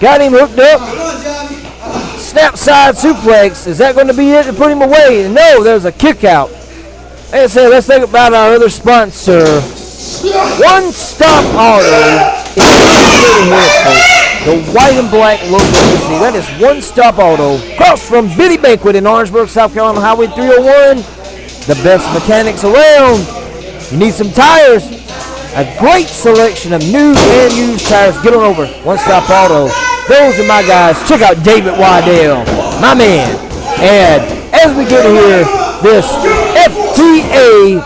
Got him hooked up. Snap side suplex. Is that going to be it to put him away? No, there's a kick out. Like I said, let's think about our other sponsor. One Stop Auto. The white and black logo you see. That is One Stop Auto. Across from Biddy Banquet in Orangeburg, South Carolina, Highway 301. The best mechanics around. You need some tires. A great selection of new and used tires. Get on over. One Stop Auto. Those are my guys. Check out David Waddell, my man. And as we get here, this FTAW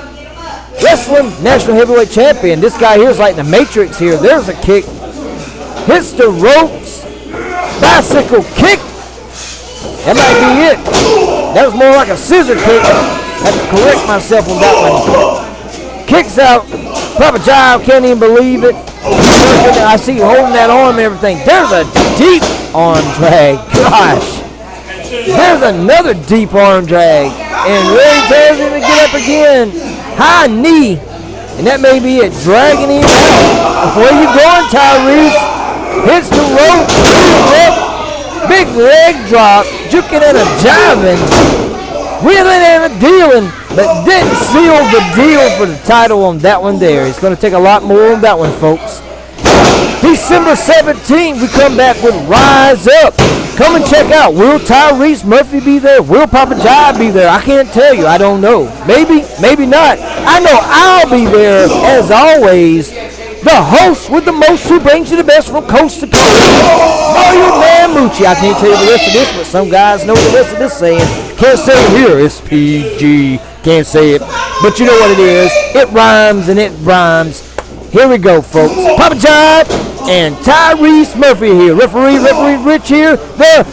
Wrestling National Heavyweight Champion. This guy here is like the Matrix here. There's a kick. Hits the ropes. Bicycle kick. That might be it. That was more like a scissor kick. I have to correct myself on that one. Kicks out. Papa Jive can't even believe it. I see you holding that arm and everything. There's a deep arm drag. Gosh. There's another deep arm drag. And Ray tells him to get up again. High knee. And that may be it. Dragging him out. Where you going, Tyrese? Hits the rope. Big leg drop. Juking and a jiving. Wheeling and a dealing. But didn't seal the deal for the title on that one there. It's going to take a lot more on that one, folks. December 17th, we come back with Rise Up. Come and check out. Will Tyrese Murphy be there? Will Papa Jive be there? I can't tell you. I don't know. Maybe, maybe not. I know I'll be there, as always. The host with the most who brings you the best from coast to coast. Mario Mamucci. I can't tell you the rest of this, but some guys know the rest of this saying. Can't say it here. It's PG. Can't say it. But you know what it is. It rhymes and it rhymes. Here we go, folks. Papa Jive. and Tyrese Murphy here. Referee Rich here. The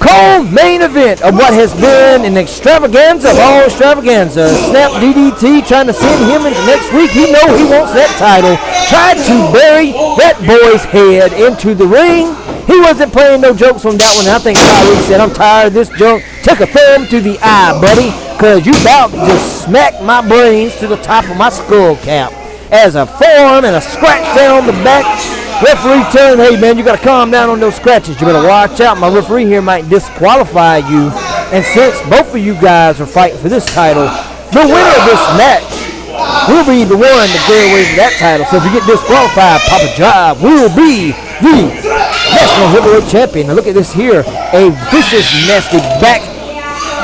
co-main event of what has been an extravaganza of all extravaganza. Snap DDT trying to send him into next week. He know he wants that title. Tried to bury that boy's head into the ring. He wasn't playing no jokes on that one. I think Tyrese said, I'm tired of this junk. Take a thumb to the eye, buddy, because you about to just smack my brains to the top of my skull cap. As a forearm and a scratch down the back. Referee turned, hey man, you got to calm down on those scratches. You better watch out. My referee here might disqualify you. And since both of you guys are fighting for this title, the winner of this match will be the one to go away with that title. So if you get disqualified, Papa Job will be the National Heavyweight Champion. Now look at this here. A vicious, nasty back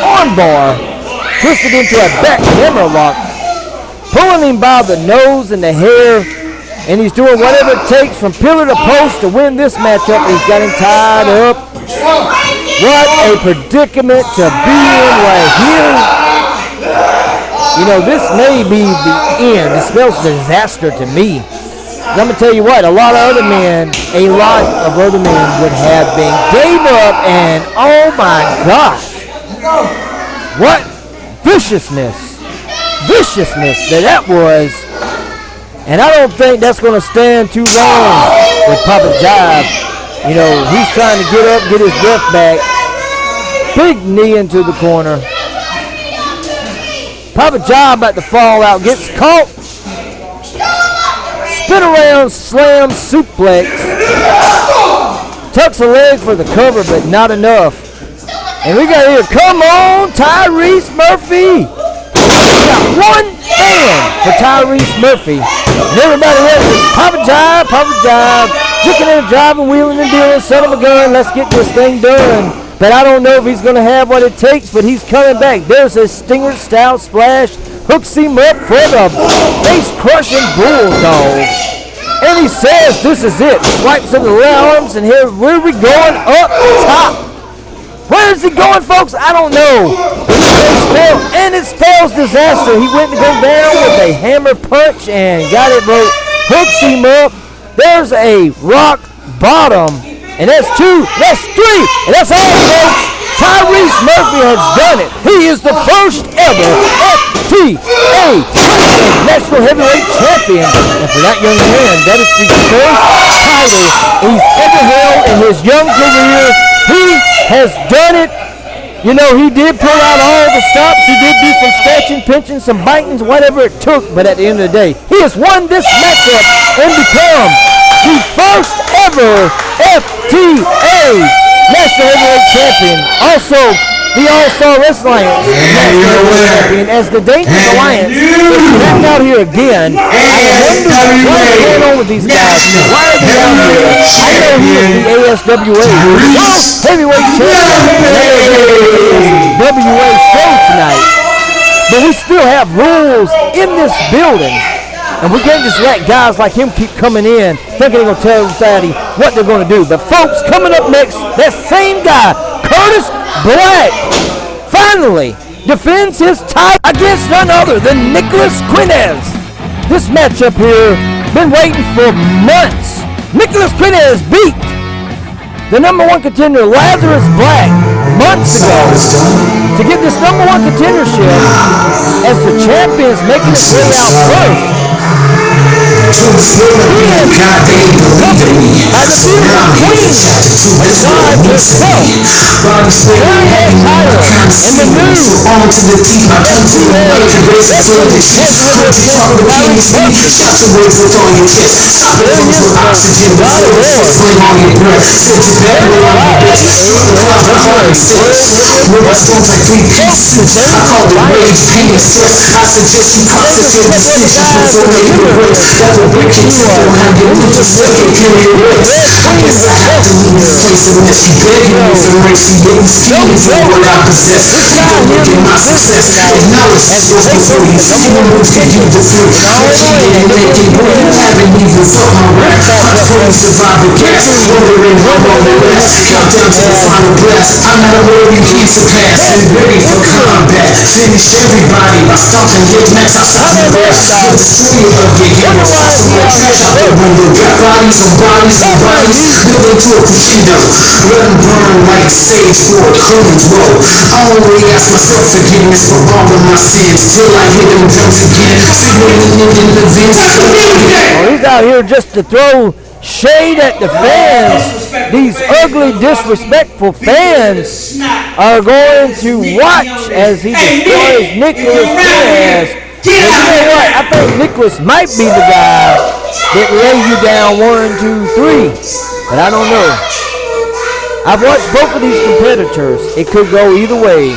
arm bar twisted into a back hammer lock. Pulling him by the nose and the hair. And he's doing whatever it takes from pillar to post to win this matchup. He's got him tied up. What a predicament to be in right here. You know, this may be the end. It spells disaster to me. I'm going to tell you what, a lot of other men would have been gave up, and oh my gosh, what viciousness that was. And I don't think that's going to stand too long with Papa Job. You know, he's trying to get up, get his breath back. Big knee into the corner. Papa Job about to fall out, gets caught. Spin around, slam, suplex. Tucks a leg for the cover, but not enough. And we got here, come on, Tyrese Murphy. We got one fan for Tyrese Murphy. And everybody else is Papa Job, chicken and driving, wheeling and dealing, son of a gun, let's get this thing done. But I don't know if he's going to have what it takes, but he's coming back. There's a Stinger-style splash, hooks him up for the face-crushing bulldog. And he says this is it. Swipes into the arms, and here, where are we going? Up top. Where is he going, folks? I don't know. And it spells disaster. He went to go down with a hammer punch and got it broke. Hooks him up. There's a rock bottom. And that's two. That's three. And that's all, folks. Tyrese Murphy has done it. He is the first ever FTAW National Heavyweight Champion. And for that young man, that is the first title he's ever held in his young career. He has done it. You know, he did pull out all the stops. He did do some scratching, pinching, some bitings, whatever it took. But at the end of the day, he has won this matchup and become the first ever FTAW National Heavyweight Champion. Also, the All-Star Wrestling Alliance National Heavyweight Champion as the Dangerous Alliance is back out here again. I wonder what's going on with these guys. Why are they out here? I know he is the ASWA Heavyweight Champion. WA show tonight. But we still have rules in this building. And we can't just let guys like him keep coming in thinking they're going to tell society what they're going to do. But folks, coming up next, that same guy, Curtis Black, finally defends his title against none other than Nicholas Quinez. This matchup here, been waiting for months. Nicholas Quinez beat the #1 contender, Lazarus Black, months ago to get this #1 contendership as the champions making its way out first. I'm not a worthy piece of pass and ready for combat. Finish everybody by stomping your necks. I'm the best. The story of your heroes. So my tracks out the window. Got bodies on bodies on bodies. Building to a crescendo. Let them burn like sage for a cleansed roll. I only ask myself forgiveness for all of my sins. Till I hit them drums again. Signaling in the vents. Oh, he's out here just to throw shade at the fans. These ugly, disrespectful fans are going to watch as he destroys Nicholas Diaz. And you know what? I think Nicholas might be the guy that lay you down 1, 2, 3. But I don't know. I've watched both of these competitors. It could go either way.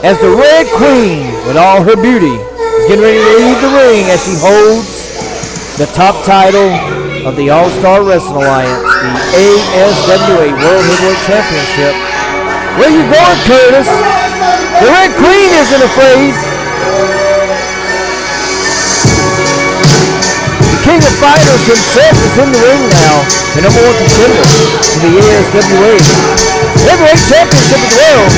As the Red Queen, with all her beauty, is getting ready to leave the ring as she holds the top title of the All-Star Wrestling Alliance, the ASWA World Heavyweight Championship. Where you going, Curtis? The Red Queen isn't afraid. The King of Fighters himself is in the ring now, the number 1 contender to the ASWA Heavyweight Championship of the world.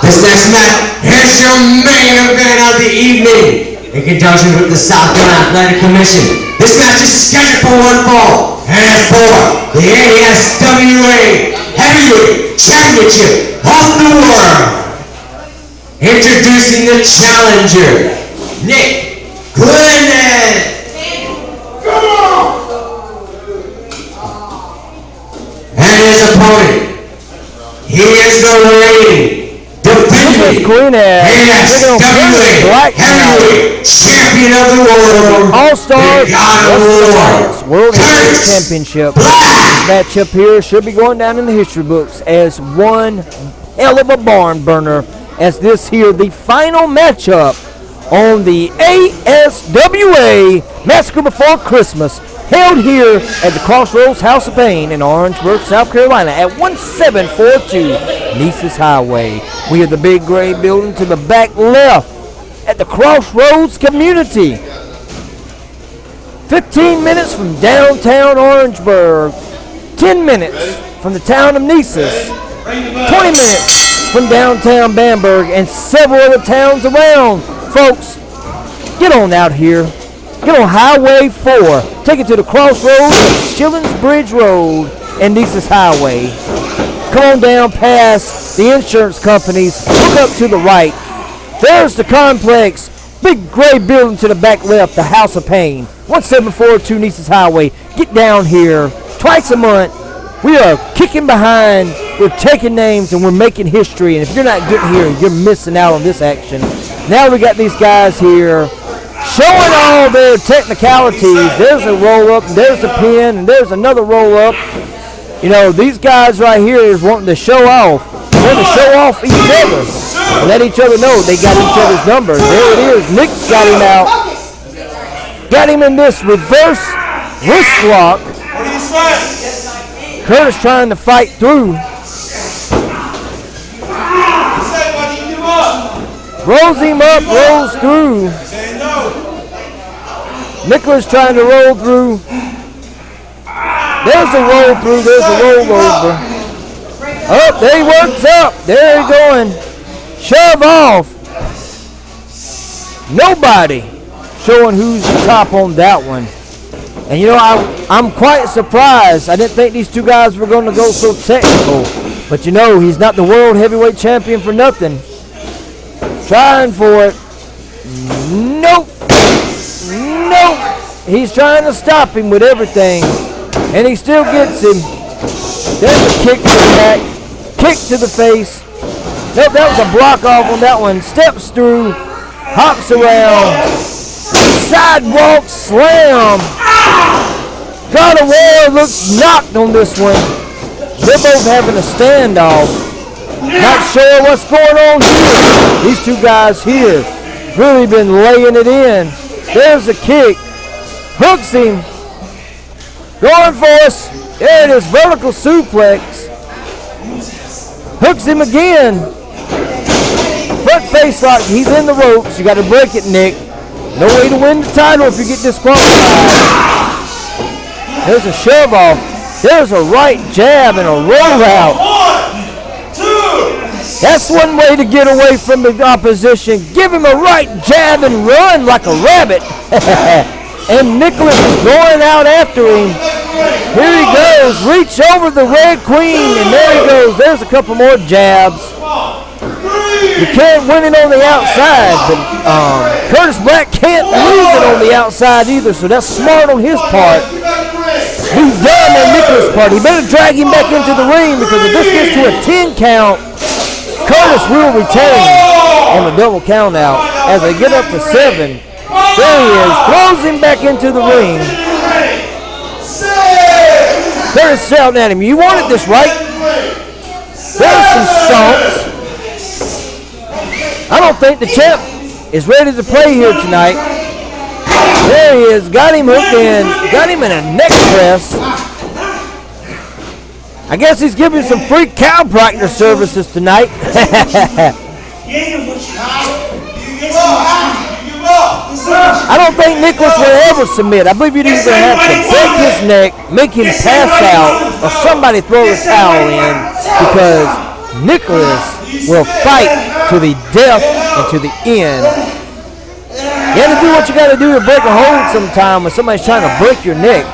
This next match, here's your main event of the evening. In conjunction with the South Carolina Athletic Commission, this match is scheduled for one fall, and it's for the ASWA Heavyweight Championship of the World. Introducing the challenger, Nick Glennon. And his opponent, he is the reigning defending ASWA Heavyweight Champion of the World, All-Star War World Heavyweight Championship. This matchup here should be going down in the history books as one hell of a barn burner, as this here the final matchup on the ASWA Massacre Before Christmas, held here at the Crossroads House of Pain in Orangeburg, South Carolina at 1742 Nices Highway. We have the big gray building to the back left at the Crossroads Community. 15 minutes from downtown Orangeburg, 10 minutes from the town of Nices, 20 minutes from downtown Bamberg, and several other towns around. Folks, get on out here. Get on Highway 4. Take it to the crossroads of Shillings Bridge Road and Nices Highway. Come on down past the insurance companies. Look up to the right. There's the complex. Big gray building to the back left, the House of Pain. 1742 Nices Highway. Get down here twice a month. We are kicking behind. We're taking names and we're making history. And if you're not getting here, you're missing out on this action. Now we got these guys here showing all their technicalities. There's a roll-up, there's a pin, and there's another roll-up. You know, these guys right here is wanting to show off. Wanting to show off each other. And let each other know they got each other's numbers. There it is. Nick's got him out. Got him in this reverse wrist lock. Curtis trying to fight through. Rolls him up, rolls through. Nicholas trying to roll through. There's a roll through, there's a roll over. Up, there he works up. There he going. Shove off. Nobody showing who's the top on that one. And you know, I'm quite surprised. I didn't think these two guys were going to go so technical. But you know, he's not the world heavyweight champion for nothing. Trying for it. Nope. Nope. He's trying to stop him with everything. And he still gets him. There's a kick to the back. Kick to the face. Nope, that was a block off on that one. Steps through. Hops around. Sidewalk slam. God of War looks knocked on this one. They're both having a standoff. Not sure what's going on here. These two guys here really been laying it in. There's a kick. Hooks him. Going for us. There it is. Vertical suplex. Hooks him again. Front face lock. He's in the ropes. You got to break it, Nick. No way to win the title if you get disqualified. There's a shove off. There's a right jab and a roll out. 1, 2, That's one way to get away from the opposition. Give him a right jab and run like a rabbit. And Nicholas is going out after him. Here he goes. Reach over the Red Queen. And there he goes. There's a couple more jabs. You can't win it on the outside, but Curtis Black can't lose it on the outside either, so that's smart on his part. He's done on Nicholas' part. He better drag him back into the ring, because if this gets to a 10 count, Curtis will retain on the double count out. As they get up to 7, there he is, throws him back into the ring. Curtis shouting at him, you wanted this, right? There's some stomps. I don't think the champ is ready to play here tonight. There he is, got him hooked in, got him in a neck press. I guess he's giving some free chiropractor services tonight. I don't think Nicholas will ever submit. I believe you'd either have to break his neck, make him pass out, or somebody throw the towel in, because Nicholas will fight to the death and to the end. You got to do what you got to do to break a hold sometime when somebody's trying to break your neck.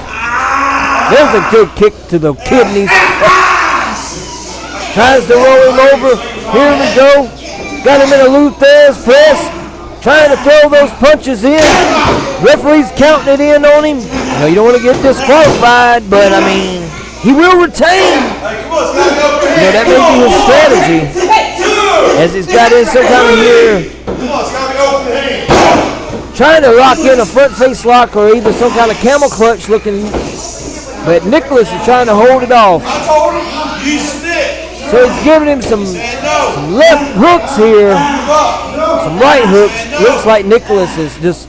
There's a good kick to the kidneys. Tries to roll him over. Here we go. Got him in a Luthez press. Trying to throw those punches in. Referee's counting it in on him. You know, you don't want to get disqualified, but I mean, he will retain. You know, that may be his strategy. As he's got in some kind of here. Trying to lock in a front face lock or either some kind of camel clutch looking. But Nicholas is trying to hold it off. So he's giving him some left hooks here. Some right hooks. Looks like Nicholas is just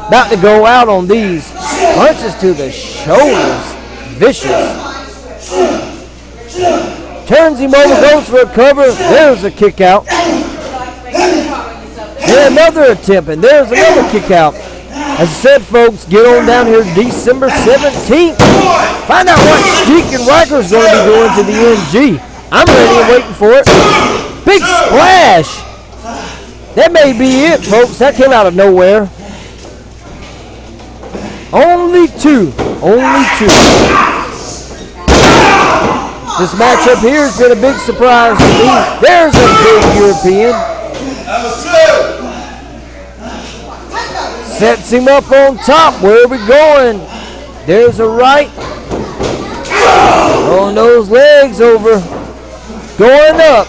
about to go out on these. Punches to the shoulders. Vicious. Turns him over, goes for a cover. There's a kick out. And another attempt, and there's another kick out. As I said, folks, get on down here December 17th. Find out what Sheik and Riker's going to be doing to the NG. I'm ready and waiting for it. Big splash. That may be it, folks. That came out of nowhere. Only two. Only two. This matchup here has been a big surprise to me. There's a big European. Sets him up on top. Where are we going? There's a right. Throwing those legs over. Going up.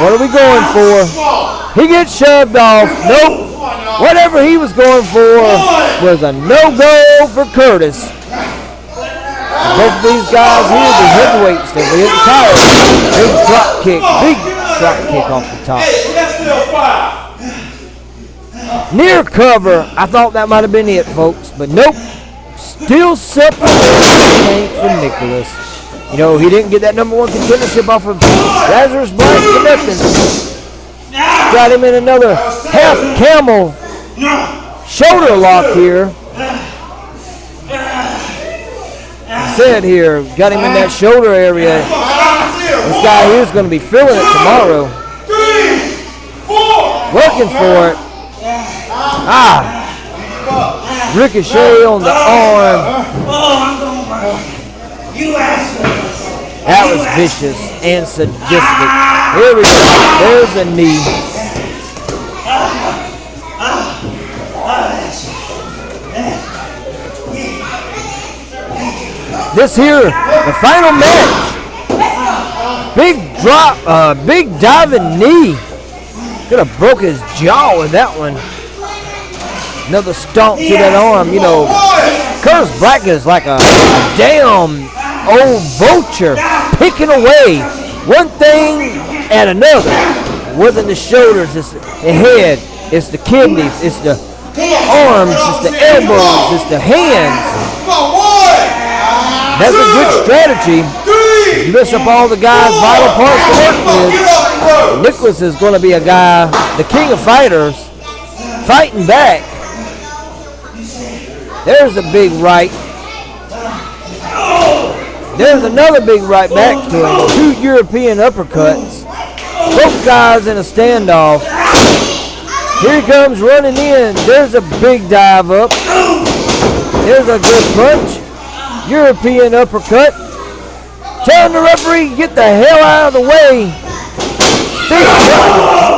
What are we going for? He gets shoved off. Nope. Whatever he was going for was a no-go for Curtis. Both of these guys here, the heavyweights, they were getting tired. Big drop kick. Big drop kick off the top. Near cover. I thought that might have been it, folks. But nope. Still separate from Nicholas. You know, he didn't get that #1 contendership off of Lazarus Black for nothing. Got him in another half camel shoulder lock here. I said here, got him in that shoulder area. This guy here is going to be feeling it tomorrow. Working for it. Ricochet on the arm. That was vicious and sadistic. Here we go. There's a knee. This here, the final match. Big drop, big diving knee. Could have broke his jaw with that one. Another stomp to that arm. You know, Curtis Black is like a damn old vulture picking away one thing at another. It wasn't the shoulders, it's the head, it's the kidneys, it's the arms, it's the elbows, it's the hands. That's a good strategy. You mess up all the guys' vital parts to work with. Nicholas is going to be a guy, the king of fighters, fighting back. There's a big right. There's another big right back to him. 2 European uppercuts. Both guys in a standoff. Here he comes running in. There's a big dive up. There's a good punch. European uppercut. Telling the referee, get the hell out of the way.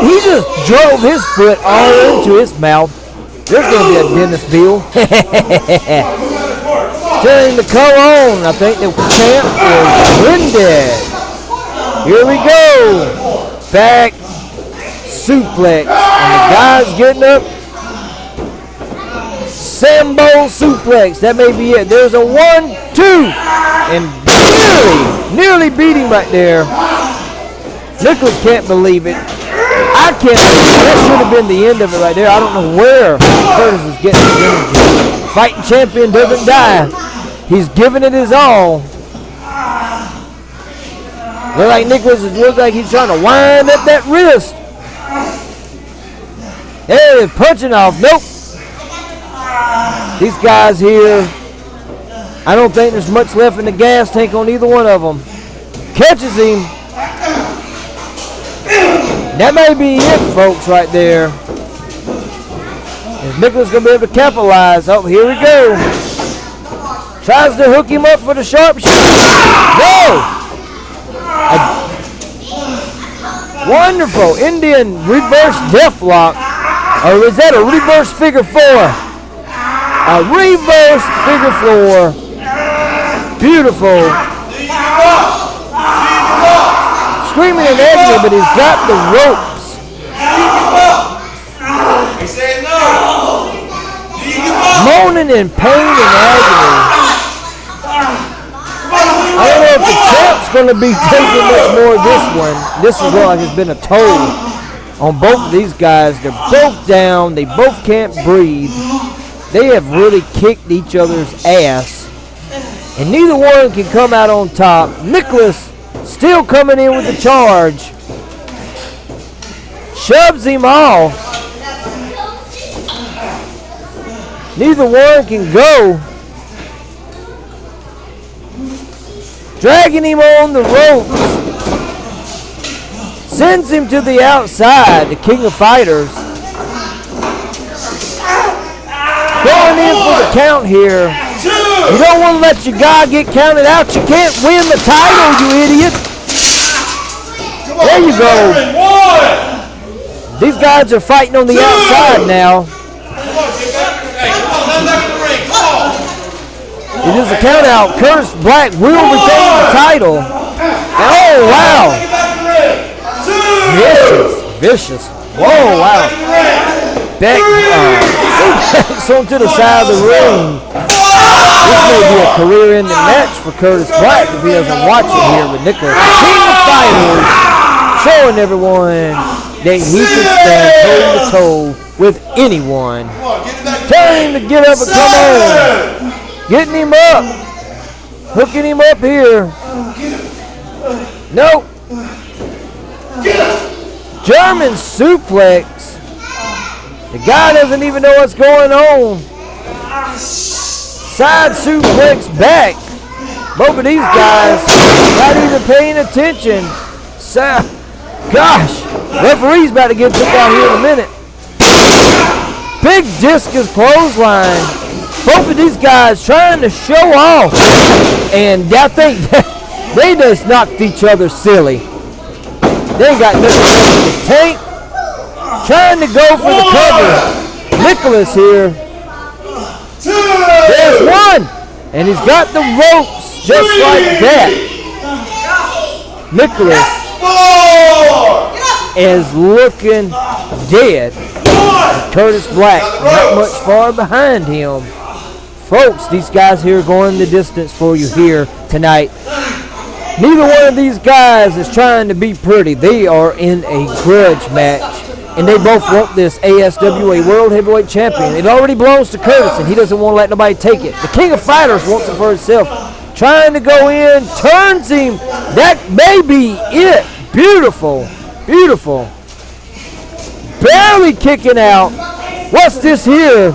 He just drove his foot all into his mouth. There's going to be a dentist bill. Telling him to come on. I think the champ is winded. Here we go. Back suplex. And the guy's getting up. Sambo suplex. That may be it. There's a 1, 2. And nearly beat him right there. Nicholas can't believe it. I can't believe it. That should have been the end of it right there. I don't know where Curtis is getting his energy. Fighting champion doesn't die. He's giving it his all. Looks like Nicholas looks like he's trying to wind up that wrist. Hey, punching off. Nope. These guys here, I don't think there's much left in the gas tank on either one of them. Catches him. That may be it, folks, right there. Is Nicholas going to be able to capitalize? Oh, here we go. Tries to hook him up for the sharpshooter. No! Wonderful Indian reverse death lock. Or is that a reverse figure 4? A reverse figure 4. Beautiful. Screaming in agony, but he's got the ropes. He said no. Moaning in pain and agony. I don't know if the champ's going to be taking much more of this one. This is like it's been a toll on both of these guys. They're both down. They both can't breathe. They have really kicked each other's ass. And neither one can come out on top. Nicholas still coming in with the charge. Shoves him off. Neither one can go. Dragging him on the ropes. Sends him to the outside, the King of Fighters. Going in for the count here. You don't want to let your guy get counted out. You can't win the title, you idiot. There you go. These guys are fighting on the outside now. It is a count out. Curtis Black will retain the title. And oh, wow. Vicious. Whoa, wow. Beck onto the side of the ring. This may be a career-ending match for Curtis Black if he doesn't watch it here with Nicholas. King of Fighters showing everyone that he can stand toe-to-toe with anyone. Telling him to get up and come on. Getting him up. Hooking him up here. Nope. German suplex. The guy doesn't even know what's going on. Side suplex back. Both of these guys not even paying attention. Gosh. Referee's about to get took out here in a minute. Big discus clothesline. Both of these guys trying to show off. And I think they just knocked each other silly. They ain't got nothing left in the tank. Trying to go for the cover. Nicholas here. There's one. And he's got the ropes just like that. Nicholas is looking dead. Curtis Black not much far behind him. Folks, these guys here are going the distance for you here tonight. Neither one of these guys is trying to be pretty. They are in a grudge match. And they both want this ASWA World Heavyweight Champion. It already belongs to Curtis, and he doesn't want to let nobody take it. The King of Fighters wants it for himself. Trying to go in, turns him. That may be it. Beautiful. Beautiful. Barely kicking out. What's this here?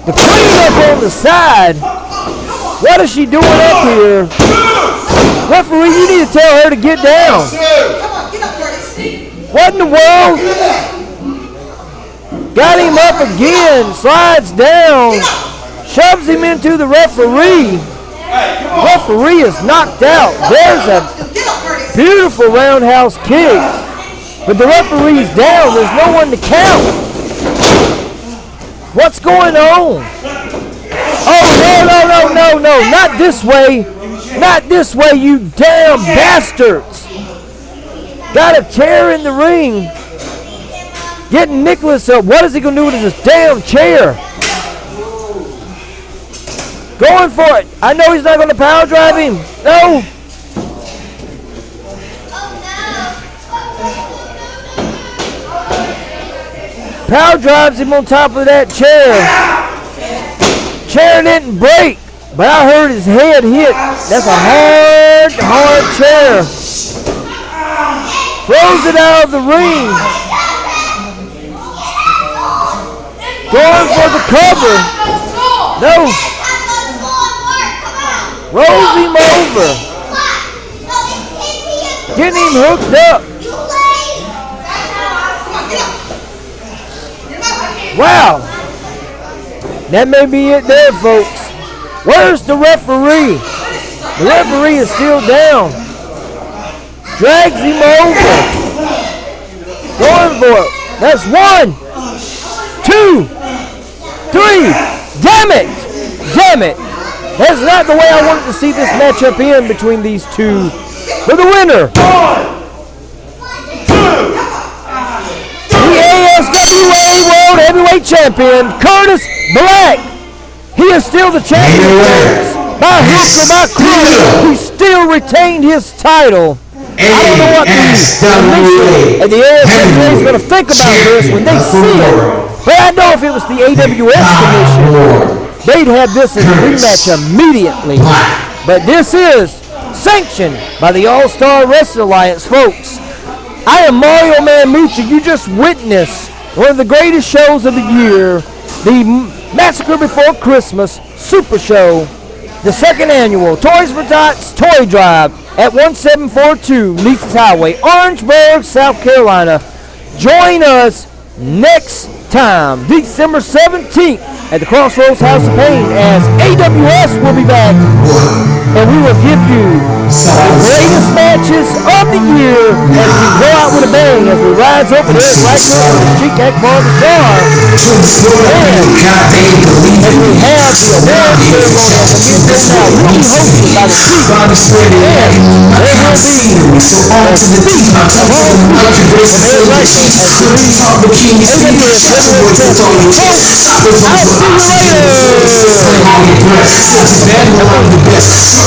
The queen up on the side. What is she doing up here? Referee, you need to tell her to get down. What in the world? Got him up again, slides down, shoves him into the referee. Referee is knocked out. There's a beautiful roundhouse kick, but the referee's down. There's no one to count. What's going on? Oh, no, not this way. Not this way, you damn bastards. Got a chair in the ring. Getting Nicholas up. What is he going to do with this damn chair? Going for it. I know he's not going to power drive him. No. Power drives him on top of that chair. Chair didn't break, but I heard his head hit. That's a hard chair. Throws it out of the ring. Going for the cover. No. Rolls him over. Getting him hooked up. Wow. That may be it there, folks. Where's the referee? The referee is still down. Drags him over. Going for it. That's 1, 2, 3. Damn it. Damn it. That's not the way I wanted to see this matchup end between these two. For the winner, the ASWA World Heavyweight Champion, Curtis Black. He is still the champion. By hook or by crook, he still retained his title. I don't know what the ASWA is going to think about this when they see it. But I know if it was the AWS Commission, they'd have this as a rematch immediately. But this is sanctioned by the All-Star Wrestling Alliance, folks. I am Mario Mamucha. You just witnessed one of the greatest shows of the year, the Massacre Before Christmas Super Show, the second annual Toys for Tots Toy Drive at 1742 Lee's Highway, Orangeburg, South Carolina. Join us next time, December 17th, at the Crossroads House of Pain, as AWS will be back, and we will give you the greatest matches of the year as we go out with a bang, as we rise up and Eric Reichel and the Chic Akbar guitar, and as we have the award ceremony of the Music Now will be hosted by the Chic, and there will be a speech of Eric Reichel as the AWS Federal President.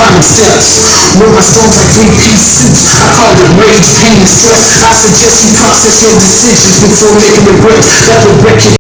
I'll see you with my songs like 3-piece suits, I call it rage, pain, and stress. I suggest you process your decisions before making regret that will wreck your